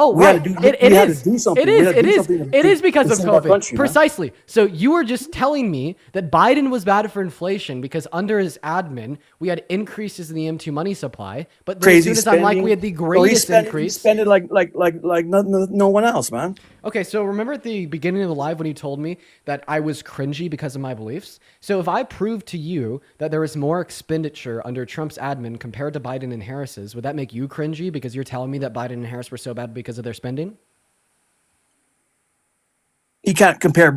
Oh, We had right. to do- It we had to is. do something. It We is. had to It do is. something It is because to of save our COVID. country, man. Precisely. So you were just telling me that Biden was bad for inflation because under his admin, we had increases in the M2 money supply. But then as soon as I'm like, we had the greatest increase. He spent it like no one else, man. Okay, so remember at the beginning of the live when you told me that I was cringy because of my beliefs? So if I prove to you that there was more expenditure under Trump's admin compared to Biden and Harris's, would that make you cringy because you're telling me that Biden and Harris were so bad because of their spending? You can't compare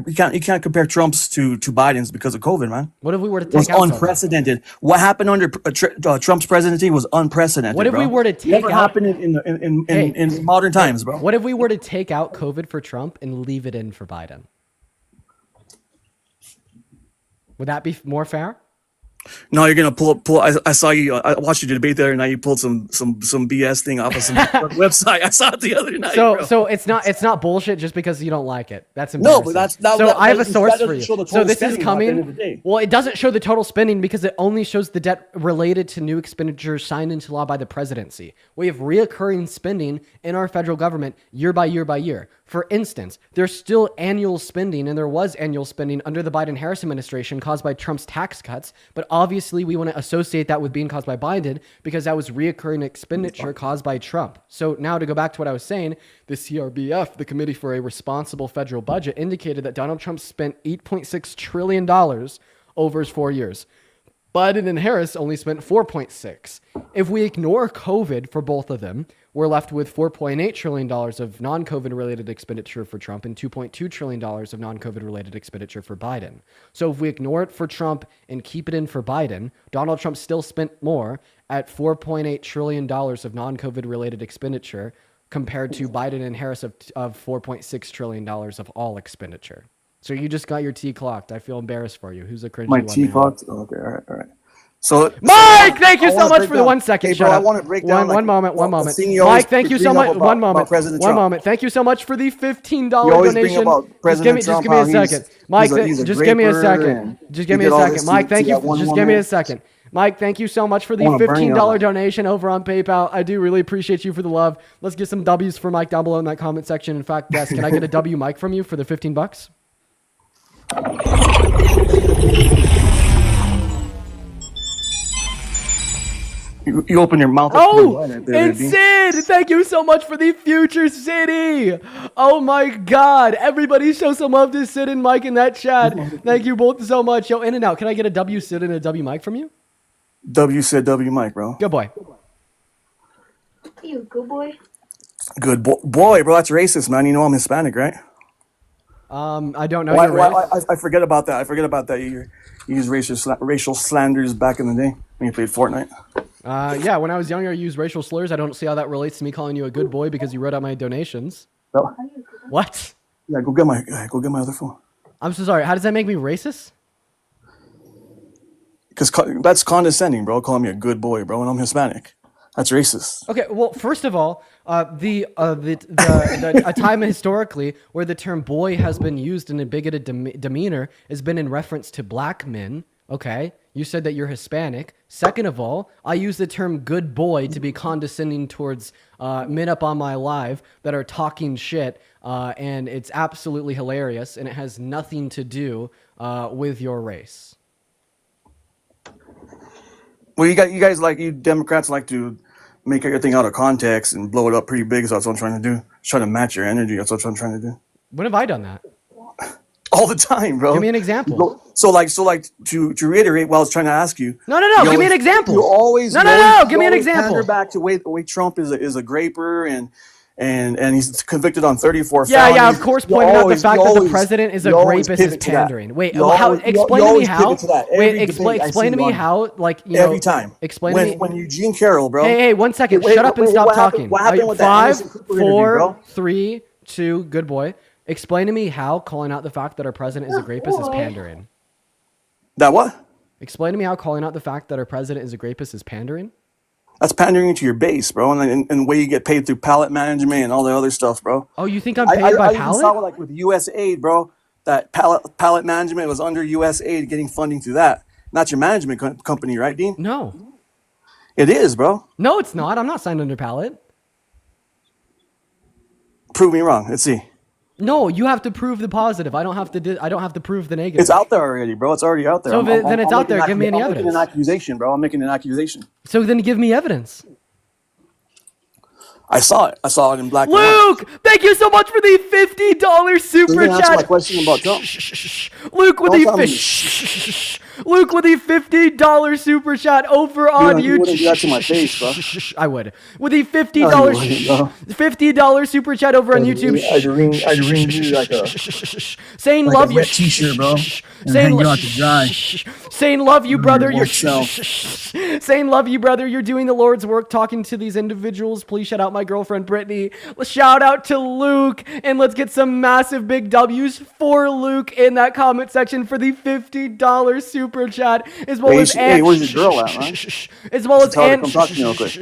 Trump's to Biden's because of COVID, man. What if we were to It was take out unprecedented. What happened under Trump's presidency was unprecedented. What if we were to take Never out- happened in modern times, bro. What if we were to take out COVID for Trump and leave it in for Biden? Would that be more fair? No, you're gonna pull. I saw you. I watched you debate there, and now you pulled some BS thing off of some website. I saw it the other night. So bro. so it's not bullshit just because you don't like it. That's No, embarrassing. but that's so I have a source that for doesn't you. show the So total this is spending at the end of coming. the day. Well, it doesn't show the total spending because it only shows the debt related to new expenditures signed into law by the presidency. We have reoccurring spending in our federal government year by year by year. For instance, there's still annual spending, and there was annual spending under the Biden-Harris administration caused by Trump's tax cuts. But obviously, we want to associate that with being caused by Biden because that was reoccurring expenditure caused by Trump. So now to go back to what I was saying, the CRBF, the Committee for a Responsible Federal Budget, indicated that Donald Trump spent $8.6 trillion over his 4 years. Biden and Harris only spent 4.6. If we ignore COVID for both of them, we're left with $4.8 trillion of non-COVID related expenditure for Trump and $2.2 trillion of non-COVID related expenditure for Biden. So if we ignore it for Trump and keep it in for Biden, Donald Trump still spent more at $4.8 trillion of non-COVID related expenditure compared to Biden and Harris of $4.6 trillion of all expenditure. So you just got your T clocked. I feel embarrassed for you. Who's a cringy My one T man? clocked. Okay, all right. So Mike, thank you I so wanna much break for the down- 1 second. Hey, Shut bro, I up. want to break down one moment. the thing you always Mike, thank you bring so up much. about- One moment. about President One Trump. moment. Thank you so much for the $15 You always bring donation. about President just give Trump, me a how he's- second. Mike, he's a just give me a graper second. and Just he give me a did all second. this Mike, to thank you. that one Just give me a woman. second. Mike, thank you so much for the I wanna bring it $15 up. donation over on PayPal. I do really appreciate you for the love. Let's get some W's for Mike down below in that comment section. In fact, yes, can I get a W, Mike, from you for the $15? You open your mouth. Oh, and Sid, thank you so much for the Future City. Oh my God. Everybody show some love to Sid and Mike in that chat. Thank you both so much. Yo, in and out. Can I get a W Sid and a W Mike from you? W said W Mike, bro. Good boy. You good boy? Good boy, bro. That's racist, man. You know I'm Hispanic, right? I don't know Why, your why, race. I forget about that. You used racial slanders back in the day when you played Fortnite. Yeah, when I was younger, I used racial slurs. I don't see how that relates to me calling you a good boy because you wrote out my donations. No. What? Yeah, go get my other phone. I'm so sorry. How does that make me racist? Because that's condescending, bro. Calling me a good boy, bro, and I'm Hispanic. That's racist. Okay, well, first of all, a time historically where the term boy has been used in a bigoted demeanor has been in reference to black men. Okay, You said that you're Hispanic. Second of all, I use the term good boy to be condescending towards men up on my live that are talking shit, and it's absolutely hilarious, and it has nothing to do with your race. Well, you guys like, you Democrats like to make everything out of context and blow it up pretty big. So that's what I'm trying to do. Just trying to match your energy. That's what I'm trying to do. When have I done that? All the time, bro. Give me an example. So to reiterate what I was trying to ask you. No. Give me an example. You always Give me an example. Pander back to the way Trump is a graper and he's convicted on 34 Yeah, felonies. yeah, of course, pointing out the fact that the president is a rapist is pandering. Wait, explain to me how. Wait, explain to me how, like, you know. Every time. Explain to me. When Eugene Carroll, bro. Hey, 1 second. Shut up and stop talking. What happened with that 5, innocent people interview, 4, bro? 3, 2, good boy. Explain to me how calling out the fact that our president is a rapist is pandering. That what? Explain to me how calling out the fact that our president is a rapist is pandering. That's pandering to your base, bro, and the way you get paid through pallet management and all the other stuff, bro. Oh, you think I'm paid by I even pallet? saw, like, with USAID, bro, that pallet management was under USAID getting funding through that. Not your management company, right, Dean? No. It is, bro. No, it's not. I'm not signed under pallet. Prove me wrong. Let's see. No, you have to prove the positive. I don't have to prove the negative. It's out there already, bro. It's already out there. So then it's out there. Give me any evidence. I'm making an accusation, bro. I'm making an accusation. So then give me evidence. I saw it. I saw it in black and white. Luke, thank you so much for the $50 super Doesn't answer chat. my question about Trump. Luke with Don't the tell me. Luke with the $50 super chat over on You wouldn't YouTube. do that to my face, bro. I would. With the No, you wouldn't, bro. $50 super chat over on YouTube. I'd ring you like a saying love you. wet t-shirt, bro. And Saying hang you out to dry. saying love you, brother. Your You're self. saying love you, brother. You're doing the Lord's work, talking to these individuals. Please shout out my girlfriend Brittany. Shout out to Luke, and let's get some massive big W's for Luke in that comment section for the $50 super chat, as well as hey, where's your girl at, man? as well as Tell her to and come talk to me real quick.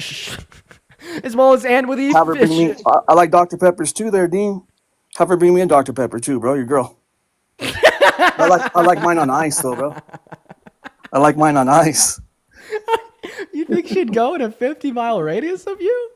as well as and with the Have her bring me. I like Dr. Peppers too, there, Dean. Have her bring me a Dr. Pepper too, bro. Your girl. I like mine on ice, though, bro. I like mine on ice. You think she'd go in a 50-mile radius of you?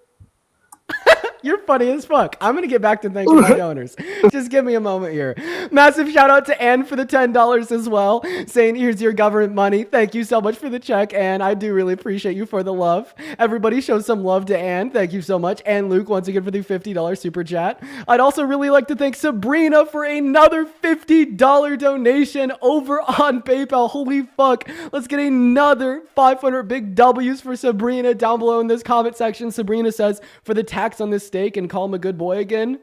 You're funny as fuck. I'm going to get back to thanking my donors. Just give me a moment here. Massive shout out to Ann for the $10 as well, saying, here's your government money. Thank you so much for the check, Ann. I do really appreciate you for the love. Everybody show some love to Ann. Thank you so much. And Luke, once again, for the $50 super chat. I'd also really like to thank Sabrina for another $50 donation over on PayPal. Holy fuck. Let's get another 500 big W's for Sabrina down below in this comment section. Sabrina says, for the tax on this steak and call him a good boy again.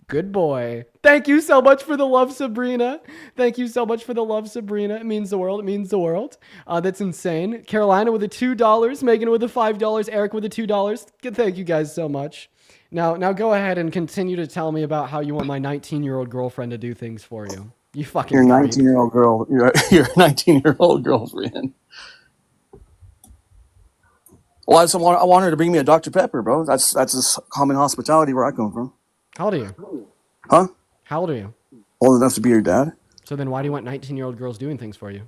Good boy. Thank you so much for the love, Sabrina. Thank you so much for the love, Sabrina. It means the world. It means the world. That's insane. Carolina with the $2. Megan with the $5. Eric with the $2. Thank you guys so much. Now go ahead and continue to tell me about how you want my 19-year-old girlfriend to do things for you. You fucking Your creep. 19-year-old girl. Your 19-year-old girlfriend. Well, I want her to bring me a Dr. Pepper, bro. That's just common hospitality where I come from. How old are you? Huh? How old are you? Old enough to be your dad. So then why do you want 19-year-old girls doing things for you?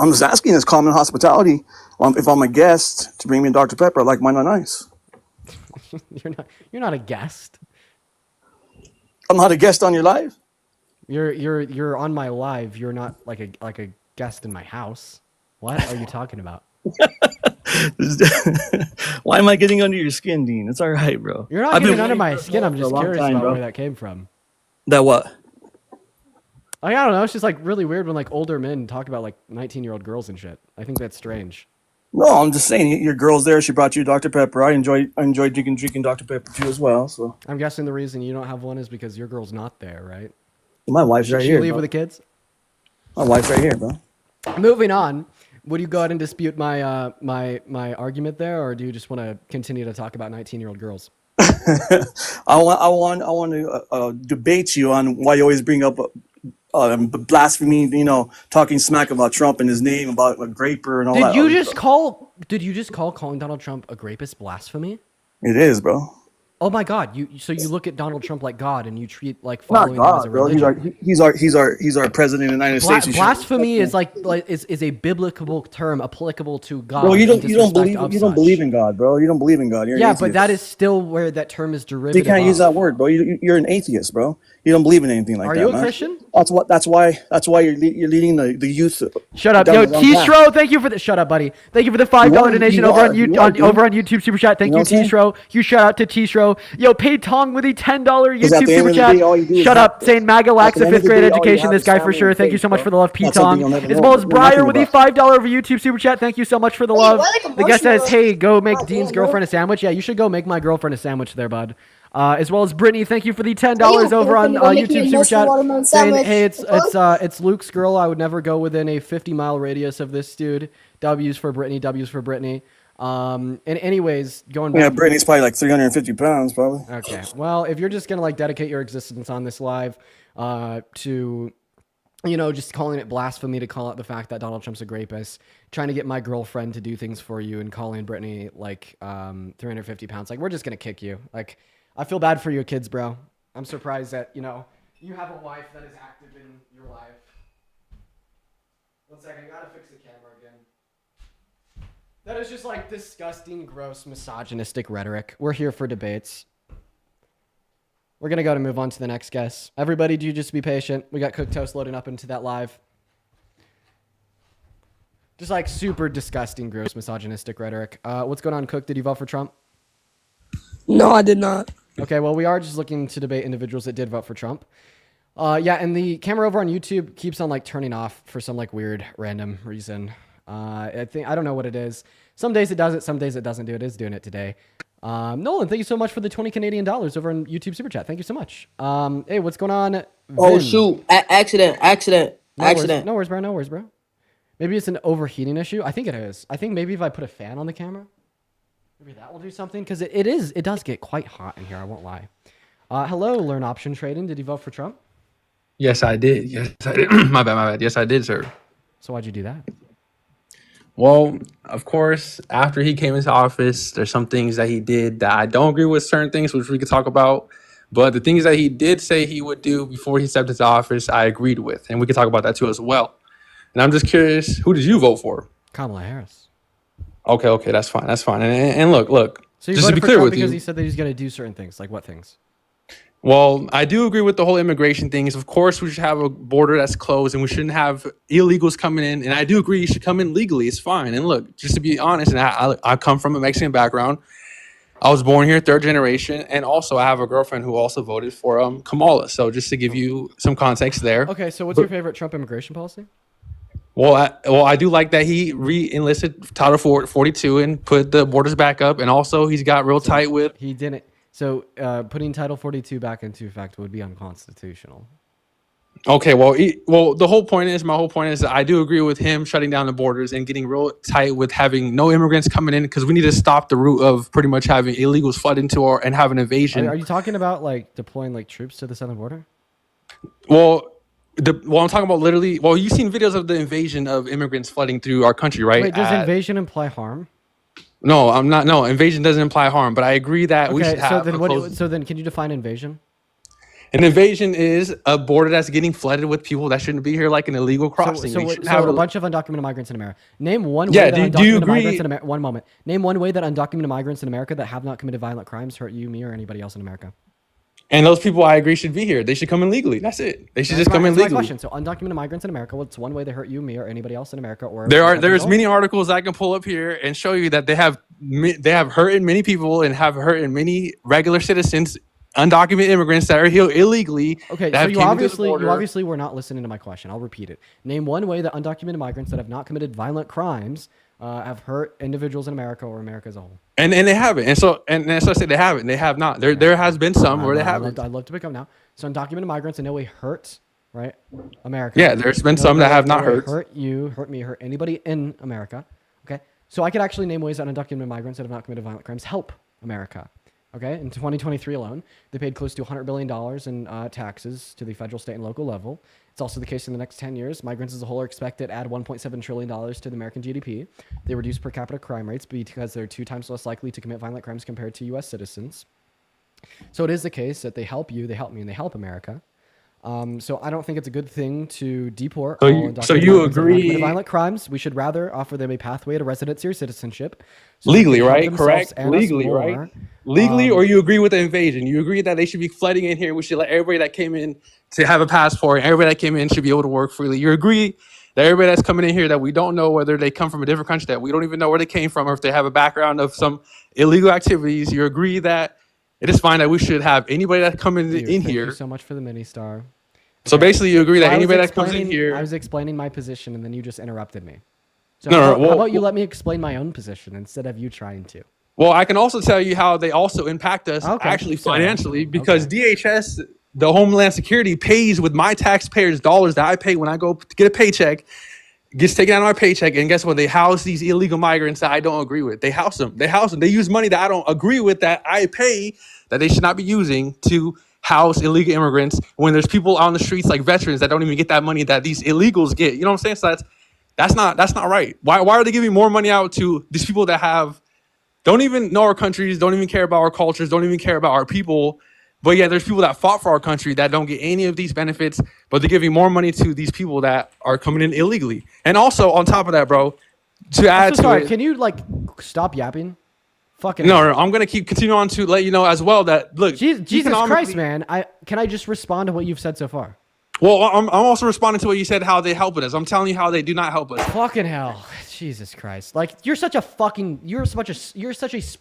I'm just asking. It's common hospitality. If I'm a guest, to bring me a Dr. Pepper, I like mine on ice. You're not a guest. I'm not a guest on your live. You're on my live. You're not like a guest in my house. What are you talking about? Why am I getting under your skin, Dean? It's all right, bro. You're not getting under my skin. I'm just curious about where that came from. That what? I don't know. It's just like really weird when like older men talk about like 19-year-old girls and shit. I think that's strange. No, I'm just saying. Your girl's there. She brought you Dr. Pepper. I enjoy drinking Dr. Pepper too as well. So I'm guessing the reason you don't have one is because your girl's not there, right? My wife's right She here. leave Bro. with the kids? My wife's right here, bro. Moving on. Would you go ahead and dispute my my argument there, or do you just want to continue to talk about 19-year-old girls? I want to debate you on why you always bring up blasphemy. You know, talking smack about Trump and his name, about a graper and all that. Did you just call calling Donald Trump a grapist blasphemy? It is, bro. Oh my God! So you look at Donald Trump like God, and you treat like Not following him as a God, bro. religion. He's our president of the United States. You should Blasphemy respect is a biblical term applicable to God. Bro, and disrespect of you don't such. believe in God, bro. You don't believe in God. You're an Yeah, atheist. but that is still where that term is So you derivative can't use of. that word, bro. You're an atheist, bro. You don't believe in anything like Are that, you a man. Christian? That's why you're leading the youth. Shut up, down yo, the wrong path. T-Stro, thank you for the shut up, buddy. Thank you for the $5 You are, donation you over are, on you are, dude. over on YouTube Super Chat. Thank You know you, what I'm saying? T-Stro. You shout out to T-Stro. Yo, paid Tong with a $10 'Cause at YouTube the end Super of the Chat. day, all you do is Shut have- up, saying MAGA lacks at the a end of 5th the grade day, all you education. have This is guy for family sure. and Thank you faith, so much bro. for the love, P That's something Tong. you'll never As know. well as Know Briar nothing with a about. $5 over YouTube Super Chat. Thank you so much for the love. why, like, a The guy says, marshmallow? hey, go make God Dean's damn, bro. girlfriend a sandwich. Yeah, you should go make my girlfriend a sandwich there, bud. As well as Brittany, thank you for the $10 Hey, yo, over on go make me a YouTube Super nice Chat, watermelon saying, sandwich. "Hey, The it's Luke's girl. I would never go within a 50-mile radius of this dude." W's for Brittany. W's for Brittany. And anyways, going back. Yeah, Brittany's probably like 350 pounds, probably. Okay. Well, if you're just gonna like dedicate your existence on this live to, just calling it blasphemy to call out the fact that Donald Trump's a rapist, trying to get my girlfriend to do things for you, and calling Brittany like 350 pounds, like we're just gonna kick you. Like, I feel bad for your kids, bro. I'm surprised that you have a wife that is active in your life. 1 second, I gotta fix the camera again. That is just like disgusting, gross, misogynistic rhetoric. We're here for debates. We're going to go to move on to the next guest. Everybody, do just be patient. We got Cooked Toast loading up into that live. Just like super disgusting, gross, misogynistic rhetoric. What's going on, Cook? Did you vote for Trump? No, I did not. Okay, well, we are just looking to debate individuals that did vote for Trump. Yeah, and the camera over on YouTube keeps on like turning off for some like weird random reason. I don't know what it is. Some days it does it, some days it doesn't do it. It's doing it today. Nolan, thank you so much for the 20 Canadian dollars over on YouTube Super Chat. Thank you so much. Hey, what's going on? Oh Vin? shoot! Accident! No worries, bro. Maybe it's an overheating issue. I think it is. I think maybe if I put a fan on the camera, maybe that will do something, because it does get quite hot in here. I won't lie. Hello, Learn Option Trading. Did you vote for Trump? Yes, I did. Yes, I did. My bad. Yes, I did, sir. So why'd you do that? Well, of course, after he came into office, there's some things that he did that I don't agree with, certain things, which we could talk about. But the things that he did say he would do before he stepped into office, I agreed with. And we could talk about that too as well. And I'm just curious, who did you vote for? Kamala Harris. Okay, that's fine. And look. So you just to voted be for clear Trump with because you. he said that he's going to do certain things. Like what things? Well, I do agree with the whole immigration things. Of course, we should have a border that's closed and we shouldn't have illegals coming in. And I do agree you should come in legally. It's fine. And look, just to be honest, and I come from a Mexican background. I was born here, 3rd generation. And also I have a girlfriend who also voted for Kamala. So just to give you some context there. Okay, so what's your favorite Trump immigration policy? Well, I do like that he re-enlisted Title 42 and put the borders back up. And also he's got real tight with... He didn't. So putting Title 42 back into effect would be unconstitutional. Okay, well, my whole point is that I do agree with him shutting down the borders and getting real tight with having no immigrants coming in, because we need to stop the route of pretty much having illegals flood into and have an invasion. Are you talking about like deploying like troops to the southern border? Well, I'm talking about literally. Well, you've seen videos of the invasion of immigrants flooding through our country, right? Wait, does invasion imply harm? No, I'm not. No, invasion doesn't imply harm, but I agree that we should have. So then, can you define invasion? An invasion is a border that's getting flooded with people that shouldn't be here, like an illegal crossing. So a bunch of undocumented migrants in America. Name one Yeah, way that do you undocumented agree? migrants in America. One moment. Name one way that undocumented migrants in America that have not committed violent crimes hurt you, me, or anybody else in America. And those people, I agree, should be here. They should come in legally. That's it. They should just come in That's my legally. question. So undocumented migrants in America, what's one way they hurt you, me, or anybody else in America? Or There's many articles I can pull up here and show you that they have hurt many people and have hurt many regular citizens, undocumented immigrants that are here illegally. Okay, so you obviously were not listening to my question. I'll repeat it. Name one way that undocumented migrants that have not committed violent crimes have hurt individuals in America or America as a whole. And they haven't. And so I say they haven't. They have not. There has been some where they haven't. I'd love to pick up now. So undocumented migrants in no way hurt, right? America. Yeah, there's been some that have not hurt. Hurt you, hurt me, hurt anybody in America. Okay. So I could actually name ways that undocumented migrants that have not committed violent crimes help America. Okay. In 2023 alone, they paid close to $100 billion in taxes to the federal, state, and local level. It's also the case in the next 10 years. Migrants as a whole are expected to add $1.7 trillion to the American GDP. They reduce per capita crime rates because they're 2 times less likely to commit violent crimes compared to U.S. citizens. So it is the case that they help you, they help me, and they help America. So I don't think it's a good thing to deport So all you, undocumented so you migrants that have not committed agree violent crimes. We should rather offer them a pathway to residency or citizenship, so they legally, can help right? themselves Correct. and us Legally, right? more. Legally, or you agree with the invasion? You agree that they should be flooding in here? We should let everybody that came in to have a passport. And everybody that came in should be able to work freely. You agree that everybody that's coming in here that we don't know whether they come from a different country, that we don't even know where they came from, or if they have a background of some illegal activities. You agree that it is fine that we should have anybody that come in Thank here. you so much for the mini star. So basically, you agree So that I was anybody that comes in explaining- here. I was explaining my position, and then you just interrupted me. So No, how, no, about, well- how about you let me explain my own position instead of you trying to? Well, I can also tell you how they also impact us actually so- financially, because DHS, the Homeland Security, pays with my taxpayers' dollars that I pay when I go to get a paycheck, gets taken out of my paycheck, and guess what? They house these illegal migrants that I don't agree with. They house them. They house them. They use money that I don't agree with, that I pay, that they should not be using to house illegal immigrants, when there's people on the streets like veterans that don't even get that money that these illegals get. You know what I'm saying? So that's not right. Why are they giving more money out to these people that don't even know our countries, don't even care about our cultures, don't even care about our people? But yeah, there's people that fought for our country that don't get any of these benefits, but they're giving more money to these people that are coming in illegally. And also on top of that, bro, to add I'm so to sorry. it, Can you stop yapping? Fucking no, I'm gonna continue on to let you know as well that look, Jesus Christ, man! Can I just respond to what you've said so far? Well, I'm also responding to what you said, how they help us. I'm telling you how they do not help us. Fucking hell, Jesus Christ! Like you're such a spineless.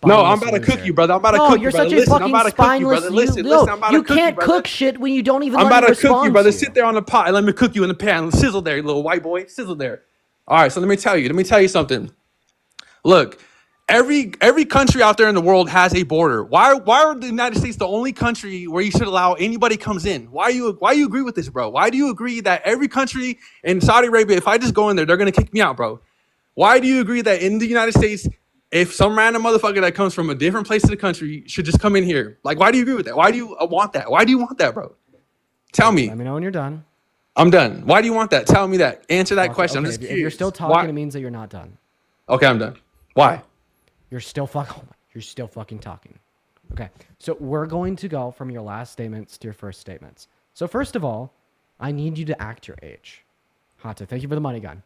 No, I'm about to cook you, brother. I'm about to cook you, you're brother. such a Listen, I'm fucking about to cook you, spineless. brother. Listen, I'm about to you cook you, can't brother. cook shit when you don't even. I'm let about me to cook you, respond brother. to Sit there on the pot and let me cook you in the pan. Sizzle there, you little white boy. Sizzle there. All right, so let me tell you something. Look, every country out there in the world has a border. Why are the United States the only country where you should allow anybody comes in? Why you agree with this, bro? Why do you agree that every country in Saudi Arabia, if I just go in there, they're gonna kick me out, bro? Why do you agree that in the United States, if some random motherfucker that comes from a different place of the country should just come in here? Like, why do you agree with that? Why do you want that? Why do you want that, bro? Tell me. Let me know when you're done. I'm done. Why do you want that? Tell me that. Answer that question. I'm Okay, just if curious. you're still talking, it means that you're not done. Okay, I'm done. Why? You're still fucking talking. Okay, so we're going to go from your last statements to your first statements. So first of all, I need you to act your age. Hata, thank you for the money gun.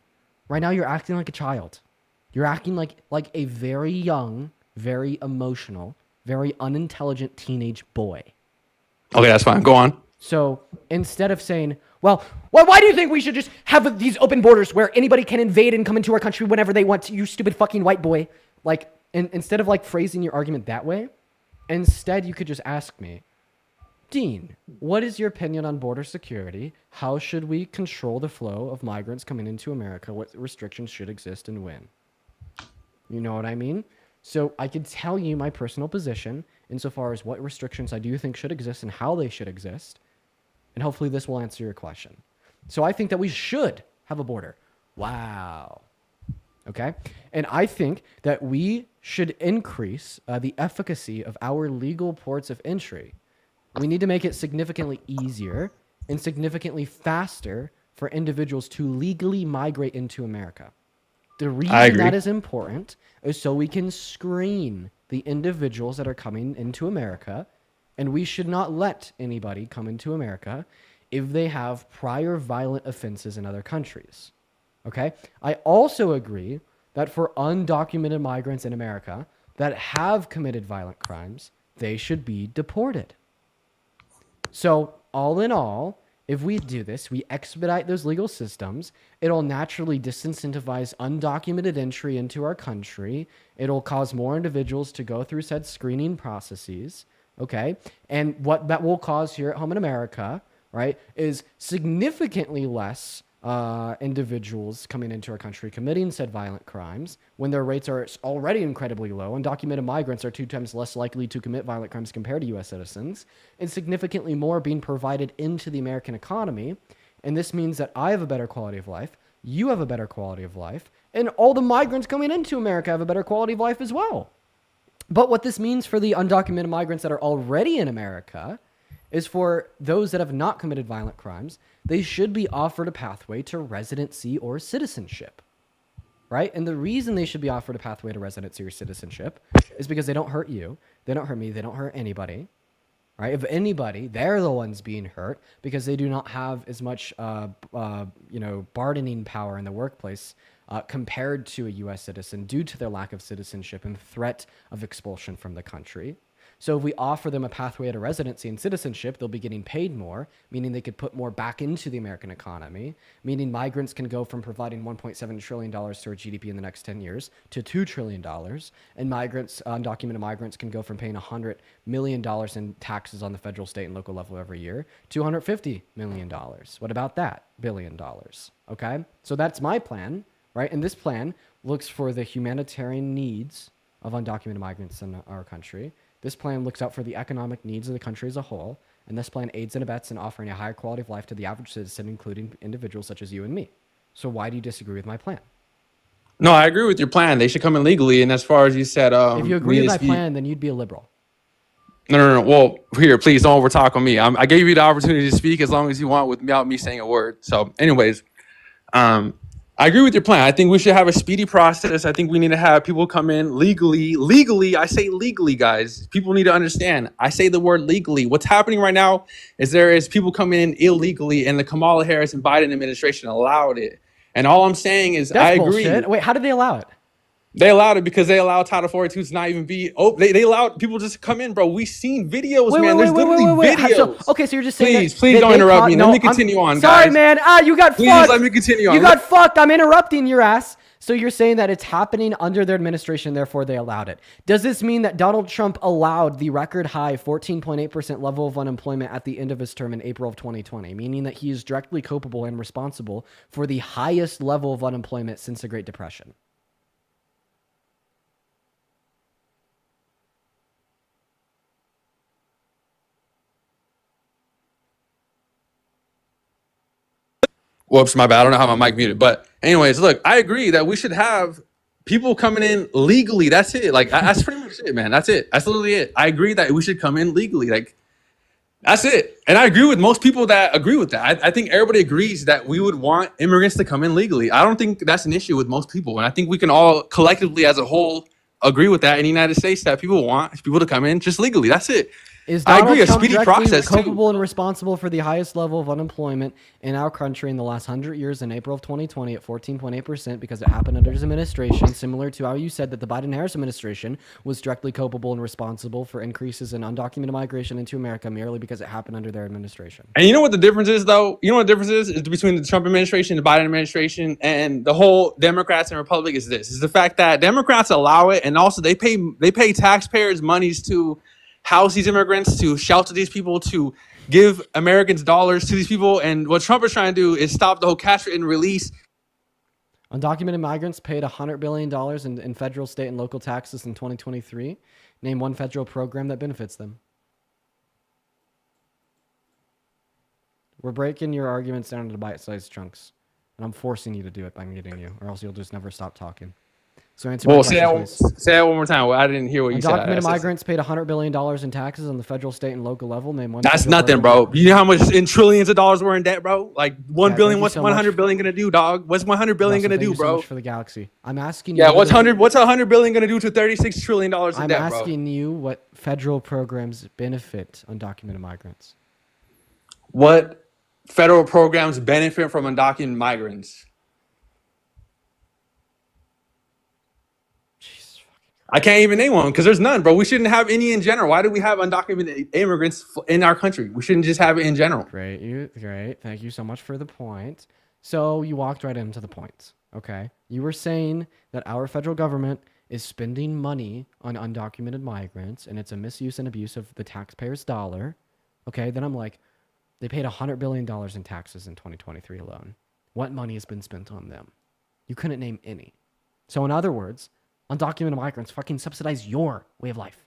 Right now, you're acting like a child. You're acting like a very young, very emotional, very unintelligent teenage boy. Okay, that's fine. Go on. So instead of saying, well, why do you think we should just have these open borders where anybody can invade and come into our country whenever they want to, you stupid fucking white boy? Like, instead of phrasing your argument that way, instead you could just ask me, Dean, what is your opinion on border security? How should we control the flow of migrants coming into America? What restrictions should exist and when? You know what I mean? So I could tell you my personal position insofar as what restrictions I do think should exist and how they should exist. And hopefully this will answer your question. So I think that we should have a border. Wow. Okay? And I think that we should increase the efficacy of our legal ports of entry. We need to make it significantly easier and significantly faster for individuals to legally migrate into America. The reason that is important is so we can screen the individuals that are coming into America, and we should not let anybody come into America if they have prior violent offenses in other countries. Okay? I also agree that for undocumented migrants in America that have committed violent crimes, they should be deported. So, all in all, if we do this, we expedite those legal systems, it'll naturally disincentivize undocumented entry into our country. It'll cause more individuals to go through said screening processes, okay? And what that will cause here at home in America, right, is significantly less individuals coming into our country committing said violent crimes when their rates are already incredibly low. Undocumented migrants are 2 times less likely to commit violent crimes compared to U.S. citizens, and significantly more being provided into the American economy. And this means that I have a better quality of life, you have a better quality of life, and all the migrants coming into America have a better quality of life as well. But what this means for the undocumented migrants that are already in America is for those that have not committed violent crimes, they should be offered a pathway to residency or citizenship, right? And the reason they should be offered a pathway to residency or citizenship is because they don't hurt you, they don't hurt me, they don't hurt anybody, right? If anybody, they're the ones being hurt because they do not have as much, bargaining power in the workplace compared to a U.S. citizen due to their lack of citizenship and threat of expulsion from the country. So if we offer them a pathway to residency and citizenship, they'll be getting paid more, meaning they could put more back into the American economy, meaning migrants can go from providing $1.7 trillion to our GDP in the next 10 years to $2 trillion. And migrants, undocumented migrants, can go from paying $100 million in taxes on the federal, state, and local level every year to $150 million. What about that? $1 billion. Okay? So that's my plan, right? And this plan looks for the humanitarian needs of undocumented migrants in our country. This plan looks out for the economic needs of the country as a whole, and this plan aids and abets in offering a higher quality of life to the average citizen, including individuals such as you and me. So why do you disagree with my plan? No, I agree with your plan. They should come in legally. And as far as you said, if you agree with my plan, then you'd be a liberal. No. Well, here, please don't overtalk on me. I gave you the opportunity to speak as long as you want without me saying a word. So, anyways, I agree with your plan. I think we should have a speedy process. I think we need to have people come in legally. Legally, I say legally, guys. People need to understand. I say the word legally. What's happening right now is there is people coming in illegally, and the Kamala Harris and Biden administration allowed it. And all I'm saying is That's I agree. Bullshit. Wait, how did they allow it? They allowed it because they allowed Title 42 to not even be. Oh, they allowed people just to come in, bro. We've seen videos, man. There's literally videos. So you're just saying Please don't interrupt me. Let me continue on, sorry, guys. man. You got Please fucked. let me continue on. You got fucked. I'm interrupting your ass. So you're saying that it's happening under their administration, therefore they allowed it. Does this mean that Donald Trump allowed the record high 14.8% level of unemployment at the end of his term in April of 2020, meaning that he is directly culpable and responsible for the highest level of unemployment since the Great Depression? Whoops, my bad. I don't know how my mic muted. But anyways, look, I agree that we should have people coming in legally. That's it. Like, that's pretty much it, man. That's it. That's literally it. I agree that we should come in legally. Like, that's it. And I agree with most people that agree with that. I think everybody agrees that we would want immigrants to come in legally. I don't think that's an issue with most people. And I think we can all collectively as a whole agree with that in the United States, that people want people to come in just legally. That's it. Is I Donald agree, a Trump speedy directly process too. culpable and responsible for the highest level of unemployment in our country in the last 100 years in April of 2020 at 14.8% because it happened under his administration, similar to how you said that the Biden-Harris administration was directly culpable and responsible for increases in undocumented migration into America merely because it happened under their administration? And you know what the difference is, though? You know what the difference is between the Trump administration, the Biden administration, and the whole Democrats and Republicans? Is the fact that Democrats allow it, and also they pay taxpayers' monies to house these immigrants, to shelter these people, to give Americans dollars to these people. And what Trump is trying to do is stop the whole catch and release. Undocumented migrants paid $100 billion in federal, state, and local taxes in 2023. Name one federal program that benefits them. We're breaking your arguments down into bite-sized chunks. And I'm forcing you to do it by muting you, or else you'll just never stop talking. So answer my question, please. Say that one more time. Well, I didn't hear what you said. Undocumented migrants paid $100 billion in taxes on the federal, state, and local level. Name one. That's nothing, bro. You know how much in trillions of dollars we're in debt, bro? Like $1 billion. What's 100 billion gonna do, dog? What's 100 billion gonna do, bro? So much for the galaxy. I'm asking you. Yeah, what's 100 billion gonna do to $36 trillion in debt, bro? I'm asking you what federal programs benefit undocumented migrants. What federal programs benefit from undocumented migrants? I can't even name one because there's none, bro. We shouldn't have any in general. Why do we have undocumented immigrants in our country? We shouldn't just have it in general. Great. Thank you so much for the point. So you walked right into the point. Okay. You were saying that our federal government is spending money on undocumented migrants and it's a misuse and abuse of the taxpayer's dollar. Okay. Then I'm like, they paid $100 billion in taxes in 2023 alone. What money has been spent on them? You couldn't name any. So in other words, undocumented migrants fucking subsidize your way of life.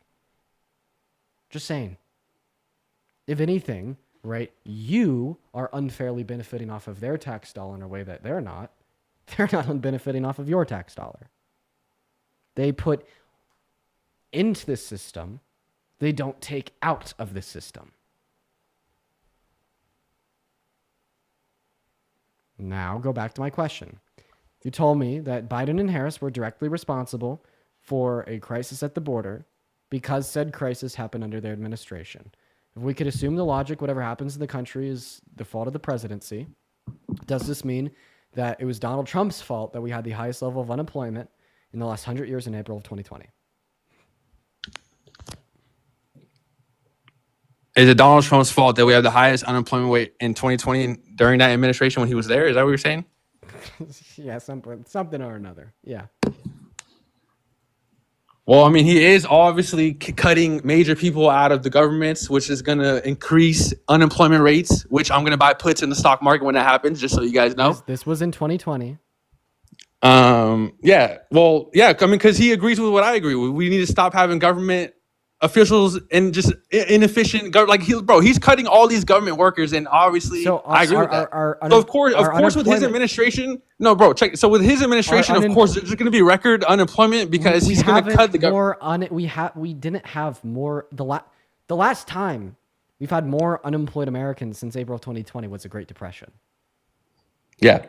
Just saying. If anything, right, you are unfairly benefiting off of their tax dollar in a way that they're not. They're not benefiting off of your tax dollar. They put into this system, they don't take out of this system. Now go back to my question. You told me that Biden and Harris were directly responsible for a crisis at the border because said crisis happened under their administration. If we could assume the logic, whatever happens in the country is the fault of the presidency, does this mean that it was Donald Trump's fault that we had the highest level of unemployment in the last 100 years in April of 2020? Is it Donald Trump's fault that we have the highest unemployment rate in 2020 during that administration when he was there? Is that what you're saying? Yeah, something or another. Yeah. Well, I mean, he is obviously cutting major people out of the governments, which is going to increase unemployment rates, which I'm going to buy puts in the stock market when that happens, just so you guys know. This was in 2020. Yeah. Well, yeah. I mean, because he agrees with what I agree with. We need to stop having government officials and just inefficient. He's cutting all these government workers, and obviously, So I agree with that. So of course, with his administration, no, bro, check. So with his administration, of course, there's going to be record unemployment because he's going to cut the government. We didn't have more. The last time we've had more unemployed Americans since April of 2020 was the Great Depression. Yeah.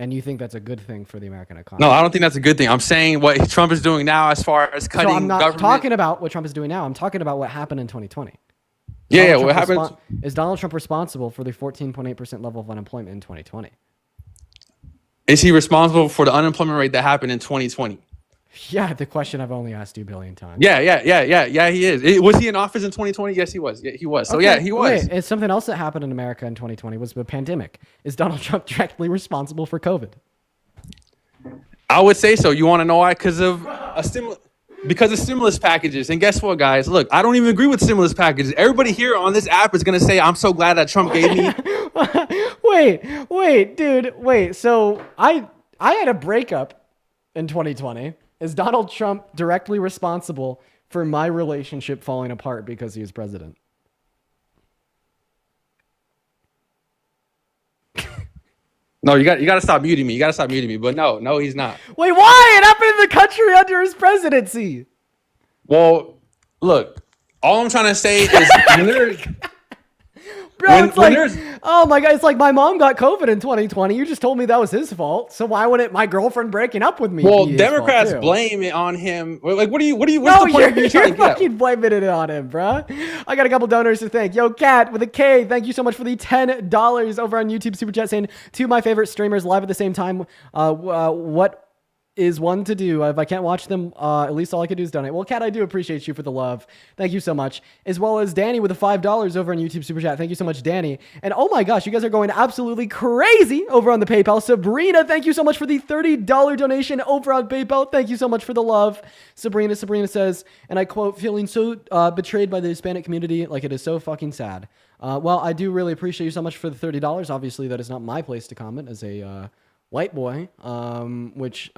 And you think that's a good thing for the American economy? No, I don't think that's a good thing. I'm saying what Trump is doing now as far as cutting I'm not government. talking about what Trump is doing now. I'm talking about what happened in 2020. Yeah, what happened? Is Donald Trump responsible for the 14.8% level of unemployment in 2020? Is he responsible for the unemployment rate that happened in 2020? Yeah, the question I've only asked you a billion times. Yeah, he is. Was he in office in 2020? Yes, he was. Yeah, he was. So Okay, yeah, he was. Wait, it's something else that happened in America in 2020 was the pandemic. Is Donald Trump directly responsible for COVID? I would say so. You want to know why? Because of stimulus packages. And guess what, guys? Look, I don't even agree with stimulus packages. Everybody here on this app is gonna say, "I'm so glad that Trump gave me." Wait, dude. So I had a breakup in 2020. Is Donald Trump directly responsible for my relationship falling apart because he was president? No, you got to stop muting me. You got to stop muting me. But no, he's not. Wait, why? It happened in the country under his presidency. Well, look, all I'm trying to say is Bro, oh my God, it's like my mom got COVID in 2020. You just told me that was his fault. So why wouldn't my girlfriend breaking up with me? Well, be his Democrats fault too? blame it on him. Like, what's the point you're fucking blaming it on him, bro. I got a couple donors to thank. Yo, Cat with a K, thank you so much for the $10 over on YouTube Super Chat saying, two of my favorite streamers live at the same time. What is one to do? If I can't watch them, at least all I can do is donate. Well, Kat, I do appreciate you for the love. Thank you so much. As well as Danny with the $5 over on YouTube Super Chat. Thank you so much, Danny. And oh my gosh, you guys are going absolutely crazy over on the PayPal. Sabrina, thank you so much for the $30 donation over on PayPal. Thank you so much for the love. Sabrina says, and I quote, feeling so betrayed by the Hispanic community, like it is so fucking sad. Well, I do really appreciate you so much for the $30. Obviously, that is not my place to comment as a white boy, which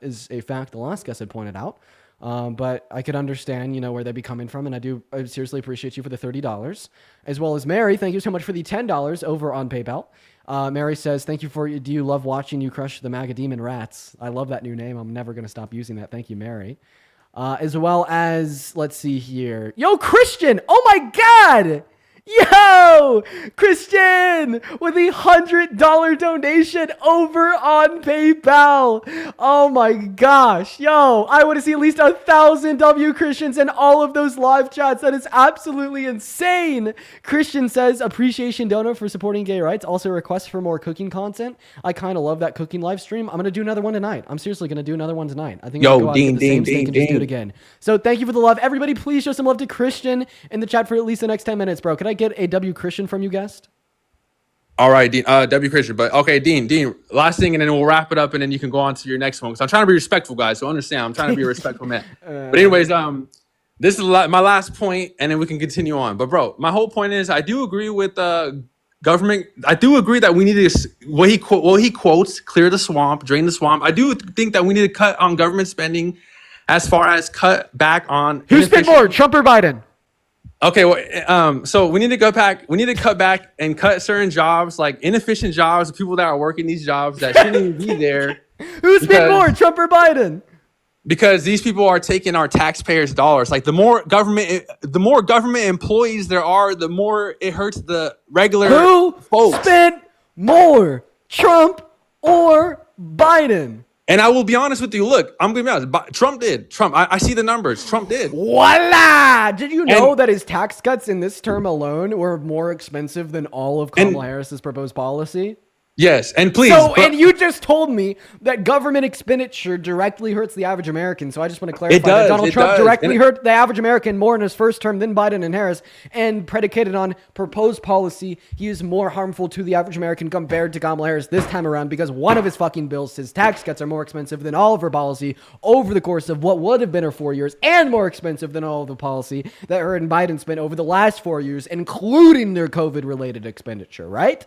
is a fact the last guest had pointed out. But I could understand, where they'd be coming from, and I seriously appreciate you for the $30. As well as Mary, thank you so much for the $10 over on PayPal. Mary says, thank you do you love watching you crush the MAGA demon rats? I love that new name. I'm never going to stop using that. Thank you, Mary. As well as, let's see here. Yo, Christian! Oh my God! Yo, Christian with a $100 donation over on PayPal. Oh my gosh. Yo, I want to see at least 1,000 W Christians in all of those live chats. That is absolutely insane. Christian says, appreciation donor for supporting gay rights. Also request for more cooking content. I kind of love that cooking live stream. I'm going to do another one tonight. I'm seriously going to do another one tonight. I think I'll go out and get the same steak and just do it again. So thank you for the love. Everybody, please show some love to Christian in the chat for at least the next 10 minutes, bro. Could I get a W Christian from you, guest? All right, Dean. W Christian, but okay, Dean. Last thing, and then we'll wrap it up, and then you can go on to your next one. Because I'm trying to be respectful, guys. So understand, I'm trying to be a respectful man. But anyways, this is my last point, and then we can continue on. But bro, my whole point is, I do agree with government. I do agree that we need to what he quotes, clear the swamp, drain the swamp. I do think that we need to cut on government spending, as far as cut back on. Who spent more, Trump or Biden? Okay, well, so we need to cut back and cut certain jobs, like inefficient jobs, people that are working these jobs that shouldn't even be there. Who spent more, Trump or Biden? Because these people are taking our taxpayers' dollars. Like the more government employees there are, the more it hurts the regular folks. Who spent more, Trump or Biden? And I will be honest with you. Look, I'm going to be honest. Trump did. I see the numbers. Trump did. Voila! Did you know that his tax cuts in this term alone were more expensive than all of Kamala Harris's proposed policy? Yes, and please. And you just told me that government expenditure directly hurts the average American. So I just want to clarify that Donald Trump directly hurt the average American more in his first term than Biden and Harris, and predicated on proposed policy, he is more harmful to the average American compared to Kamala Harris this time around because one of his fucking bills, his tax cuts, are more expensive than all of her policy over the course of what would have been her 4 years, and more expensive than all of the policy that her and Biden spent over the last 4 years, including their COVID-related expenditure, right?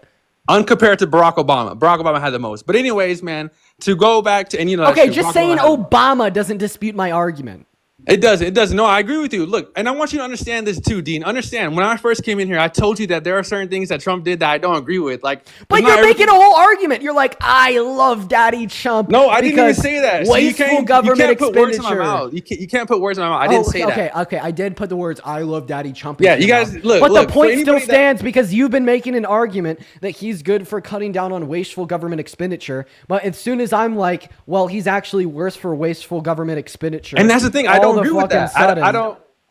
Uncompared to Barack Obama. Barack Obama had the most. But anyways, man, to go back to, and you know. Okay, just saying Obama doesn't dispute my argument. It doesn't. No, I agree with you. Look, and I want you to understand this too, Dean. Understand, when I first came in here, I told you that there are certain things that Trump did that I don't agree with. Like, but you're making a whole argument. You're like, I love Daddy Trump. No, I didn't even say that. Wasteful government expenditure. Words in my mouth. You can't put words in my mouth. I didn't say that. Okay, I did put the words I love Daddy Trump. Yeah, you guys look. But the point still stands because you've been making an argument that he's good for cutting down on wasteful government expenditure. But as soon as I'm like, well, he's actually worse for wasteful government expenditure. And that's the thing. I don't agree with that. I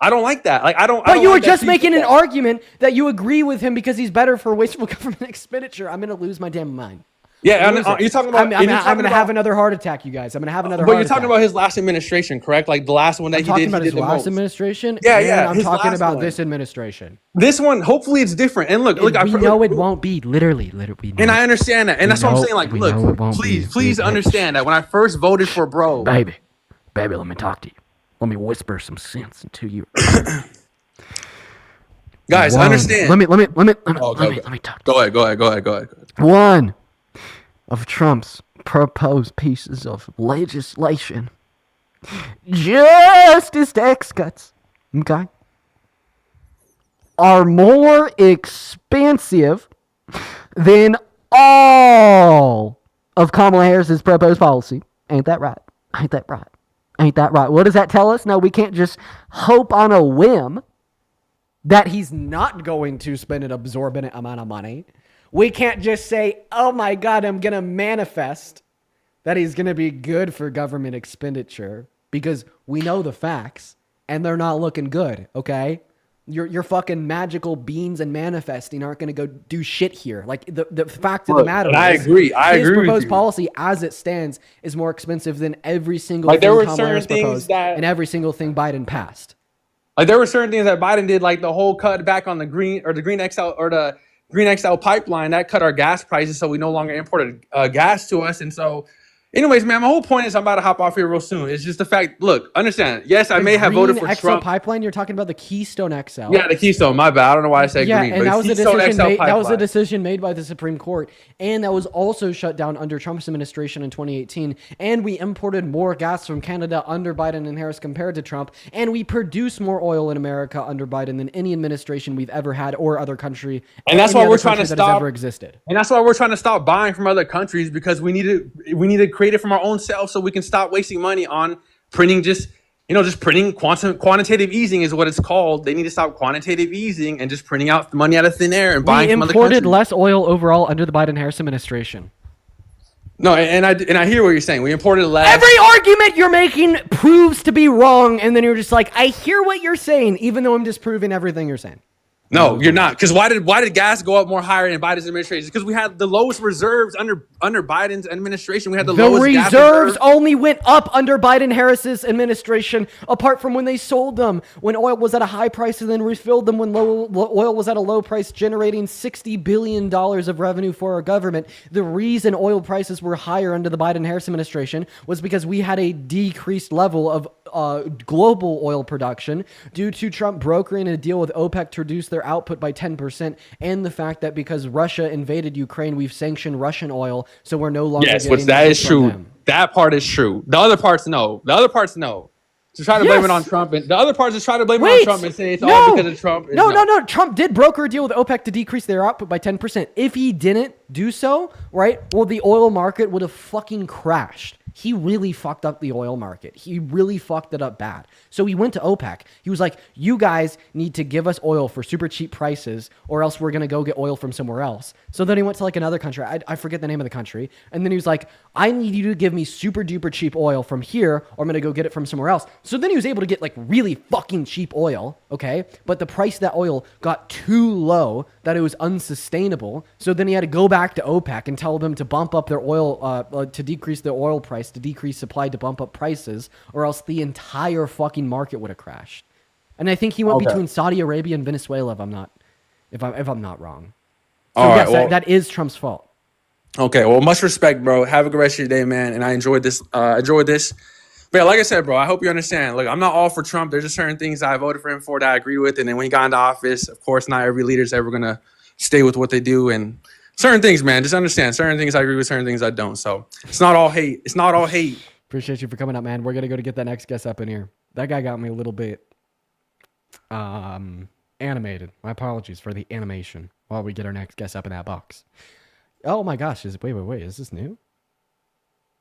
don't like that. Like I don't. But you were just making an argument that you agree with him because he's better for wasteful government expenditure. I'm gonna lose my damn mind. Yeah, you're talking about. I'm gonna have another heart attack, you guys. I'm gonna have another. But you're talking about his last administration, correct? Like the last one that he did. About his last administration. Yeah. I'm talking about this administration. This one, hopefully, it's different. And look, we know it won't be. Literally. And I understand that, and that's what I'm saying. Like, look, please understand that when I first voted for bro, baby, let me talk to you. Let me whisper some sense into you. Guys, understand. Let me talk. Go ahead. One of Trump's proposed pieces of legislation, just his tax cuts, okay, are more expensive than all of Kamala Harris's proposed policy. Ain't that right? What does that tell us? No, we can't just hope on a whim that he's not going to spend an absorbent amount of money. We can't just say, oh my God, I'm going to manifest that he's going to be good for government expenditure, because we know the facts and they're not looking good, okay? Your fucking magical beans and manifesting aren't going to go do shit here. Like the fact of the matter is, I agree. His proposed policy, as it stands, is more expensive than every single thing Kamala Harris proposed and every single thing Biden passed. Like there were certain things that Biden did, like the whole cut back on the Green XL pipeline that cut our gas prices, so we no longer imported gas to us, and so. Anyways, man, my whole point is I'm about to hop off here real soon. It's just the fact, look, understand. Yes, I may have voted for Trump. Pipeline, you're talking about the Keystone XL. Yeah, the Keystone. My bad. I don't know why I said green. And that was a decision made by the Supreme Court. And that was also shut down under Trump's administration in 2018. And we imported more gas from Canada under Biden and Harris compared to Trump. And we produce more oil in America under Biden than any administration we've ever had or other country. And that's why we're trying to stop. Ever existed. And that's why we're trying to stop buying from other countries, because we need to create it from our own self, so we can stop wasting money on printing. Just printing. Quantitative easing is what it's called. They need to stop quantitative easing and just printing out money out of thin air and buying from other countries. We imported less oil overall under the Biden-Harris administration. No, and I hear what you're saying. We imported less. Every argument you're making proves to be wrong, and then you're just like, I hear what you're saying, even though I'm disproving everything you're saying. No, you're not. Because why did gas go up more higher in Biden's administration? Because we had the lowest reserves under Biden's administration. We had the lowest gas reserves only went up under Biden-Harris's administration, apart from when they sold them when oil was at a high price and then refilled them when oil was at a low price, generating $60 billion of revenue for our government. The reason oil prices were higher under the Biden-Harris administration was because we had a decreased level of global oil production due to Trump brokering a deal with OPEC to reduce their output by 10%, and the fact that because Russia invaded Ukraine, we've sanctioned Russian oil, so we're no longer getting that is true. Them. That part is true. The other parts, no. To try to blame it on Trump, and the other parts is try to blame it on Trump and say it's all because of Trump. No. Trump did broker a deal with OPEC to decrease their output by 10%. If he didn't do so, right, well, the oil market would have fucking crashed. he really fucked up the oil market. He really fucked it up bad. So he went to OPEC. He was like, you guys need to give us oil for super cheap prices or else we're going to go get oil from somewhere else. So then he went to like another country. I forget the name of the country. And then he was like, I need you to give me super duper cheap oil from here or I'm going to go get it from somewhere else. So then he was able to get like really fucking cheap oil. Okay. But the price of that oil got too low that it was unsustainable. So then he had to go back to OPEC and tell them to bump up their oil, to decrease their oil price, to decrease supply, to bump up prices, or else the entire fucking market would have crashed. And I think he went between Saudi Arabia and Venezuela, if I'm not wrong. So All yes, right, well, that is Trump's fault. Okay, well, much respect, bro. Have a good rest of your day, man. And I enjoyed this. But yeah, like I said, bro, I hope you understand. Look, I'm not all for Trump. There's just certain things I voted for him for that I agree with. And then when he got into office, of course, not every leader's ever gonna stay with what they do. And certain things, man, just understand. Certain things I agree with, certain things I don't. So it's not all hate. It's not all hate. Appreciate you for coming up, man. We're gonna go to get that next guest up in here. That guy got me a little bit animated. My apologies for the animation while we get our next guest up in that box. Oh my gosh, wait, is this new?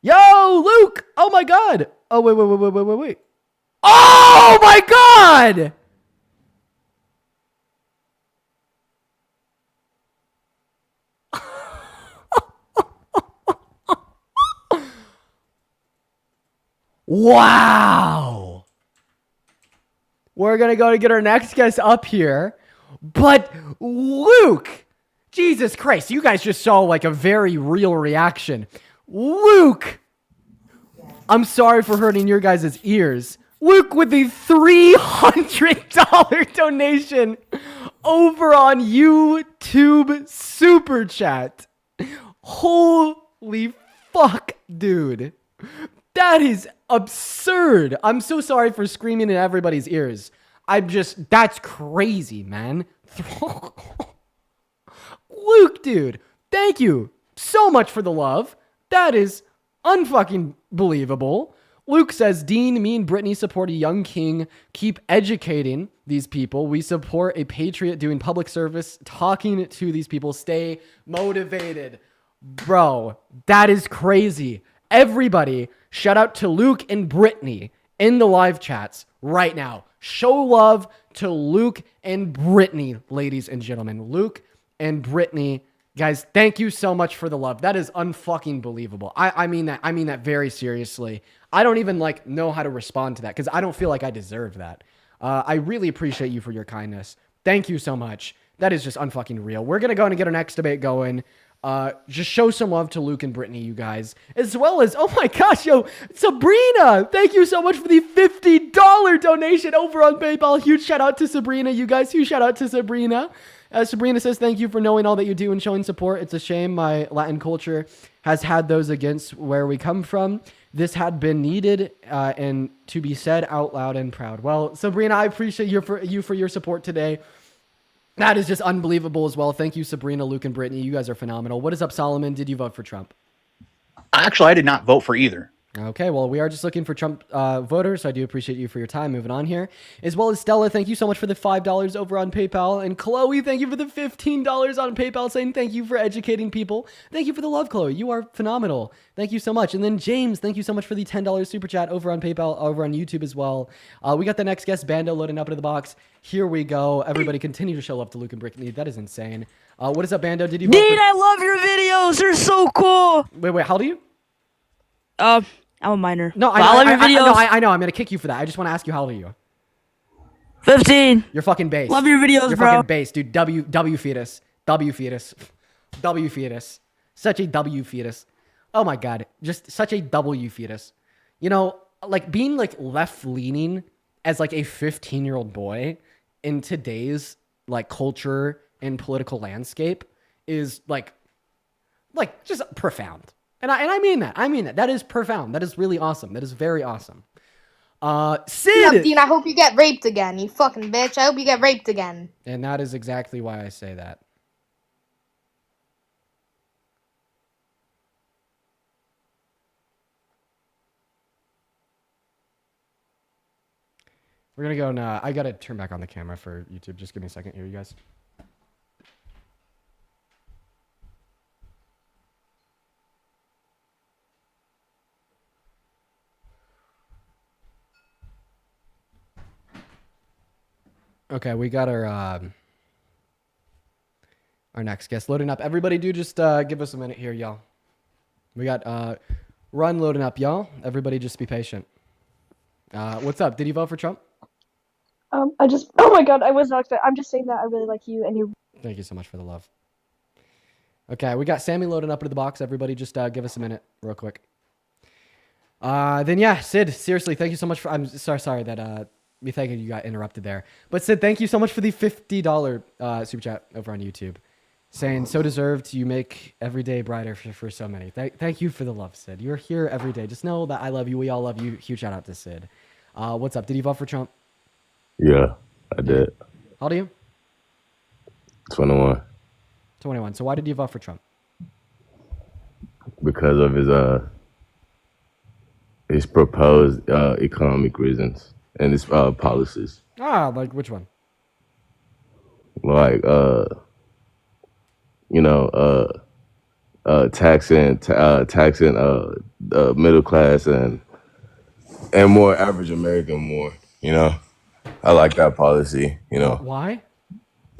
Yo, Luke! Oh my god! Oh, wait. Oh my god! Wow! We're gonna go to get our next guest up here. But Luke! Jesus Christ, you guys just saw like a very real reaction. Luke! I'm sorry for hurting your guys' ears. Luke with the $300 donation over on YouTube Super Chat. Holy fuck, dude. That is absurd. I'm so sorry for screaming in everybody's ears. That's crazy, man. Luke, dude, thank you so much for the love. That is unfucking believable. Luke says, Dean, me and Brittany support a young king. Keep educating these people. We support a patriot doing public service, talking to these people. Stay motivated. Bro, that is crazy. Everybody, shout out to Luke and Brittany in the live chats right now. Show love to Luke and Brittany, ladies and gentlemen. Luke and Brittany, guys, thank you so much for the love. That is unfucking believable. I mean that very seriously. I don't even know how to respond to that because I don't feel like I deserve that. I really appreciate you for your kindness. Thank you so much. That is just unfucking real. We're going to go and get our next debate going. Just show some love to Luke and Brittany, you guys. As well as, oh my gosh, yo, Sabrina, thank you so much for the $50 donation over on PayPal. Huge shout out to Sabrina, you guys. Huge shout out to Sabrina. Sabrina says, thank you for knowing all that you do and showing support. It's a shame my Latin culture has had those against where we come from. This had been needed and to be said out loud and proud. Well, Sabrina, I appreciate you for your support today. That is just unbelievable as well. Thank you, Sabrina, Luke, and Brittany. You guys are phenomenal. What is up, Solomon? Did you vote for Trump? Actually, I did not vote for either. Okay, well, we are just looking for Trump voters, so I do appreciate you for your time. Moving on here. As well as Stella, thank you so much for the $5 over on PayPal. And Chloe, thank you for the $15 on PayPal, saying thank you for educating people. Thank you for the love, Chloe. You are phenomenal. Thank you so much. And then James, thank you so much for the $10 super chat over on PayPal, over on YouTube as well. We got the next guest, Bando, loading up into the box. Here we go. Everybody continue to show love to Luke and Brittany. That is insane. What is up, Bando? Did you vote Dean, I love your videos. They're so cool. Wait, how old are you? I'm a minor. No, I love your videos. I know. I'm going to kick you for that. I just want to ask you, how old are you? 15. You're fucking base. Love your videos, You're bro. fucking base, dude. W fetus. W fetus. W fetus. Such a W fetus. Oh my God. Just such a W fetus. You know, being left-leaning as a 15-year-old boy in today's culture and political landscape is just profound. And I mean that. I mean that. That is profound. That is really awesome. That is very awesome. Sid! Yeah, Dean, I hope you get raped again, you fucking bitch. I hope you get raped again. And that is exactly why I say that. We're going to go now. I got to turn back on the camera for YouTube. Just give me a second here, you guys. Okay, we got our next guest loading up. Everybody do just give us a minute here, y'all. We got Run loading up, y'all. Everybody just be patient. What's up? Did you vote for Trump? Oh my god, I was not expecting. I'm just saying that I really like you and you. Thank you so much for the love. Okay, we got Sammy loading up into the box. Everybody just give us a minute real quick. Then yeah, Sid, seriously, thank you so much for, I'm sorry that me thinking you got interrupted there. But Sid, thank you so much for the $50 super chat over on YouTube. Saying, so deserved, you make every day brighter for so many. Thank you for the love, Sid. You're here every day. Just know that I love you. We all love you. Huge shout out to Sid. What's up? Did you vote for Trump? Yeah, I did. How old are you? 21. 21. So why did you vote for Trump? Because of his proposed economic reasons and his policies. Like which one? Like taxing middle class and more average American more. I like that policy. Why?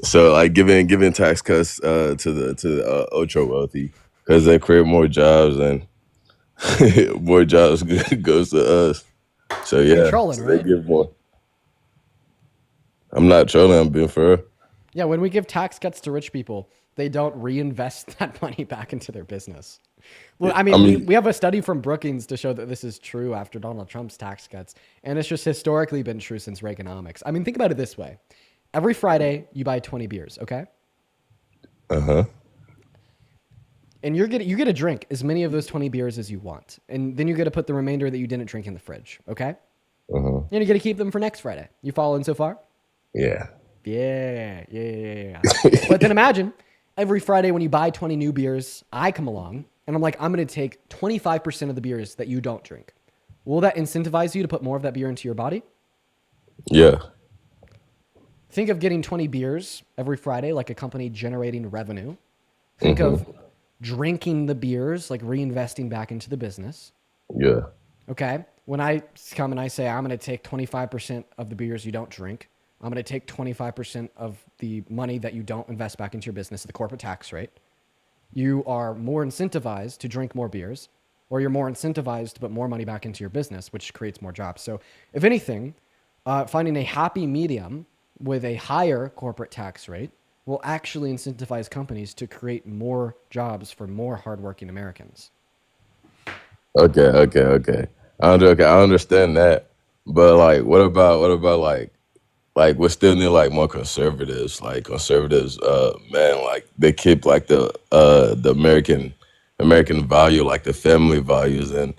So like giving tax cuts to the ultra wealthy because they create more jobs and more jobs goes to us. So yeah, You're trolling, they right? give more. I'm not trolling. I'm being fair. Yeah, when we give tax cuts to rich people, they don't reinvest that money back into their business. Well, I mean, we have a study from Brookings to show that this is true after Donald Trump's tax cuts, and it's just historically been true since Reaganomics. I mean, think about it this way. Every Friday, you buy 20 beers, okay? Uh-huh. And you get to drink as many of those 20 beers as you want. And then you get to put the remainder that you didn't drink in the fridge, okay? Uh-huh. And you get to keep them for next Friday. You following so far? Yeah. Yeah. But then imagine every Friday when you buy 20 new beers, I come along and I'm like, I'm going to take 25% of the beers that you don't drink. Will that incentivize you to put more of that beer into your body? Yeah. Think of getting 20 beers every Friday, like a company generating revenue. Think of drinking the beers, like reinvesting back into the business. Yeah. Okay. When I come and I say, I'm going to take 25% of the beers you don't drink, I'm going to take 25% of the money that you don't invest back into your business, the corporate tax rate. You are more incentivized to drink more beers, or you're more incentivized to put more money back into your business, which creates more jobs. So if anything, finding a happy medium with a higher corporate tax rate will actually incentivize companies to create more jobs for more hardworking Americans. Okay. I understand that, but like, what about like we still need like more conservatives, man, like they keep like the American value, like the family values and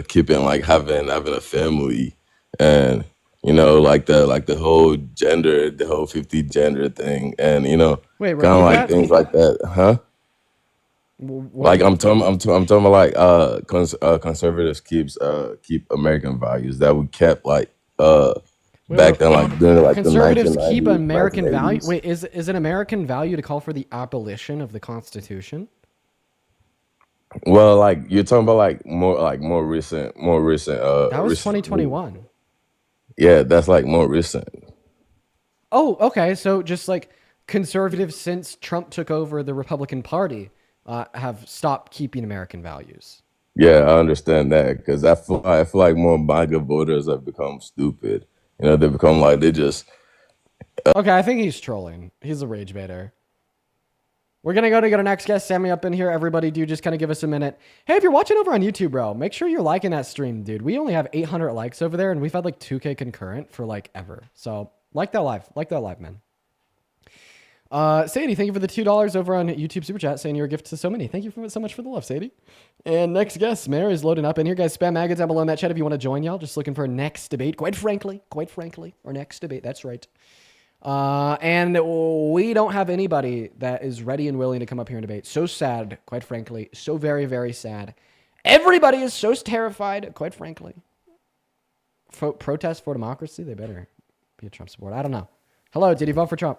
keeping like having a family and like the whole gender, the whole 50 gender thing and Wait, kind of repeat like that? things like that, huh? Like I'm talking about like conservatives keep American values that we kept like back then, like during like conservatives the 1990s, keep American value. 1980s. Wait, is an American value to call for the abolition of the Constitution? Well, like you're talking about like more recent. That was 2021. Yeah, that's like more recent. Oh, okay. So just like conservatives since Trump took over the Republican Party have stopped keeping American values. Yeah, I understand that because I feel like more MAGA voters have become stupid. They become like they just. Okay, I think he's trolling. He's a rage baiter. We're going to get our next guest, Sammy, up in here. Everybody do just kind of give us a minute. Hey, if you're watching over on YouTube, bro, make sure you're liking that stream, dude. We only have 800 likes over there, and we've had like 2K concurrent for like ever. So like that live. Like that live, man. Sadie, thank you for the $2 over on YouTube Super Chat, saying you're a gift to so many. Thank you so much for the love, Sadie. And next guest, Mare is loading up in here. Guys, spam maggots down below in that chat if you want to join, y'all. Just looking for a next debate. Quite frankly, our next debate. That's right. And we don't have anybody that is ready and willing to come up here and debate. So sad, quite frankly. So very, very sad. Everybody is so terrified, quite frankly. Protest for democracy? They better be a Trump supporter. I don't know. Hello, did you vote for Trump?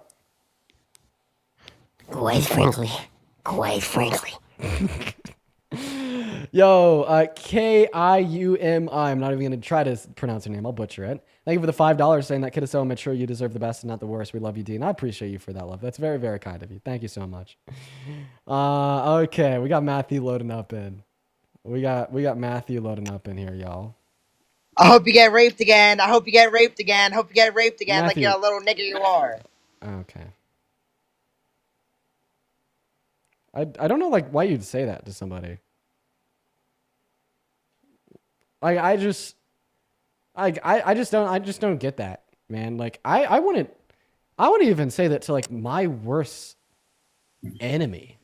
Quite frankly. Yo, Kiumi. I'm not even going to try to pronounce your name. I'll butcher it. Thank you for the $5 saying that kid is so mature. You deserve the best and not the worst. We love you, Dean. I appreciate you for that, love. That's very, very kind of you. Thank you so much. Okay, we got Matthew loading up in. We got Matthew loading up in here, y'all. I hope you get raped again. I hope you get raped again. Hope you get raped again like Matthew. you're a little nigga you are. Okay. I don't know like why you'd say that to somebody. Like I just don't get that, man. Like I wouldn't even say that to like my worst enemy.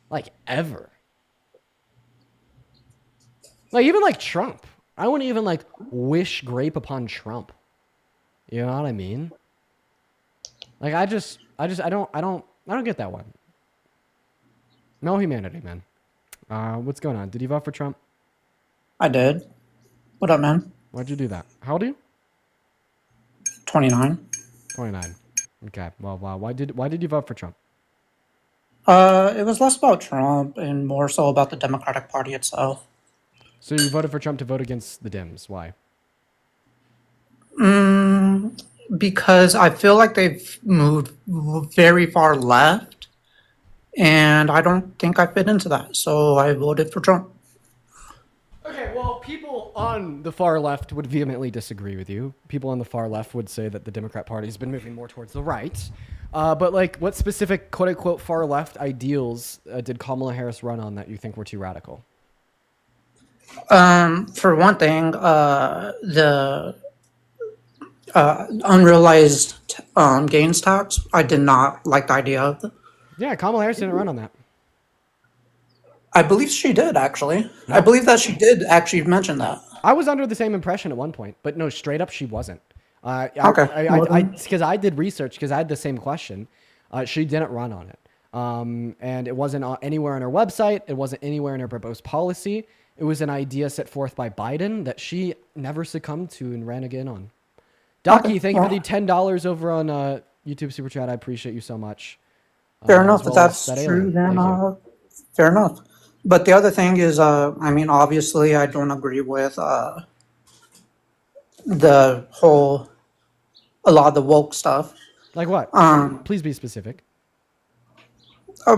Like ever. Like even like Trump. I wouldn't even like wish grape upon Trump. You know what I mean? Like I don't get that one. No humanity, man. What's going on? Did you vote for Trump? I did. What up, man? Why'd you do that? How old are you? 29. 29. Okay. Well, why did you vote for Trump? It was less about Trump and more so about the Democratic Party itself. So you voted for Trump to vote against the Dems. Why? Because I feel like they've moved very far left, and I don't think I fit into that. So I voted for Trump. Okay, well, people on the far left would vehemently disagree with you. People on the far left would say that the Democrat Party has been moving more towards the right. But like, what specific quote-unquote far left ideals did Kamala Harris run on that you think were too radical? For one thing, the unrealized gains tax, I did not like the idea of it. Yeah, Kamala Harris didn't run on that. I believe she did, actually. No. I believe that she did actually mention that. I was under the same impression at one point, but no, straight up she wasn't. Okay. Because I did research, because I had the same question. She didn't run on it. And it wasn't anywhere on her website. It wasn't anywhere in her proposed policy. It was an idea set forth by Biden that she never succumbed to and ran again on. Docky, thank you for the $10 over on YouTube Super Chat. I appreciate you so much. Fair enough. If that's true, then fair enough. But the other thing is, I mean, obviously, I don't agree with the whole, a lot of the woke stuff. Like what? Please be specific. A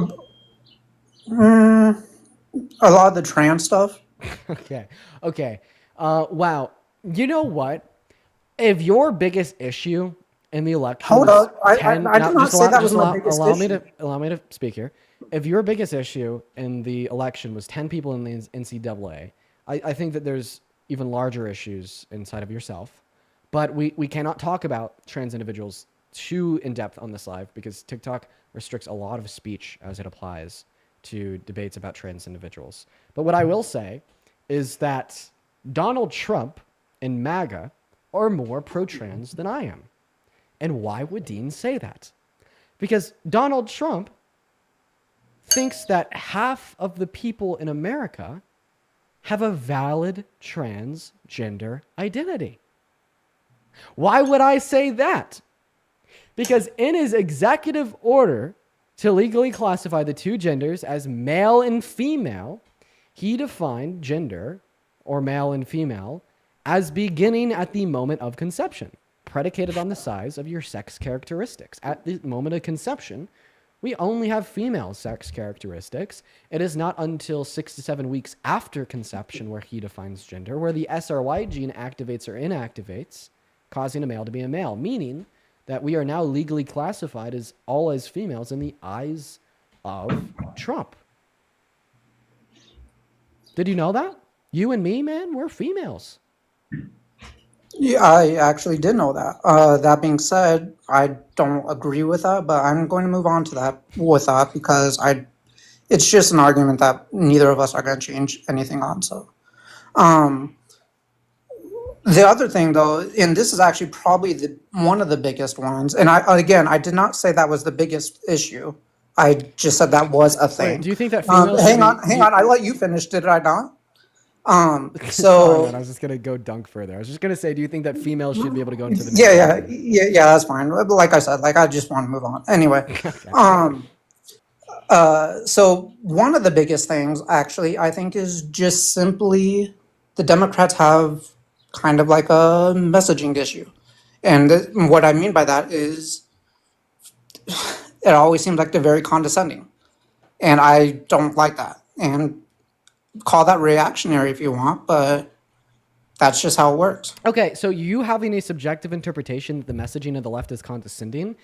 lot of the trans stuff. Okay. Wow. You know what? If your biggest issue in the election, hold up, I did not say that was my biggest issue. Allow me to speak here. If your biggest issue in the election was 10 people in the NCAA, I think that there's even larger issues inside of yourself. But we cannot talk about trans individuals too in depth on this live because TikTok restricts a lot of speech as it applies to debates about trans individuals. But what I will say is that Donald Trump and MAGA are more pro-trans than I am. And why would Dean say that? Because Donald Trump thinks that half of the people in America have a valid transgender identity. Why would I say that? Because in his executive order to legally classify the two genders as male and female, he defined gender, or male and female, as beginning at the moment of conception, predicated on the size of your sex characteristics. At the moment of conception, we only have female sex characteristics. It is not until 6 to 7 weeks after conception where he defines gender, where the SRY gene activates or inactivates, causing a male to be a male, meaning that we are now legally classified as all as females in the eyes of Trump. Did you know that? You and me, man, we're females. Yeah, I actually did know that. That being said, I don't agree with that, but I'm going to move on to that with that because it's just an argument that neither of us are going to change anything on. So, the other thing though, and this is actually probably one of the biggest ones, and I did not say that was the biggest issue. I just said that was a thing. Wait, do you think that females? Hang on. I let you finish. Did I not? Sorry, man, I was just gonna go dunk further. I was just gonna say, do you think that females should be able to go into the? Yeah, that's fine. Like I said, like I just want to move on. Anyway, So one of the biggest things, actually, I think, is just simply the Democrats have kind of like a messaging issue. And what I mean by that is it always seems like they're very condescending. And I don't like that. And call that reactionary if you want, but that's just how it works. Okay, so you having a subjective interpretation that the messaging of the left is condescending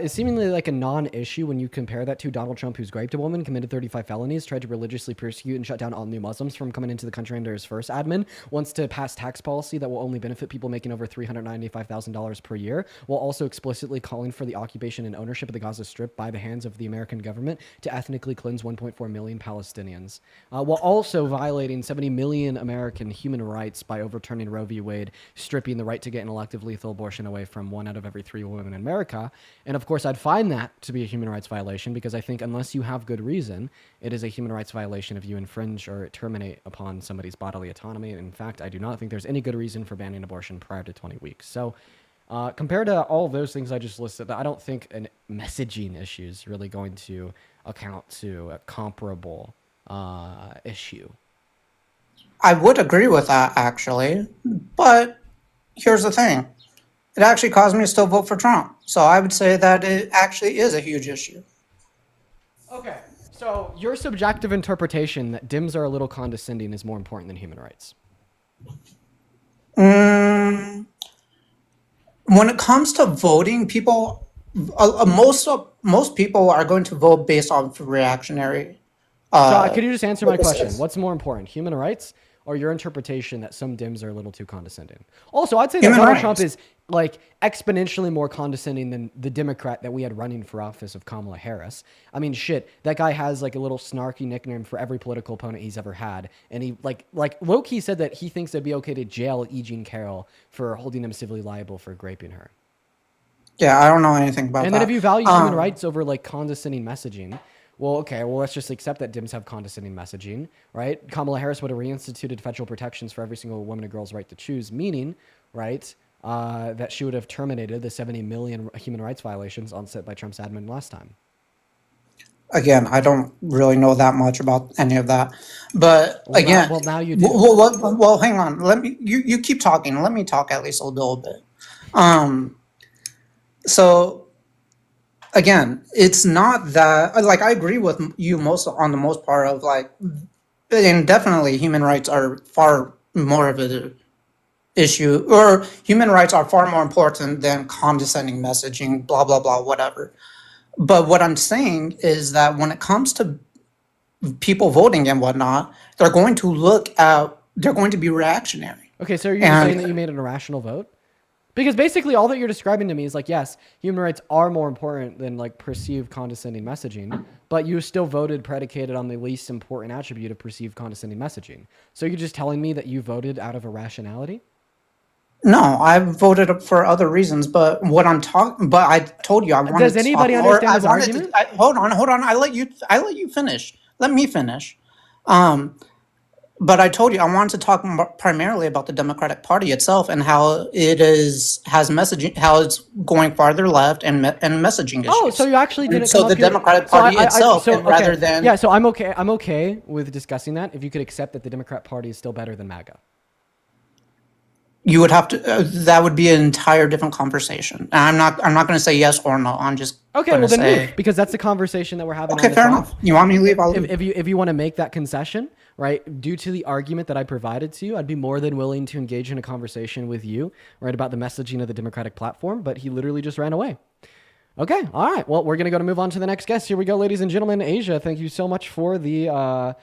is seemingly like a non-issue when you compare that to Donald Trump, who's raped a woman, committed 35 felonies, tried to religiously persecute and shut down all new Muslims from coming into the country under his first admin, wants to pass tax policy that will only benefit people making over $395,000 per year, while also explicitly calling for the occupation and ownership of the Gaza Strip by the hands of the American government to ethnically cleanse 1.4 million Palestinians, while also violating 70 million American human rights by overturning Roe v. Wade, stripping the right to get an elective lethal abortion away from 1 out of every 3 women in America. And of course, I'd find that to be a human rights violation because I think unless you have good reason, it is a human rights violation if you infringe or terminate upon somebody's bodily autonomy. And in fact, I do not think there's any good reason for banning abortion prior to 20 weeks. So compared to all of those things I just listed, I don't think a messaging issue is really going to account to a comparable issue. I would agree with that, actually. But here's the thing. It actually caused me to still vote for Trump. So I would say that it actually is a huge issue. Okay, so your subjective interpretation that Dems are a little condescending is more important than human rights. When it comes to voting, people, most people are going to vote based on reactionary. So could you just answer my question? What's more important, human rights or your interpretation that some Dems are a little too condescending? Also, I'd say that Donald Trump is like exponentially more condescending than the Democrat that we had running for office of Kamala Harris. I mean, shit, that guy has like a little snarky nickname for every political opponent he's ever had. And he like low-key said that he thinks it'd be okay to jail E. Jean Carroll for holding him civilly liable for raping her. Yeah, I don't know anything about that. And then if you value human rights over like condescending messaging, well, okay, well, let's just accept that Dems have condescending messaging, right? Kamala Harris would have reinstituted federal protections for every single woman and girl's right to choose, meaning, right, that she would have terminated the 70 million human rights violations onset by Trump's admin last time. Again, I don't really know that much about any of that. But again, now you do. Well, hang on. You keep talking. Let me talk at least a little bit. So again, it's not that, like, I agree with you on the most part of like, and definitely human rights are far more of an issue, or human rights are far more important than condescending messaging, blah, blah, blah, whatever. But what I'm saying is that when it comes to people voting and whatnot, they're going to be reactionary. Okay, so are you saying that you made an irrational vote? Because basically all that you're describing to me is like, yes, human rights are more important than like perceived condescending messaging, but you still voted predicated on the least important attribute of perceived condescending messaging. So you're just telling me that you voted out of irrationality? No, I voted for other reasons, but I told you I wanted to. Does anybody understand his argument? Hold on. I let you finish. Let me finish. But I told you I wanted to talk primarily about the Democratic Party itself and how has messaging, how it's going farther left and messaging issues. Oh, so you actually didn't. So the Democratic Party itself, rather than yeah. So I'm okay with discussing that. If you could accept that the Democrat Party is still better than MAGA. You would have to. That would be an entire different conversation. And I'm not going to say yes or no. I'm just okay. Well, then move, because that's the conversation that we're having. Okay, fair enough. You want me to leave? I'll leave. If you want to make that concession, right? Due to the argument that I provided to you, I'd be more than willing to engage in a conversation with you, right, about the messaging of the Democratic platform. But he literally just ran away. Okay, all right. Well, we're gonna move on to the next guest. Here we go, ladies and gentlemen. Asia, thank you so much for the.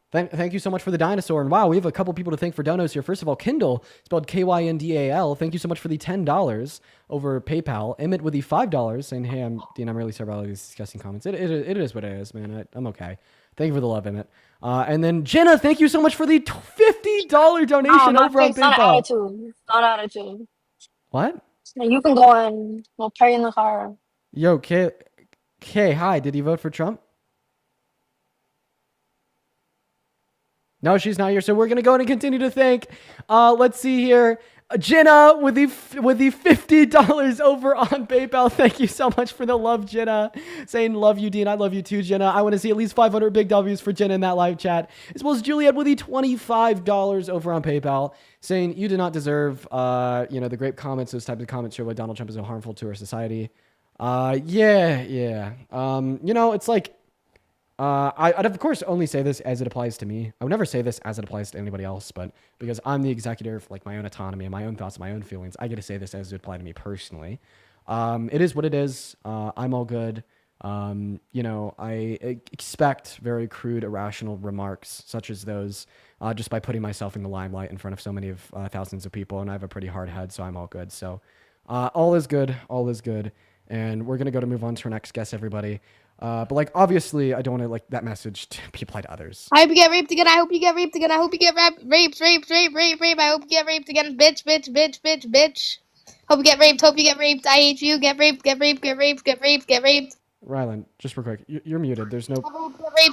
Thank you so much for the dinosaur. And wow, we have a couple people to thank for donos here. First of all, Kindle, spelled Kyndal. Thank you so much for the $10 over PayPal. Emmett with the $5 saying, hey, Dean, I'm really sorry about all these disgusting comments. It is what it is, man. I'm okay. Thank you for the love, Emmett. And then Jenna, thank you so much for the $50 donation over on PayPal. Not attitude. What? You can go and we'll pray in the car. Yo, Kay, hi. Did you vote for Trump? No, she's not here. So we're going to go ahead and continue to thank. Let's see here. Jenna with the $50 over on PayPal. Thank you so much for the love, Jenna. Saying love you, Dean. I love you too, Jenna. I want to see at least 500 big W's for Jenna in that live chat. As well as Juliet with the $25 over on PayPal. Saying you do not deserve, the great comments. Those types of comments show why Donald Trump is so harmful to our society. Yeah. It's like, I'd of course only say this as it applies to me. I would never say this as it applies to anybody else, but because I'm the executor of like my own autonomy and my own thoughts and my own feelings, I get to say this as it applies to me personally. It is what it is. I'm all good. I expect very crude, irrational remarks such as those just by putting myself in the limelight in front of so many of thousands of people, and I have a pretty hard head, so I'm all good. So all is good. All is good. And we're going to move on to our next guest, everybody. But like, obviously, I don't want to like that message to be applied to others. I hope you get raped again. I hope you get raped again. I hope you get raped. I hope you get raped again. Bitch. Hope you get raped. I hate you. Get raped. Rylan, just real quick, you're muted. There's no.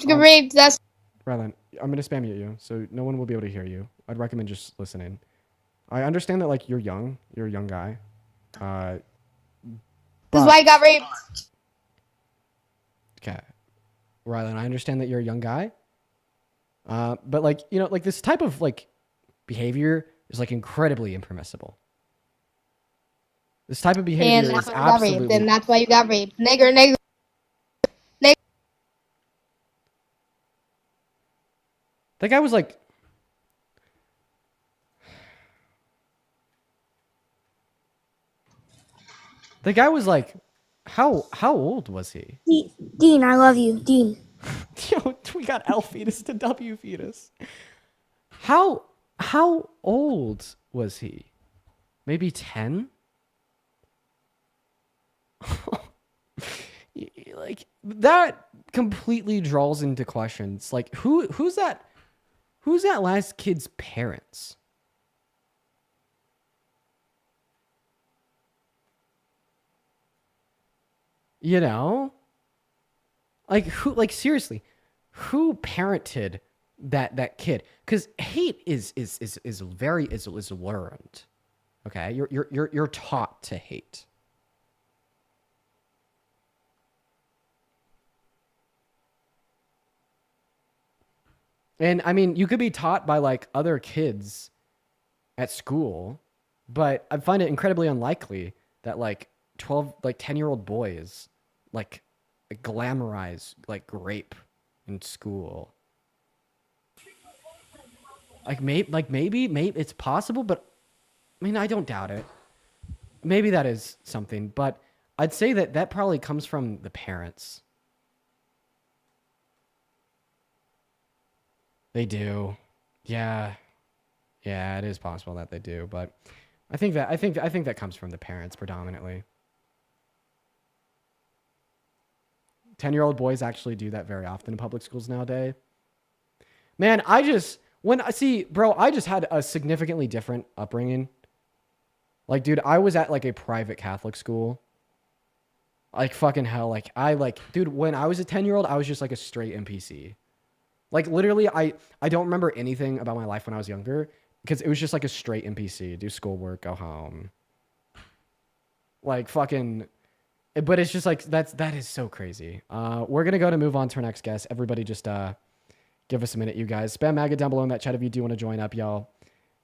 Get raped. That's. Rylan, I'm going to spam mute you, so no one will be able to hear you. I'd recommend just listening. I understand that like you're young. You're a young guy. This is why I got raped. Okay. Rylan, I understand that you're a young guy. But like, like this type of like behavior is like incredibly impermissible. This type of behavior is absolutely. And that's why you got raped. Nigger. That guy was like. The guy was like, how old was he? Dean, I love you, Dean. Yo, we got L fetus to W fetus. How old was he? Maybe 10? Like that completely draws into questions. Like who's that last kid's parents? Like seriously, who parented that kid? Because hate is learned. Okay, you're taught to hate. And I mean, you could be taught by like other kids at school, but I find it incredibly unlikely that like 10-year-old boys like glamorize like rape in school. Maybe it's possible, but I mean, I don't doubt it. Maybe that is something, but I'd say that probably comes from the parents. They do. Yeah, it is possible that they do, but I think that comes from the parents predominantly. 10-year-old boys actually do that very often in public schools nowadays. Man, I just had a significantly different upbringing. Like, dude, I was at like a private Catholic school. Like fucking hell. Dude, when I was a 10-year-old, I was just like a straight NPC. Like literally, I don't remember anything about my life when I was younger because it was just like a straight NPC. Do schoolwork, go home. Like fucking, but it's just like that is so crazy. We're gonna move on to our next guest. Everybody, just give us a minute, you guys. Spam MAGA down below in that chat if you do want to join up, y'all.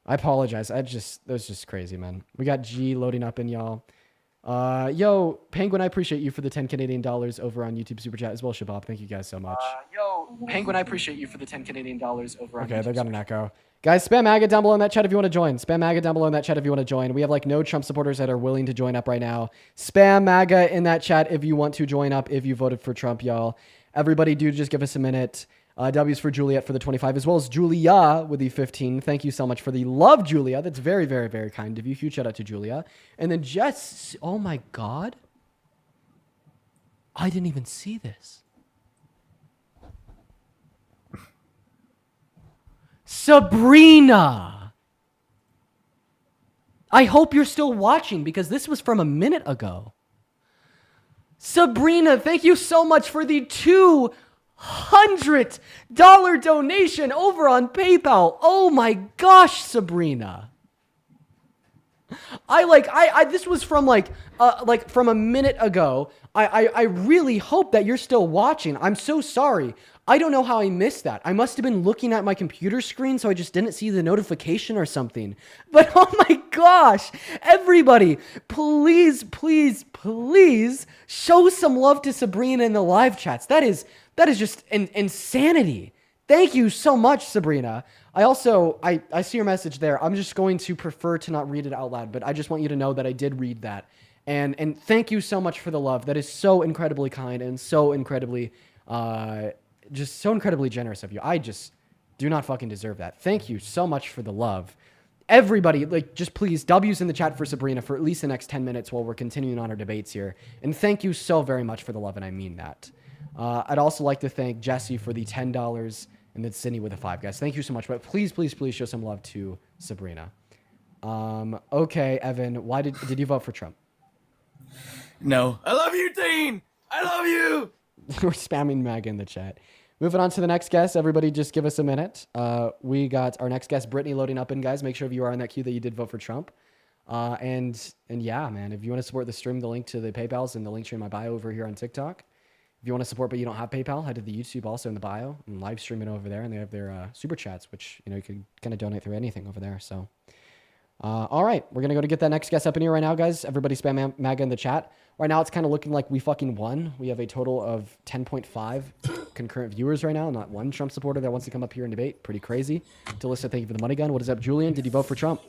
I apologize. That was just crazy, man. We got G loading up in y'all. Yo, Penguin, I appreciate you for the 10 Canadian dollars over on YouTube Super Chat as well, Shabab. Thank you guys so much. Yo, Penguin, I appreciate you for the 10 Canadian dollars over on Okay, YouTube they got an echo. Guys, spam MAGA down below in that chat if you want to join. Spam MAGA down below in that chat if you want to join. We have like no Trump supporters that are willing to join up right now. Spam MAGA in that chat if you want to join up if you voted for Trump, y'all. Everybody, do just give us a minute. W's for Juliet for the 25, as well as Julia with the 15. Thank you so much for the love, Julia. That's very, very, very kind of you. Huge shout out to Julia. And then Jess, oh my God. I didn't even see this. Sabrina. I hope you're still watching because this was from a minute ago. Sabrina, thank you so much for the $200 donation over on PayPal. Oh my gosh, Sabrina. This was from from a minute ago. I really hope that you're still watching. I'm so sorry. I don't know how I missed that. I must have been looking at my computer screen, so I just didn't see the notification or something. But oh my gosh, everybody, please, please, please show some love to Sabrina in the live chats. That is just insanity. Thank you so much, Sabrina. I see your message there. I'm just going to prefer to not read it out loud, but I just want you to know that I did read that. And thank you so much for the love. That is so incredibly kind and so incredibly, just so incredibly generous of you. I just do not fucking deserve that. Thank you so much for the love. Everybody, just please, W's in the chat for Sabrina for at least the next 10 minutes while we're continuing on our debates here. And thank you so very much for the love, and I mean that. I'd also like to thank Jesse for the $10 and then Sydney with a 5, guys. Thank you so much. But please, please, please show some love to Sabrina. Okay, Evan, why did you vote for Trump? No. I love you, Dean! I love you! We're spamming Mag in the chat. Moving on to the next guest. Everybody just give us a minute. We got our next guest, Brittany, loading up in, guys. Make sure if you are in that queue that you did vote for Trump. And yeah, man, if you want to support the stream, the link to the PayPal's in the link tree in my bio over here on TikTok. If you want to support but you don't have PayPal, head to the YouTube also in the bio and live stream it over there. And they have their super chats, which you can kind of donate through anything over there. So, all right, we're gonna go to get that next guest up in here right now, guys. Everybody spam MAGA in the chat. Right now, it's kind of looking like we fucking won. We have a total of 10.5 concurrent viewers right now. Not one Trump supporter that wants to come up here and debate. Pretty crazy. Delissa, thank you for the money gun. What is up, Julian? Did you vote for Trump?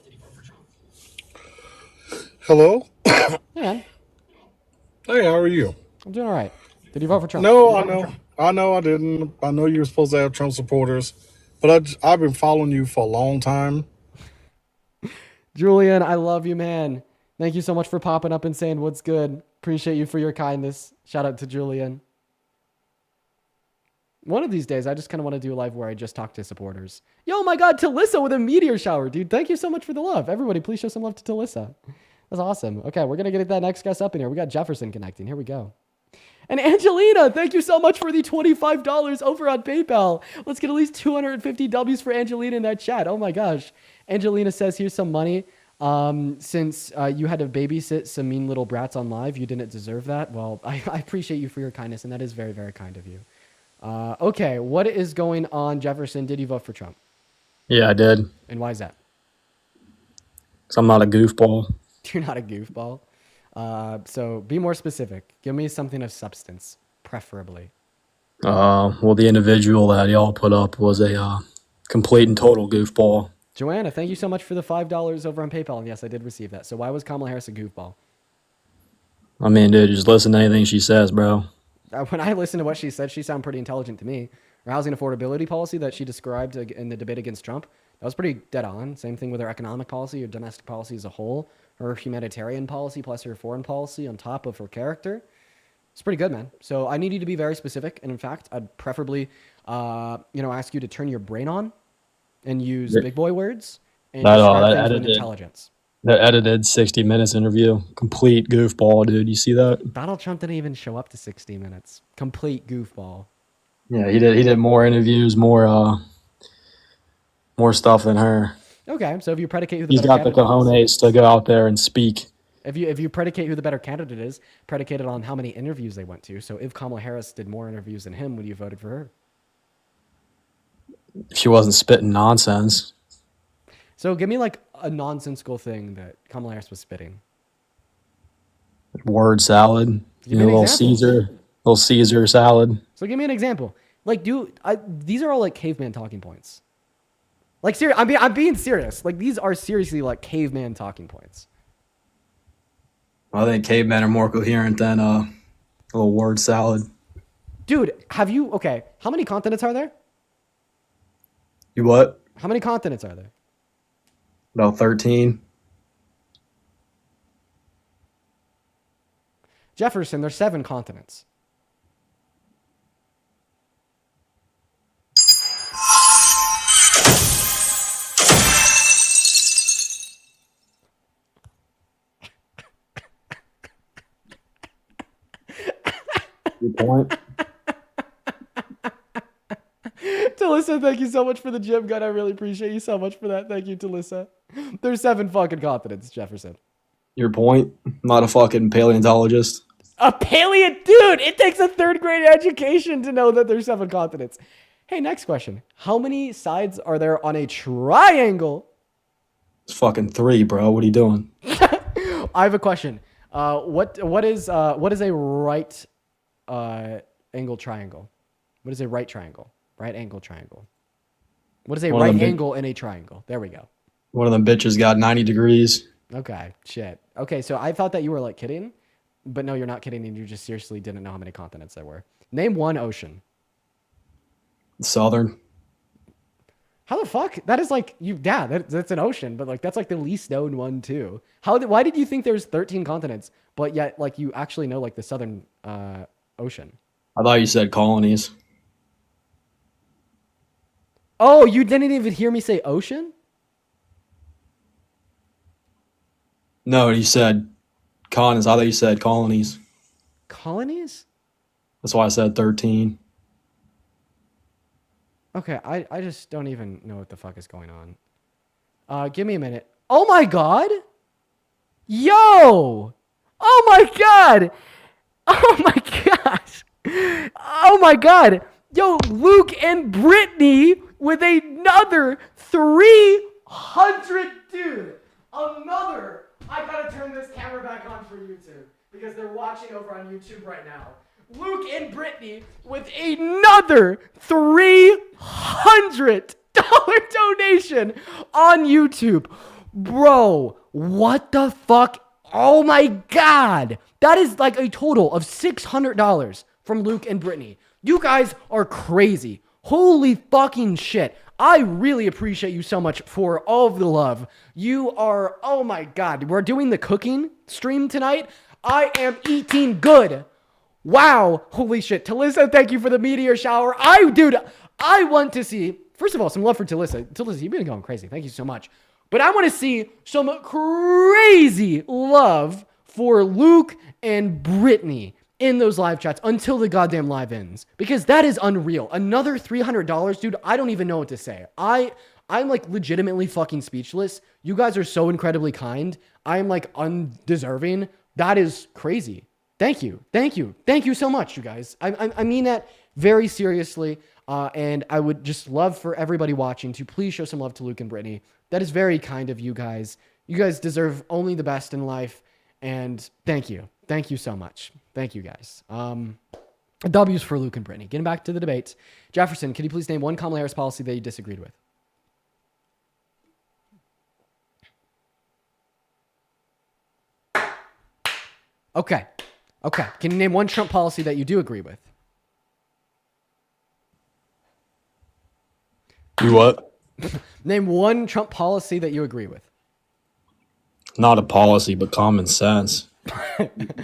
Hello. Hey, man. Hey, how are you? I'm doing all right. Did you vote for Trump? No, I know I didn't. I know you were supposed to have Trump supporters, but I've been following you for a long time. Julian, I love you, man. Thank you so much for popping up and saying what's good. Appreciate you for your kindness. Shout out to Julian. One of these days, I just kind of want to do a live where I just talk to supporters. Yo, my God, Talissa with a meteor shower, dude. Thank you so much for the love. Everybody, please show some love to Talissa. That's awesome. Okay, we're going to get that next guest up in here. We got Jefferson connecting. Here we go. And Angelina, thank you so much for the $25 over on PayPal. Let's get at least 250 W's for Angelina in that chat. Oh my gosh. Angelina says, here's some money. Since you had to babysit some mean little brats on live, you didn't deserve that. Well, I appreciate you for your kindness, and that is very, very kind of you. Okay, what is going on, Jefferson? Did you vote for Trump? Yeah, I did. And why is that? Because I'm not a goofball. You're not a goofball. So be more specific. Give me something of substance, preferably. Well, the individual that y'all put up was a complete and total goofball. Joanna, thank you so much for the $5 over on PayPal. And yes, I did receive that. So why was Kamala Harris a goofball? I mean, dude, just listen to anything she says, bro. When I listened to what she said, she sounded pretty intelligent to me. Her housing affordability policy that she described in the debate against Trump, that was pretty dead on. Same thing with her economic policy or domestic policy as a whole. Her humanitarian policy plus her foreign policy on top of her character. It's pretty good, man. So I need you to be very specific. And in fact, I'd preferably, ask you to turn your brain on and use big boy words and describe things with intelligence. The edited 60 Minutes interview. Complete goofball, dude. You see that? Donald Trump didn't even show up to 60 Minutes. Complete goofball. Yeah, he did more interviews, more stuff than her. Okay, so if you predicate who the He's got the cojones to go out there and speak. If you predicate who the better candidate is, predicated on how many interviews they went to. So if Kamala Harris did more interviews than him, would you have voted for her? If she wasn't spitting nonsense. So give me like a nonsensical thing that Kamala Harris was spitting. Word salad. Give me an little Caesar salad. So give me an example. Like, these are all like caveman talking points. Like, I'm being serious. Like, these are seriously like caveman talking points. I think cavemen are more coherent than a little word salad. Dude, how many continents are there? You what? How many continents are there? About 13. Jefferson, there's 7 continents. Good point. Talissa, thank you so much for the gym gun. I really appreciate you so much for that. Thank you, Talissa. There's 7 fucking continents, Jefferson. Your point? I'm not a fucking paleontologist. A dude, it takes a 3rd grade education to know that there's 7 continents. Hey, next question. How many sides are there on a triangle? It's fucking 3, bro. What are you doing? I have a question. What is a right angle triangle? What is a right triangle? Right angle triangle. What is a right angle in a triangle? There we go. One of them bitches got 90 degrees. Okay, shit. Okay, so I thought that you were like kidding, but no, you're not kidding, and you just seriously didn't know how many continents there were. Name one ocean. Southern. How the fuck? That is like that's an ocean, but like that's like the least known one too. Why did you think there's 13 continents, but yet like you actually know like the southern ocean? I thought you said colonies. Oh, you didn't even hear me say ocean? No, you said colonies. I thought you said colonies. Colonies? That's why I said 13. Okay, I just don't even know what the fuck is going on. Give me a minute. Oh my god! Yo! Oh my god! Oh my gosh! Oh my god! Yo, Luke and Brittany with another 300, dude! Another! I gotta turn this camera back on for YouTube because they're watching over on YouTube right now. Luke and Brittany with another $300 donation on YouTube. Bro, what the fuck? Oh my god. That is like a total of $600 from Luke and Brittany. You guys are crazy. Holy fucking shit. I really appreciate you so much for all of the love. You are, oh my god. We're doing the cooking stream tonight. I am eating good. Wow. Holy shit. Talissa, thank you for the meteor shower. I want to see, first of all, some love for Talissa. Talissa, you've been going crazy. Thank you so much. But I want to see some crazy love for Luke and Brittany in those live chats until the goddamn live ends. Because that is unreal. Another $300, dude. I don't even know what to say. I'm like legitimately fucking speechless. You guys are so incredibly kind. I'm like undeserving. That is crazy. Thank you. Thank you. Thank you so much, you guys. I mean that very seriously. And I would just love for everybody watching to please show some love to Luke and Brittany. That is very kind of you guys. You guys deserve only the best in life. And thank you. Thank you so much. Thank you, guys. W's for Luke and Brittany. Getting back to the debate. Jefferson, can you please name one Kamala Harris policy that you disagreed with? Okay. Okay. Can you name one Trump policy that you do agree with? You what? Name one Trump policy that you agree with. Not a policy, but common sense.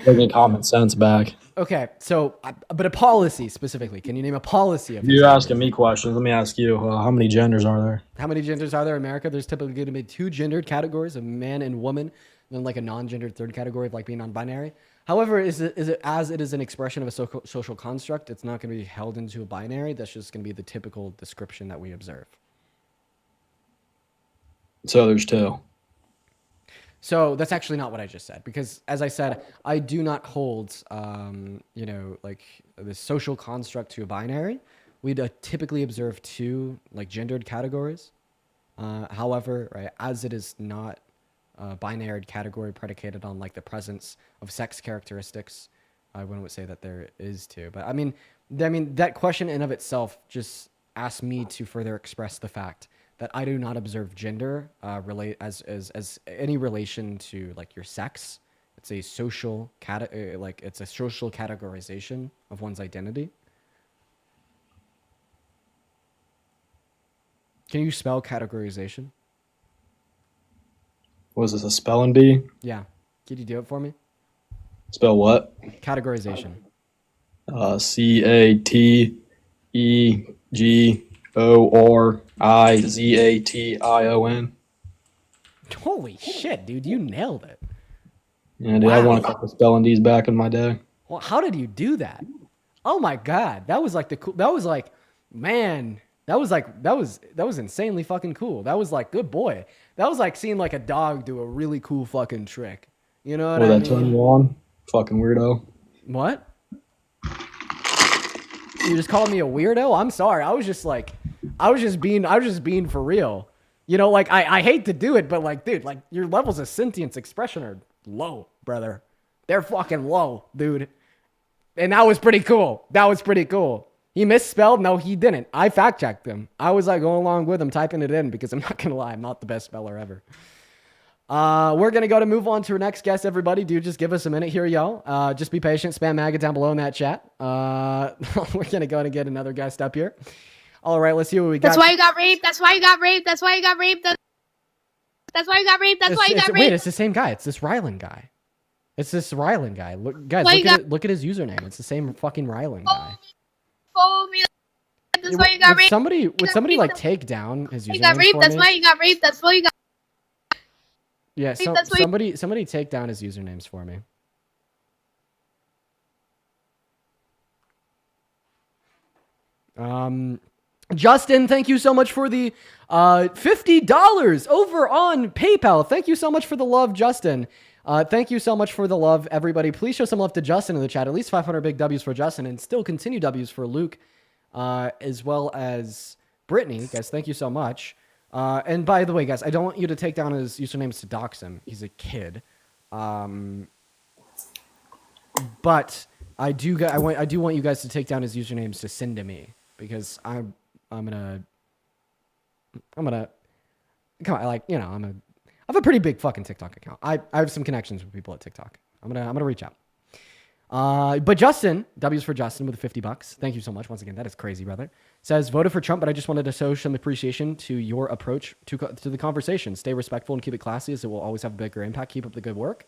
Bringing common sense back. Okay, so, but a policy specifically. Can you name a policy? You're asking me questions. Let me ask you, how many genders are there? How many genders are there in America? There's typically going to be 2 gendered categories of man and woman, and then like a non-gendered third category of like being non-binary. However, as it is an expression of a social construct, it's not going to be held into a binary. That's just going to be the typical description that we observe. So there's 2. So that's actually not what I just said, because as I said, I do not hold, like the social construct to a binary. We'd typically observe 2 like gendered categories. However, right, as it is not a binary category predicated on like the presence of sex characteristics, I wouldn't say that there is 2. But I mean that question in of itself just asked me to further express the fact that I do not observe gender relate as any relation to like your sex. It's a social it's a social categorization of one's identity. Can you spell categorization? Was this a spelling bee? Yeah. Can you do it for me? Spell what? Categorization. CATEGORIZATION. Holy shit, dude, you nailed it. Yeah, dude, I won a couple spelling bees back in my day. Well, how did you do that? Oh my god, that was like that was like insanely fucking cool. That was like, good boy. That was like seeing like a dog do a really cool fucking trick. You know what Will I that turn mean? you on? Fucking weirdo. What? You just called me a weirdo? I'm sorry. I was just being for real. You know, like I hate to do it, but like, dude, like your levels of sentience expression are low, brother. They're fucking low, dude. And that was pretty cool. He misspelled? No, he didn't. I fact checked him. I was like going along with him, typing it in because I'm not gonna lie, I'm not the best speller ever. We're going to move on to our next guest, everybody. Dude, just give us a minute here, y'all. Just be patient. Spam MAGA down below in that chat. We're going to go and get another guest up here. All right, let's see what we got. That's why you got raped. That's why you got raped. That's why you got raped. That's why you got raped. That's why you got raped. Wait, it's the same guy. It's this Ryland guy. Look, guys, look at his username. It's the same fucking Ryland guy. Follow me. That's why you got raped. Would somebody like take down his username? You got raped. That's why you got raped. That's why you got. Yeah, somebody take down his usernames for me. Justin, thank you so much for the $50 over on PayPal. Thank you so much for the love, Justin. Thank you so much for the love, everybody. Please show some love to Justin in the chat. At least 500 big W's for Justin, and still continue W's for Luke, as well as Brittany. Guys, thank you so much. And by the way, guys, I don't want you to take down his usernames to dox him. He's a kid. But I do want you guys to take down his usernames to send to me, because I'm gonna come on, like, you know, I have a pretty big fucking TikTok account. I have some connections with people at TikTok. I'm gonna reach out. But Justin, W's for Justin with $50. Thank you so much. Once again, that is crazy, brother. Says, voted for Trump, but I just wanted to show some appreciation to your approach to the conversation. Stay respectful and keep it classy, as it will always have a bigger impact. Keep up the good work.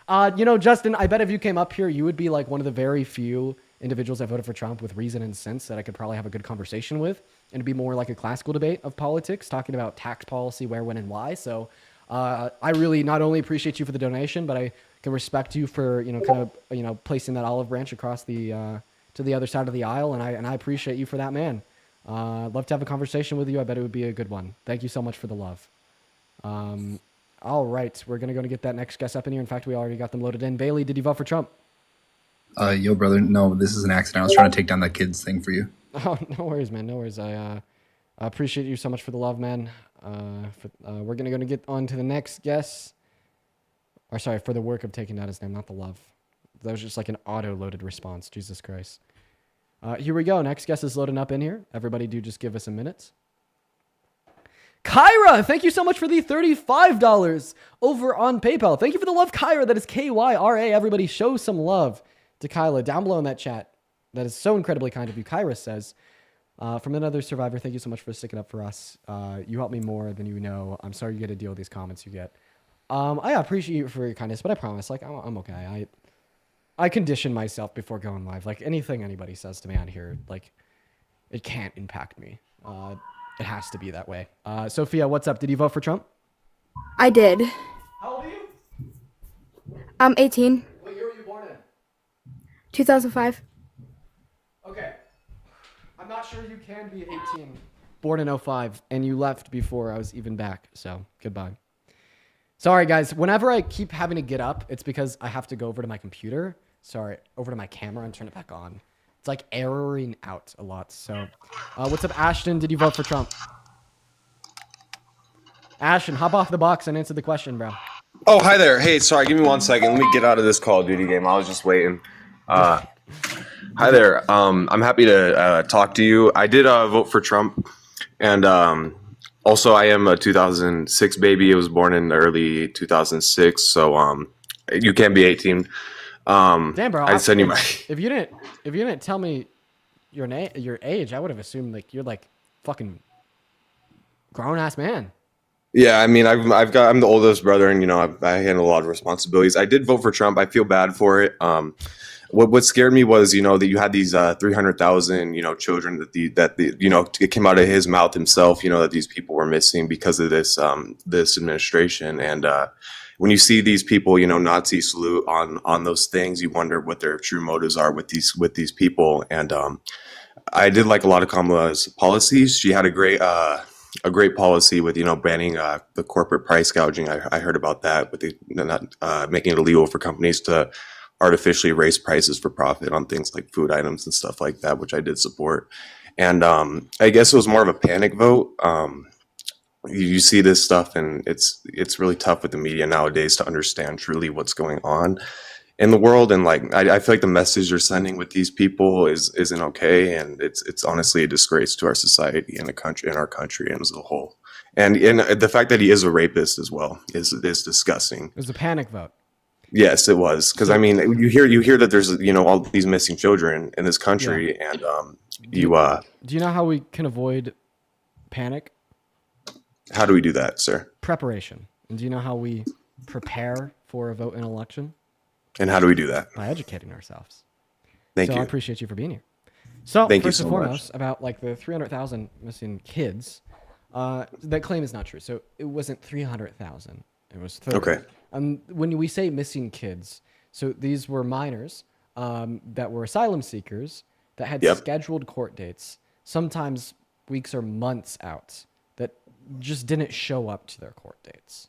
You know, Justin, I bet if you came up here, you would be like one of the very few individuals that voted for Trump with reason and sense that I could probably have a good conversation with, and it'd be more like a classical debate of politics, talking about tax policy, where, when, and why. So I really not only appreciate you for the donation, but I can respect you for, you know, kind of, you know, placing that olive branch across the to the other side of the aisle, and I appreciate you for that, man. I'd love to have a conversation with you. I bet it would be a good one. Thank you so much for the love. All right, we're gonna go and get that next guest up in here. In fact, we already got them loaded in. Bailey, did you vote for Trump? Yo, brother, no, this is an accident. I was trying to take down that kid's thing for you. Oh, no worries, man. No worries. I appreciate you so much for the love, man. We're gonna go and get on to the next guest. Or sorry, for the work of taking down his name, not the love. That was just like an auto-loaded response. Jesus Christ. Here we go. Next guest is loading up in here. Everybody do just give us a minute. Kyra, thank you so much for the $35 over on PayPal. Thank you for the love, Kyra. That is Kyra. Everybody show some love to Kyla down below in that chat. That is so incredibly kind of you. Kyra says, from another survivor, thank you so much for sticking up for us. You help me more than you know. I'm sorry you get to deal with these comments you get. I appreciate you for your kindness, but I promise, like, I'm okay. I condition myself before going live. Like, anything anybody says to me on here, like, it can't impact me. It has to be that way. Sophia, what's up? Did you vote for Trump? I did. How old are you? I'm 18. What year were you born in? 2005. Okay. I'm not sure you can be 18. Born in 05, and you left before I was even back, so goodbye. Sorry, guys. Whenever I keep having to get up, it's because I have to go over to my computer. Sorry, over to my camera and turn it back on. It's like erroring out a lot. So, what's up, Ashton? Did you vote for Trump? Ashton, hop off the box and answer the question, bro. Oh, hi there. Hey, sorry, give me 1 second. Let me get out of this Call of Duty game. I was just waiting. Hi there. I'm happy to talk to you. I did vote for Trump, and also I am a 2006 baby. I was born in early 2006, so you can be 18. Damn, bro. I send you my. If you didn't tell me your age, I would have assumed like you're like fucking grown ass man. Yeah, I mean, I'm the oldest brother, and you know, I handle a lot of responsibilities. I did vote for Trump. I feel bad for it. What scared me was, you know, that you had these 300,000, you know, children that you know, it came out of his mouth himself, you know, that these people were missing because of this this administration. And when you see these people, you know, Nazi salute on those things, you wonder what their true motives are with these people. And I did like a lot of Kamala's policies. She had a great a great policy with, banning the corporate price gouging. I heard about that, with the not making it illegal for companies to artificially raise prices for profit on things like food items and stuff like that, which I did support. And I guess it was more of a panic vote. You see this stuff, and it's really tough with the media nowadays to understand truly what's going on in the world. And like, I feel like the message they're sending with these people isn't okay, and it's honestly a disgrace to our society and the country and our country as a whole. And the fact that he is a rapist as well is disgusting. It was a panic vote. Yes, it was, because I mean, you hear that there's all these missing children in this country, and Do you know how we can avoid panic? How do we do that, sir? Preparation. And do you know how we prepare for a vote in an election? And how do we do that? By educating ourselves. Thank you. I appreciate you for being here. So, Thank you first so and foremost, much. about like the 300,000 missing kids, that claim is not true. So it wasn't 300,000. It was 30. Okay. When we say missing kids, so these were minors that were asylum seekers that had scheduled court dates, sometimes weeks or months out, that just didn't show up to their court dates.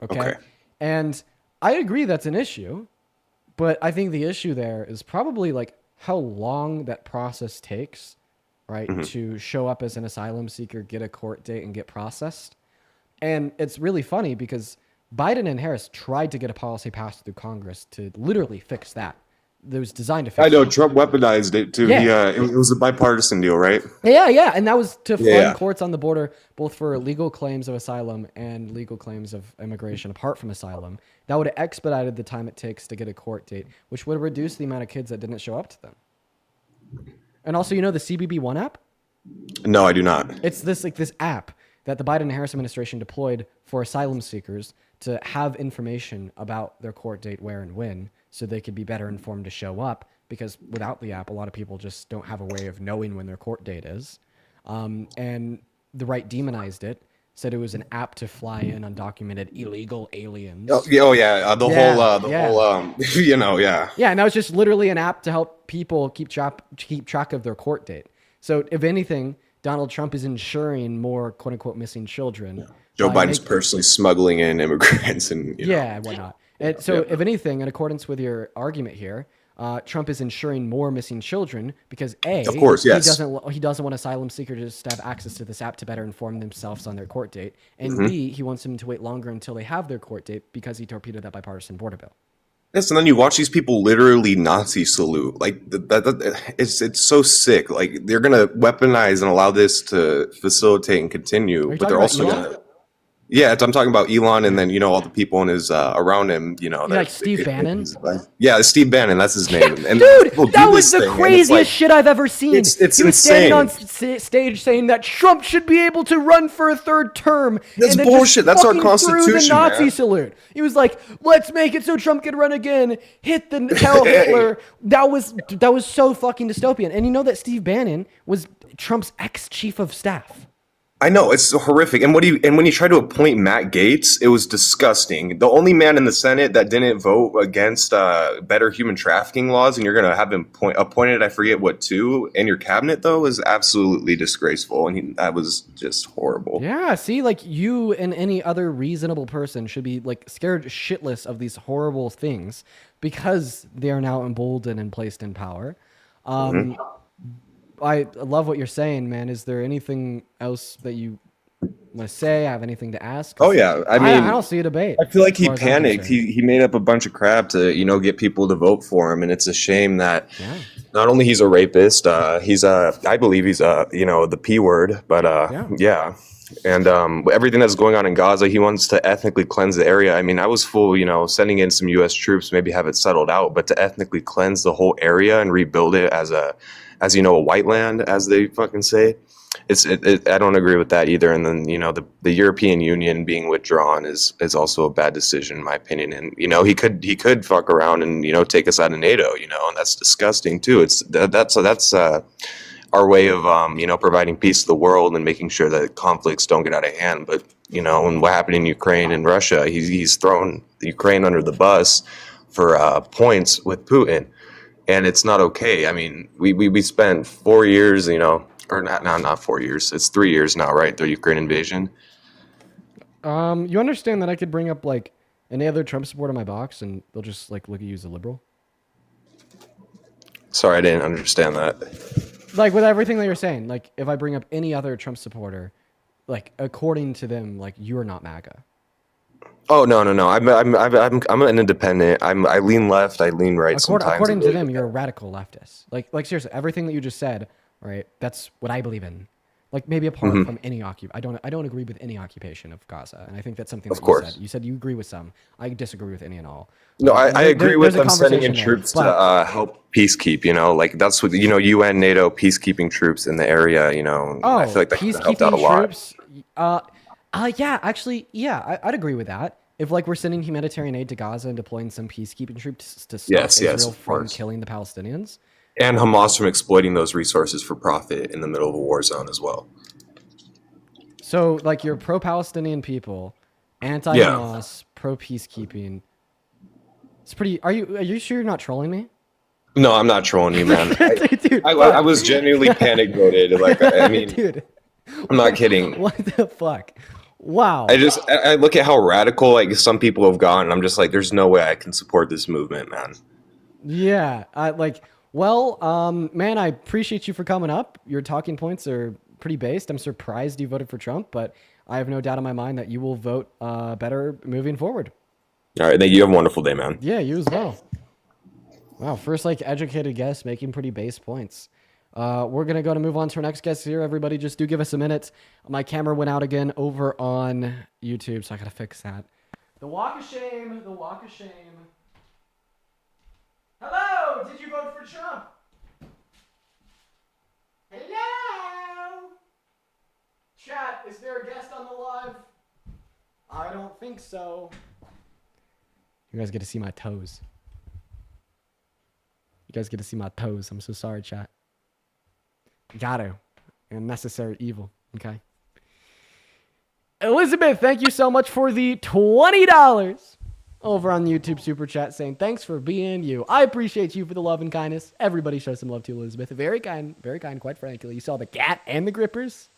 Okay. And I agree that's an issue, but I think the issue there is probably like how long that process takes, right, to show up as an asylum seeker, get a court date, and get processed. And it's really funny because Biden and Harris tried to get a policy passed through Congress to literally fix that. It was designed to fix I know it. Trump weaponized it too. Yeah. It was a bipartisan deal, right? Yeah, and that was to fund Yeah. courts on the border, both for legal claims of asylum and legal claims of immigration apart from asylum. That would have expedited the time it takes to get a court date, which would have reduced the amount of kids that didn't show up to them. And also, the CBB1 app? No, I do not. It's this app that the Biden and Harris administration deployed for asylum seekers to have information about their court date, where and when, so they could be better informed to show up, because without the app, a lot of people just don't have a way of knowing when their court date is. And the right demonized it, said it was an app to fly in undocumented illegal aliens. The whole, yeah, Yeah, and that was just literally an app to help people keep track of their court date. So if anything, Donald Trump is ensuring more quote unquote missing children. Joe Biden's personally smuggling in immigrants and whatnot. And so if anything, in accordance with your argument here, Trump is ensuring more missing children because of course, yes, he doesn't want asylum seekers to have access to this app to better inform themselves on their court date, and B, he wants them to wait longer until they have their court date because he torpedoed that bipartisan border bill. Yes, and then you watch these people literally Nazi salute. Like it's so sick. Like they're gonna weaponize and allow this to facilitate and continue, but they're also gonna. Yeah, I'm talking about Elon, and then all the people in his around him. Like Steve Bannon. Yeah, Steve Bannon, that's his name. And dude, that was the craziest shit I've ever seen. It's he was insane. standing on stage saying that Trump should be able to run for a third term. That's and then bullshit. Just that's our threw constitution, the Nazi man. salute. He was like, "Let's make it so Trump can run again." Hit the tell Hitler. That was so fucking dystopian. And you know that Steve Bannon was Trump's ex-chief of staff. I know, it's so horrific. And when he tried to appoint Matt Gaetz, it was disgusting. The only man in the Senate that didn't vote against better human trafficking laws, and you're going to have him appointed, I forget what to, in your cabinet, though, is absolutely disgraceful. And that was just horrible. Yeah, see, like you and any other reasonable person should be like scared shitless of these horrible things because they are now emboldened and placed in power. I love what you're saying, man. Is there anything else that you want to say? Have anything to ask? Oh yeah, I mean, I don't see a debate. I feel like he panicked. He made up a bunch of crap to get people to vote for him, and it's a shame that not only he's a rapist, he's I believe he's the P word, but yeah. And everything that's going on in Gaza, he wants to ethnically cleanse the area. I mean, I was full, sending in some U.S. troops, maybe have it settled out, but to ethnically cleanse the whole area and rebuild it as a white land, as they fucking say, I don't agree with that either. And then the European Union being withdrawn is also a bad decision in my opinion. And he could fuck around and take us out of NATO, and that's disgusting too. That's our way of providing peace to the world and making sure that conflicts don't get out of hand. But and what happened in Ukraine and Russia, he's thrown Ukraine under the bus for points with Putin. And it's not okay. I mean, we spent 4 years, Or not 4 years. It's 3 years now, right? The Ukraine invasion. You understand that I could bring up like any other Trump supporter in my box, and they'll just like look at you as a liberal. Sorry, I didn't understand that. Like with everything that you're saying, like if I bring up any other Trump supporter, like according to them, like you're not MAGA. Oh no. I'm an independent. I lean left. I lean right. Sometimes. According to them, you're a radical leftist. Like seriously, everything that you just said, right? That's what I believe in. Like maybe apart from any I don't agree with any occupation of Gaza, and I think that's something that you said. You said you agree with some. I disagree with any and all. No, I agree with them sending in there, troops but- to help peacekeep. You know, like that's what UN, NATO, peacekeeping troops in the area. You know, Oh, I feel like that could have helped out a peacekeeping lot. troops. Yeah, actually, yeah, I'd agree with that. If like we're sending humanitarian aid to Gaza and deploying some peacekeeping troops to stop Yes, Israel of from course. killing the Palestinians. And Hamas from exploiting those resources for profit in the middle of a war zone as well. So like you're pro-Palestinian people, anti-Hamas, pro-peacekeeping. It's pretty. Are you sure you're not trolling me? No, I'm not trolling you, man. Dude, I was genuinely panic voted. Like, I mean, dude, I'm not kidding. what the fuck? Wow. I look at how radical like some people have gone, and I'm just like, there's no way I can support this movement, man. Yeah, man, I appreciate you for coming up. Your talking points are pretty based. I'm surprised you voted for Trump, but I have no doubt in my mind that you will vote better moving forward. All right, thank you. Have a wonderful day, man. Yeah, you as well. Wow, first like educated guest making pretty base points. We're gonna move on to our next guest here. Everybody, just do give us a minute. My camera went out again over on YouTube, so I gotta fix that. The walk of shame. The walk of shame. Hello, did you vote for Trump? Hello? Chat, is there a guest on the live? I don't think so. You guys get to see my toes. You guys get to see my toes. I'm so sorry, chat. Gotta. A necessary evil. Okay. Elizabeth, thank you so much for the $20 over on YouTube Super Chat saying, thanks for being you. I appreciate you for the love and kindness. Everybody show some love to Elizabeth. Very kind, quite frankly. You saw the cat and the grippers.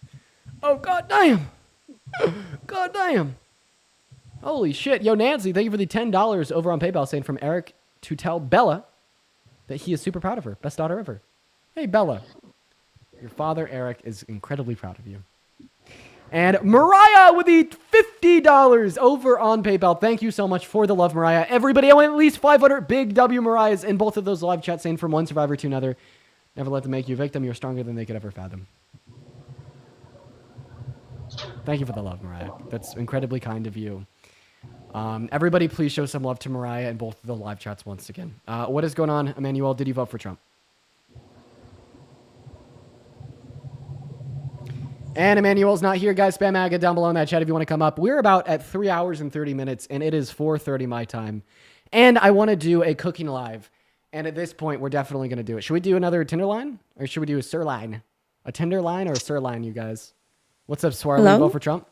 Oh, god damn. God damn. Holy shit. Yo, Nancy, thank you for the $10 over on PayPal saying from Eric to tell Bella that he is super proud of her. Best daughter ever. Hey, Bella. Your father, Eric, is incredibly proud of you. And Mariah with the $50 over on PayPal. Thank you so much for the love, Mariah. Everybody, I want at least 500 big W Mariahs in both of those live chats saying from one survivor to another. Never let them make you a victim. You're stronger than they could ever fathom. Thank you for the love, Mariah. That's incredibly kind of you. Everybody, please show some love to Mariah in both of the live chats once again. What is going on, Emmanuel? Did you vote for Trump? And Emmanuel's not here, guys. Spam AGA down below in that chat if you want to come up. We're about at 3 hours and 30 minutes, and it is 4:30 my time. And I want to do a cooking live. And at this point, we're definitely going to do it. Should we do another Tinderline? Or should we do a sirloin? A Tinderline or a sirloin, you guys? What's up, Swar? Will you vote for Trump?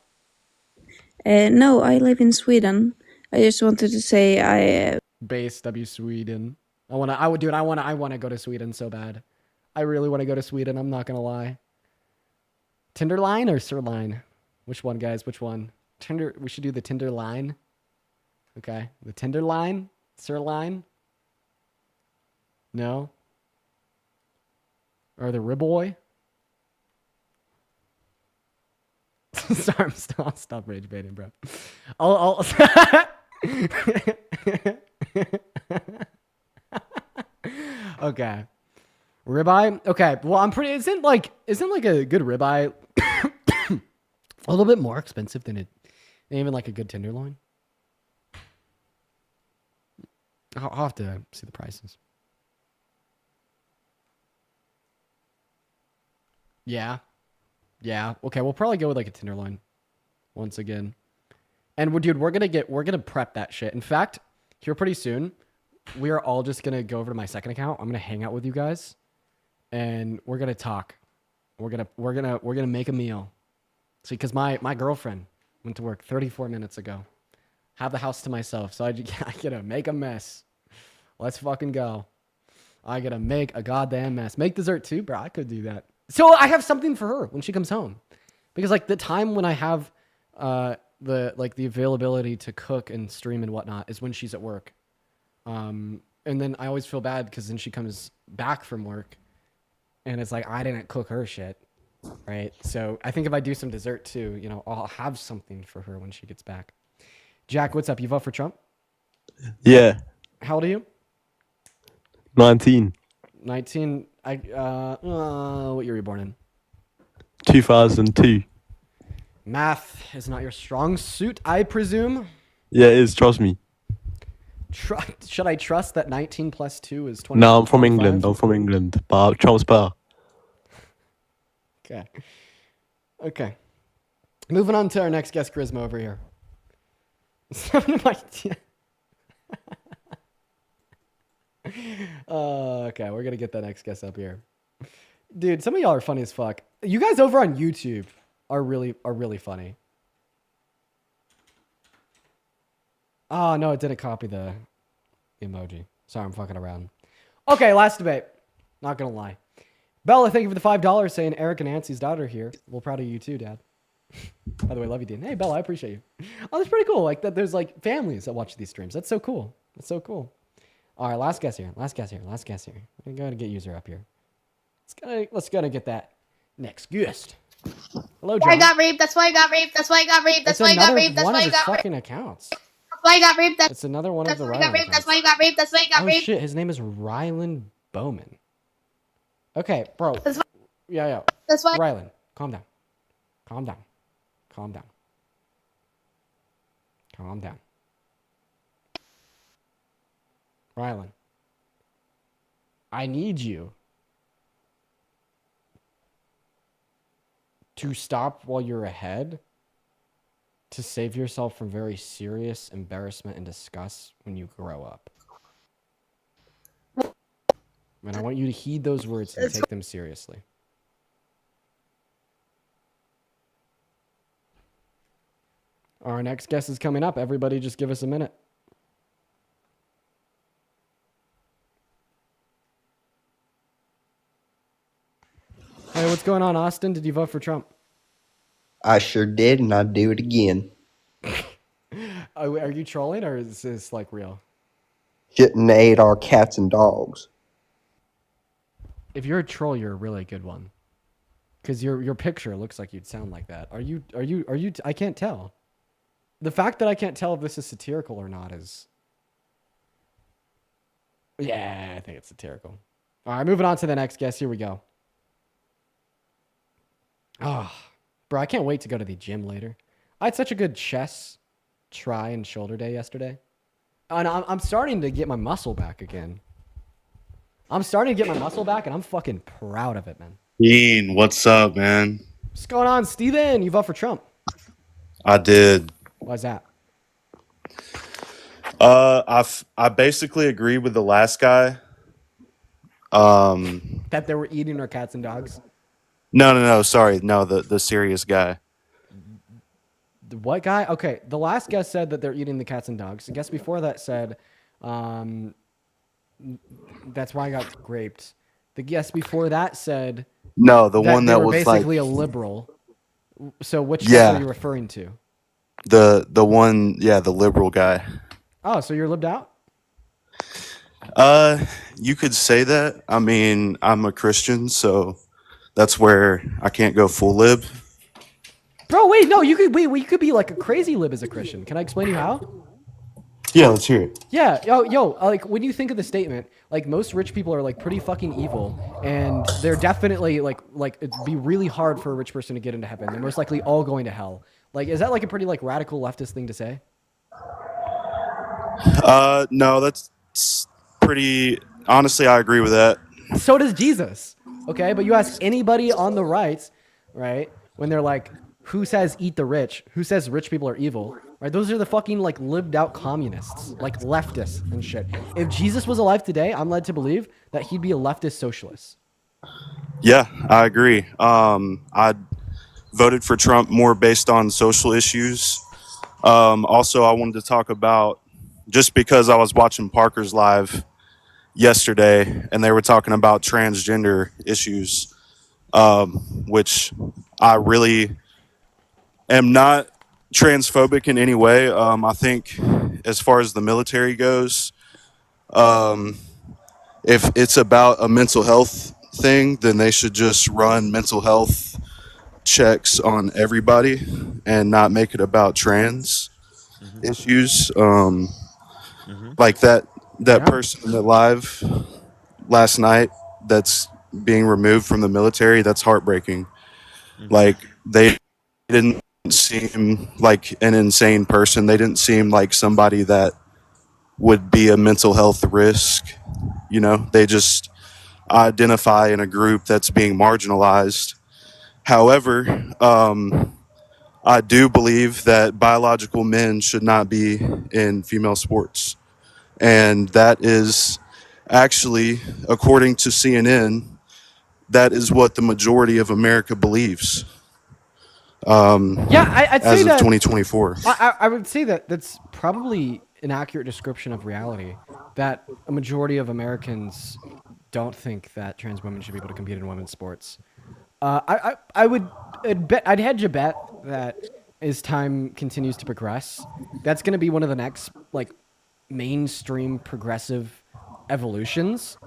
No, I live in Sweden. I just wanted to say Base W Sweden. I want to go to Sweden so bad. I really want to go to Sweden. I'm not going to lie. Tinderline or sirloin? Which one, guys? Which one? We should do the Tinderline. Okay. The Tinderline? Sirloin? No? Or the ribboy? Sorry, I'll stop rage baiting, bro. I'll Okay. Ribeye? Okay. Well, isn't like a good ribeye a little bit more expensive than even like a good tenderloin? I'll have to see the prices. Yeah. Yeah. Okay, we'll probably go with like a tenderloin once again. And we're gonna prep that shit. In fact, here pretty soon, we are all just gonna go over to my second account. I'm gonna hang out with you guys, and we're gonna talk. We're gonna make a meal. See, because my girlfriend went to work 34 minutes ago. Have the house to myself, so I gotta make a mess. Let's fucking go. I gotta make a goddamn mess. Make dessert too, bro. I could do that. So I have something for her when she comes home, because like the time when I have the availability to cook and stream and whatnot is when she's at work. And then I always feel bad because then she comes back from work and it's like I didn't cook her shit, right? So I think if I do some dessert too, you know, I'll have something for her when she gets back. Jack, what's up? You vote for Trump? Yeah. How old are you? 19. 19. What year were you born in? 2002. Math is not your strong suit, I presume. Yeah, it is. Trust me. Should I trust that 19 plus 2 is 20? No, I'm from England. But Trump's better. Okay. Moving on to our next guest, Charisma, over here. Okay, we're gonna get that next guest up here. Dude, some of y'all are funny as fuck. You guys over on YouTube are really funny. Oh no, it didn't copy the emoji. Sorry, I'm fucking around. Okay, last debate. Not gonna lie. Bella, thank you for the $5 saying Eric and Nancy's daughter here. Well, proud of you too, Dad. By the way, love you, Dean. Hey, Bella, I appreciate you. Oh, that's pretty cool. Like that, there's like families that watch these streams. That's so cool. That's so cool. All right, last guest here. We're gonna go ahead and get user up here. Let's go and get that next guest. Hello, John. I got raped. That's why I got raped. That's why I got raped. That's why I got raped. That's why I got raped. Fucking accounts. That's why I got raped. It's another one of the That's why I got raped. That's why I got raped. That's why I got raped. Oh shit, his name is Rylan Bowman. Okay, bro. Yeah. That's why. Rylan, calm down. Calm down. Rylan, I need you to stop while you're ahead to save yourself from very serious embarrassment and disgust when you grow up. And I want you to heed those words and take them seriously. Our next guest is coming up. Everybody just give us a minute. Hey, what's going on, Austin? Did you vote for Trump? I sure did, and I'd do it again. Are you trolling, or is this like real? Shouldn't ate our cats and dogs. If you're a troll, you're a really good one. Because your picture looks like you'd sound like that. Are you? I can't tell. The fact that I can't tell if this is satirical or not is... Yeah, I think it's satirical. All right, moving on to the next guest. Here we go. Oh, bro, I can't wait to go to the gym later. I had such a good chest, try, and shoulder day yesterday. And I'm starting to get my muscle back again. And I'm fucking proud of it, man. Dean, what's up, man? What's going on, Steven? You vote for Trump. I did. Why's that? I basically agree with the last guy. That they were eating our cats and dogs? No, sorry. No, the serious guy. The what guy? Okay, the last guest said that they're eating the cats and dogs. The guest before that said, that's why I got raped. The guest before that said, no, the one that was basically like a liberal. So which guy are you referring to? The one, yeah, the liberal guy. Oh, so you're libbed out? You could say that. I mean, I'm a Christian, so that's where I can't go full lib. Bro, wait, no, you could be like a crazy lib as a Christian. Can I explain to you how? Yeah, let's hear it. Yeah, yo, like when you think of the statement, like most rich people are like pretty fucking evil, and they're definitely like it'd be really hard for a rich person to get into heaven. They're most likely all going to hell. Like, is that like a pretty like radical leftist thing to say? No, that's pretty. Honestly, I agree with that. So does Jesus. Okay, but you ask anybody on the right, right, when they're like, who says eat the rich? Who says rich people are evil? Right? Those are the fucking like lived out communists, like leftists and shit. If Jesus was alive today, I'm led to believe that he'd be a leftist socialist. Yeah, I agree. I voted for Trump more based on social issues. Also, I wanted to talk about, just because I was watching Parker's live yesterday and they were talking about transgender issues. which I really am not transphobic in any way. I think as far as the military goes, if it's about a mental health thing, then they should just run mental health checks on everybody and not make it about trans issues. Like that person in the live last night that's being removed from the military, that's heartbreaking. Like they didn't seem like an insane person. They didn't seem like somebody that would be a mental health risk. You know, they just identify in a group that's being marginalized. However, I do believe that biological men should not be in female sports. And that is actually, according to CNN, that is what the majority of America believes. I'd as say of that 2024. I would say that that's probably an accurate description of reality. That a majority of Americans don't think that trans women should be able to compete in women's sports. I'd hedge a bet that as time continues to progress, that's going to be one of the next like mainstream progressive evolutions,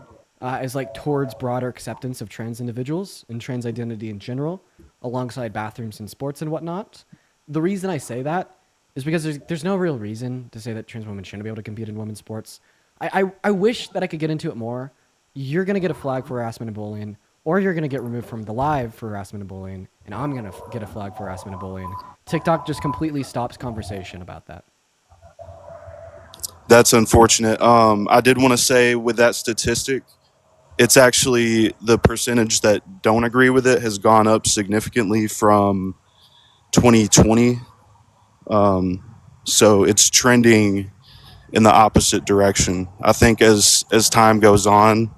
is like towards broader acceptance of trans individuals and trans identity in general, alongside bathrooms and sports and whatnot. The reason I say that is because there's no real reason to say that trans women shouldn't be able to compete in women's sports. I wish that I could get into it more. You're going to get a flag for harassment and bullying, or you're going to get removed from the live for harassment and bullying, and I'm going to get a flag for harassment and bullying. TikTok just completely stops conversation about that. That's unfortunate. I did want to say with that statistic, it's actually the percentage that don't agree with it has gone up significantly from 2020. So it's trending in the opposite direction. I think as time goes on,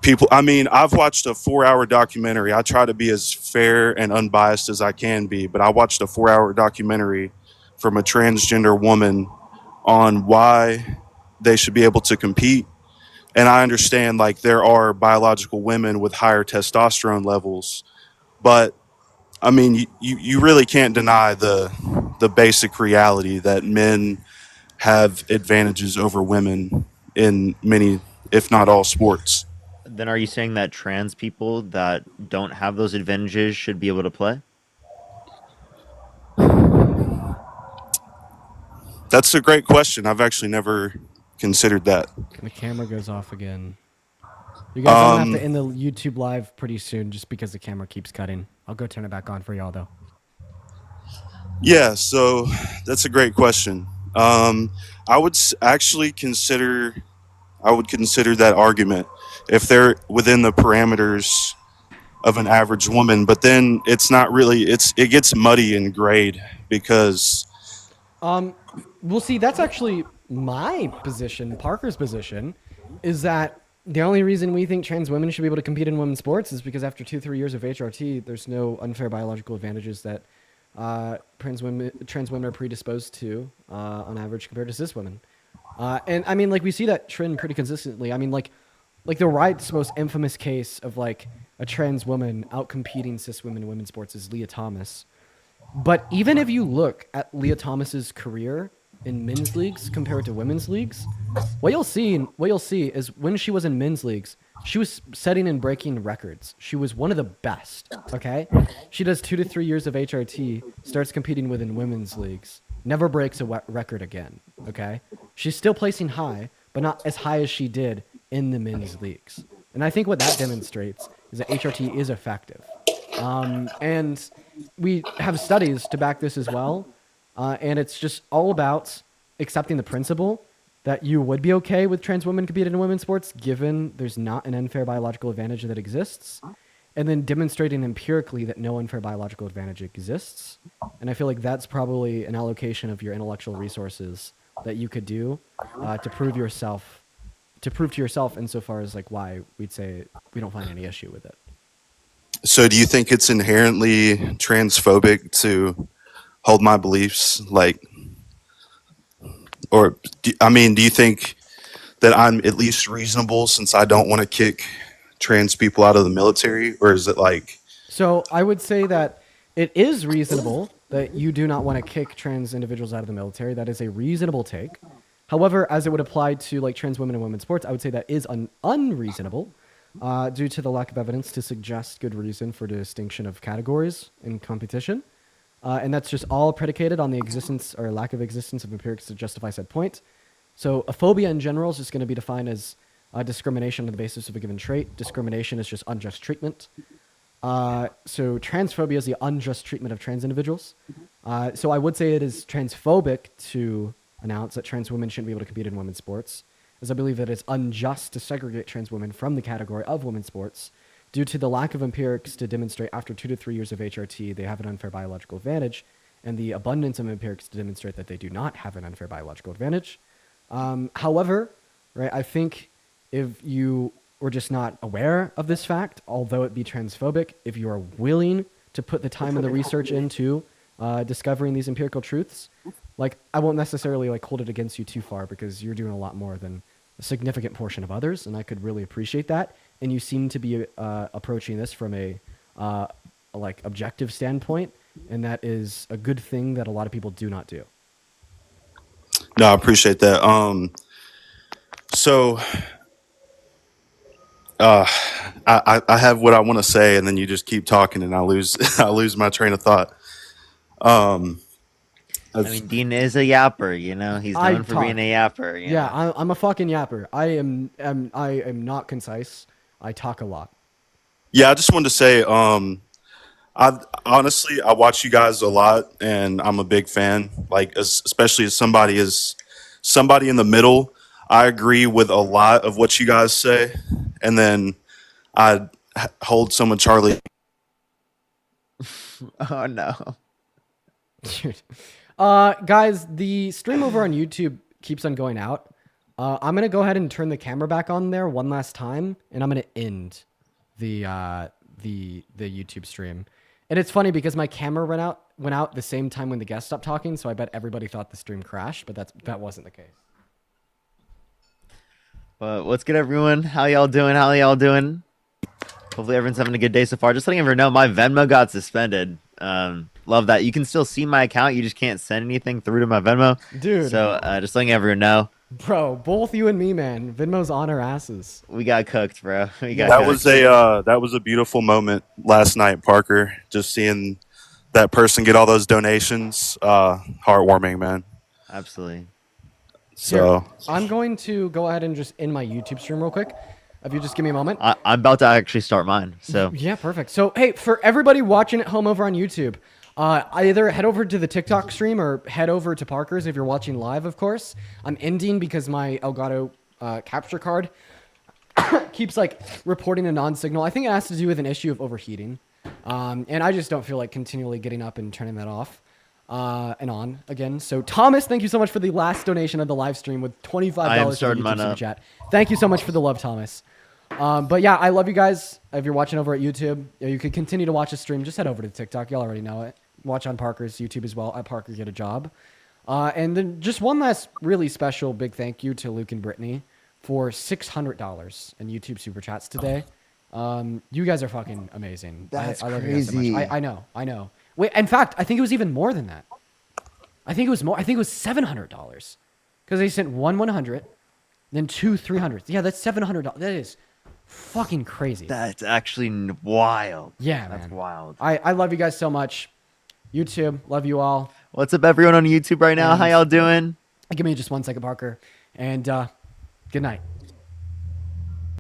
I've watched a 4-hour documentary. I try to be as fair and unbiased as I can be, but I watched a 4-hour documentary from a transgender woman on why they should be able to compete. And I understand like there are biological women with higher testosterone levels, but I mean, you really can't deny the basic reality that men have advantages over women in many, if not all, sports. Then are you saying that trans people that don't have those advantages should be able to play? That's a great question. I've actually never considered that. The camera goes off again. You guys are going to have to end the YouTube live pretty soon just because the camera keeps cutting. I'll go turn it back on for y'all, though. Yeah, so that's a great question. I would actually consider that argument if they're within the parameters of an average woman, but then it's not really, it gets muddy and grayed because Well, see, that's actually my position, Parker's position, is that the only reason we think trans women should be able to compete in women's sports is because after 2-3 years of HRT, there's no unfair biological advantages that trans women are predisposed to on average compared to cis women. And I mean, like, we see that trend pretty consistently. I mean, like the right's most infamous case of like a trans woman outcompeting cis women in women's sports is Leah Thomas. But even if you look at Leah Thomas's career in men's leagues compared to women's leagues, what you'll see is when she was in men's leagues, she was setting and breaking records. She was one of the best. Okay, she does 2 to 3 years of HRT, starts competing within women's leagues, never breaks a record again. Okay, she's still placing high, but not as high as she did in the men's leagues. And I think what that demonstrates is that HRT is effective. And we have studies to back this as well. And it's just all about accepting the principle that you would be okay with trans women competing in women's sports, given there's not an unfair biological advantage that exists, and then demonstrating empirically that no unfair biological advantage exists. And I feel like that's probably an allocation of your intellectual resources that you could do to prove to yourself insofar as like why we'd say we don't find any issue with it. So do you think it's inherently transphobic to hold my beliefs like, do you think that I'm at least reasonable since I don't want to kick trans people out of the military, or is it like? So I would say that it is reasonable that you do not want to kick trans individuals out of the military. That is a reasonable take. However, as it would apply to like trans women and women's sports, I would say that is unreasonable due to the lack of evidence to suggest good reason for distinction of categories in competition. And that's just all predicated on the existence or lack of existence of empirics to justify said point. So a phobia in general is just going to be defined as discrimination on the basis of a given trait. Discrimination is just unjust treatment. So transphobia is the unjust treatment of trans individuals. So I would say it is transphobic to announce that trans women shouldn't be able to compete in women's sports, as I believe that it's unjust to segregate trans women from the category of women's sports due to the lack of empirics to demonstrate after 2 to 3 years of HRT they have an unfair biological advantage, and the abundance of empirics to demonstrate that they do not have an unfair biological advantage. However, right, I think if you were just not aware of this fact, although it be transphobic, if you are willing to put the time and the research into discovering these empirical truths, like I won't necessarily like hold it against you too far because you're doing a lot more than a significant portion of others, and I could really appreciate that. And you seem to be approaching this from a like objective standpoint, and that is a good thing that a lot of people do not do. No, I appreciate that. So I have what I want to say, and then you just keep talking, and I lose I lose my train of thought. I mean, Dean is a yapper, you know. He's known for being a yapper. You Yeah, know? I'm a fucking yapper. I am not concise. I talk a lot. Yeah, I just wanted to say, I honestly I watch you guys a lot, and I'm a big fan. Like, especially as somebody in the middle, I agree with a lot of what you guys say, and then I hold some of Charlie. Oh no. Guys, the stream over on YouTube keeps on going out. I'm gonna go ahead and turn the camera back on there one last time, and I'm gonna end the YouTube stream. And it's funny because my camera went out the same time when the guest stopped talking, so I bet everybody thought the stream crashed, but that wasn't the case. But what's good, everyone? How y'all doing? Hopefully everyone's having a good day so far. Just letting everyone know, my Venmo got suspended. Love that. You can still see my account. You just can't send anything through to my Venmo. Dude. So just letting everyone know. Bro, both you and me, man. Venmo's on our asses. We got cooked, bro. That was a beautiful moment last night, Parker. Just seeing that person get all those donations, heartwarming, man. Absolutely. So here, I'm going to go ahead and just end my YouTube stream real quick. If you just give me a moment. I'm about to actually start mine. So yeah, perfect. So hey, for everybody watching at home over on YouTube, either head over to the TikTok stream or head over to Parker's if you're watching live, of course. I'm ending because my Elgato capture card keeps like reporting a non-signal. I think it has to do with an issue of overheating. And I just don't feel like continually getting up and turning that off and on again. So Thomas, thank you so much for the last donation of the live stream with $25 for the YouTube super chat. Thank you so much for the love, Thomas. But yeah, I love you guys. If you're watching over at YouTube, you can continue to watch the stream. Just head over to TikTok. Y'all already know it. Watch on Parker's YouTube as well. At Parker Get a Job. And then just one last really special big thank you to Luke and Brittany for $600 in YouTube super chats today. You guys are fucking amazing. That's I love crazy. You guys so much. I know. Wait, in fact, I think it was even more than that. I think it was more. I think it was $700 because they sent one 100, then two 300. Yeah, that's $700. That is fucking crazy. That's actually wild. Yeah, that's man. wild. I love you guys so much. YouTube, love you all. What's up, everyone on YouTube right now? How y'all doing? Give me just 1 second, Parker. And good night.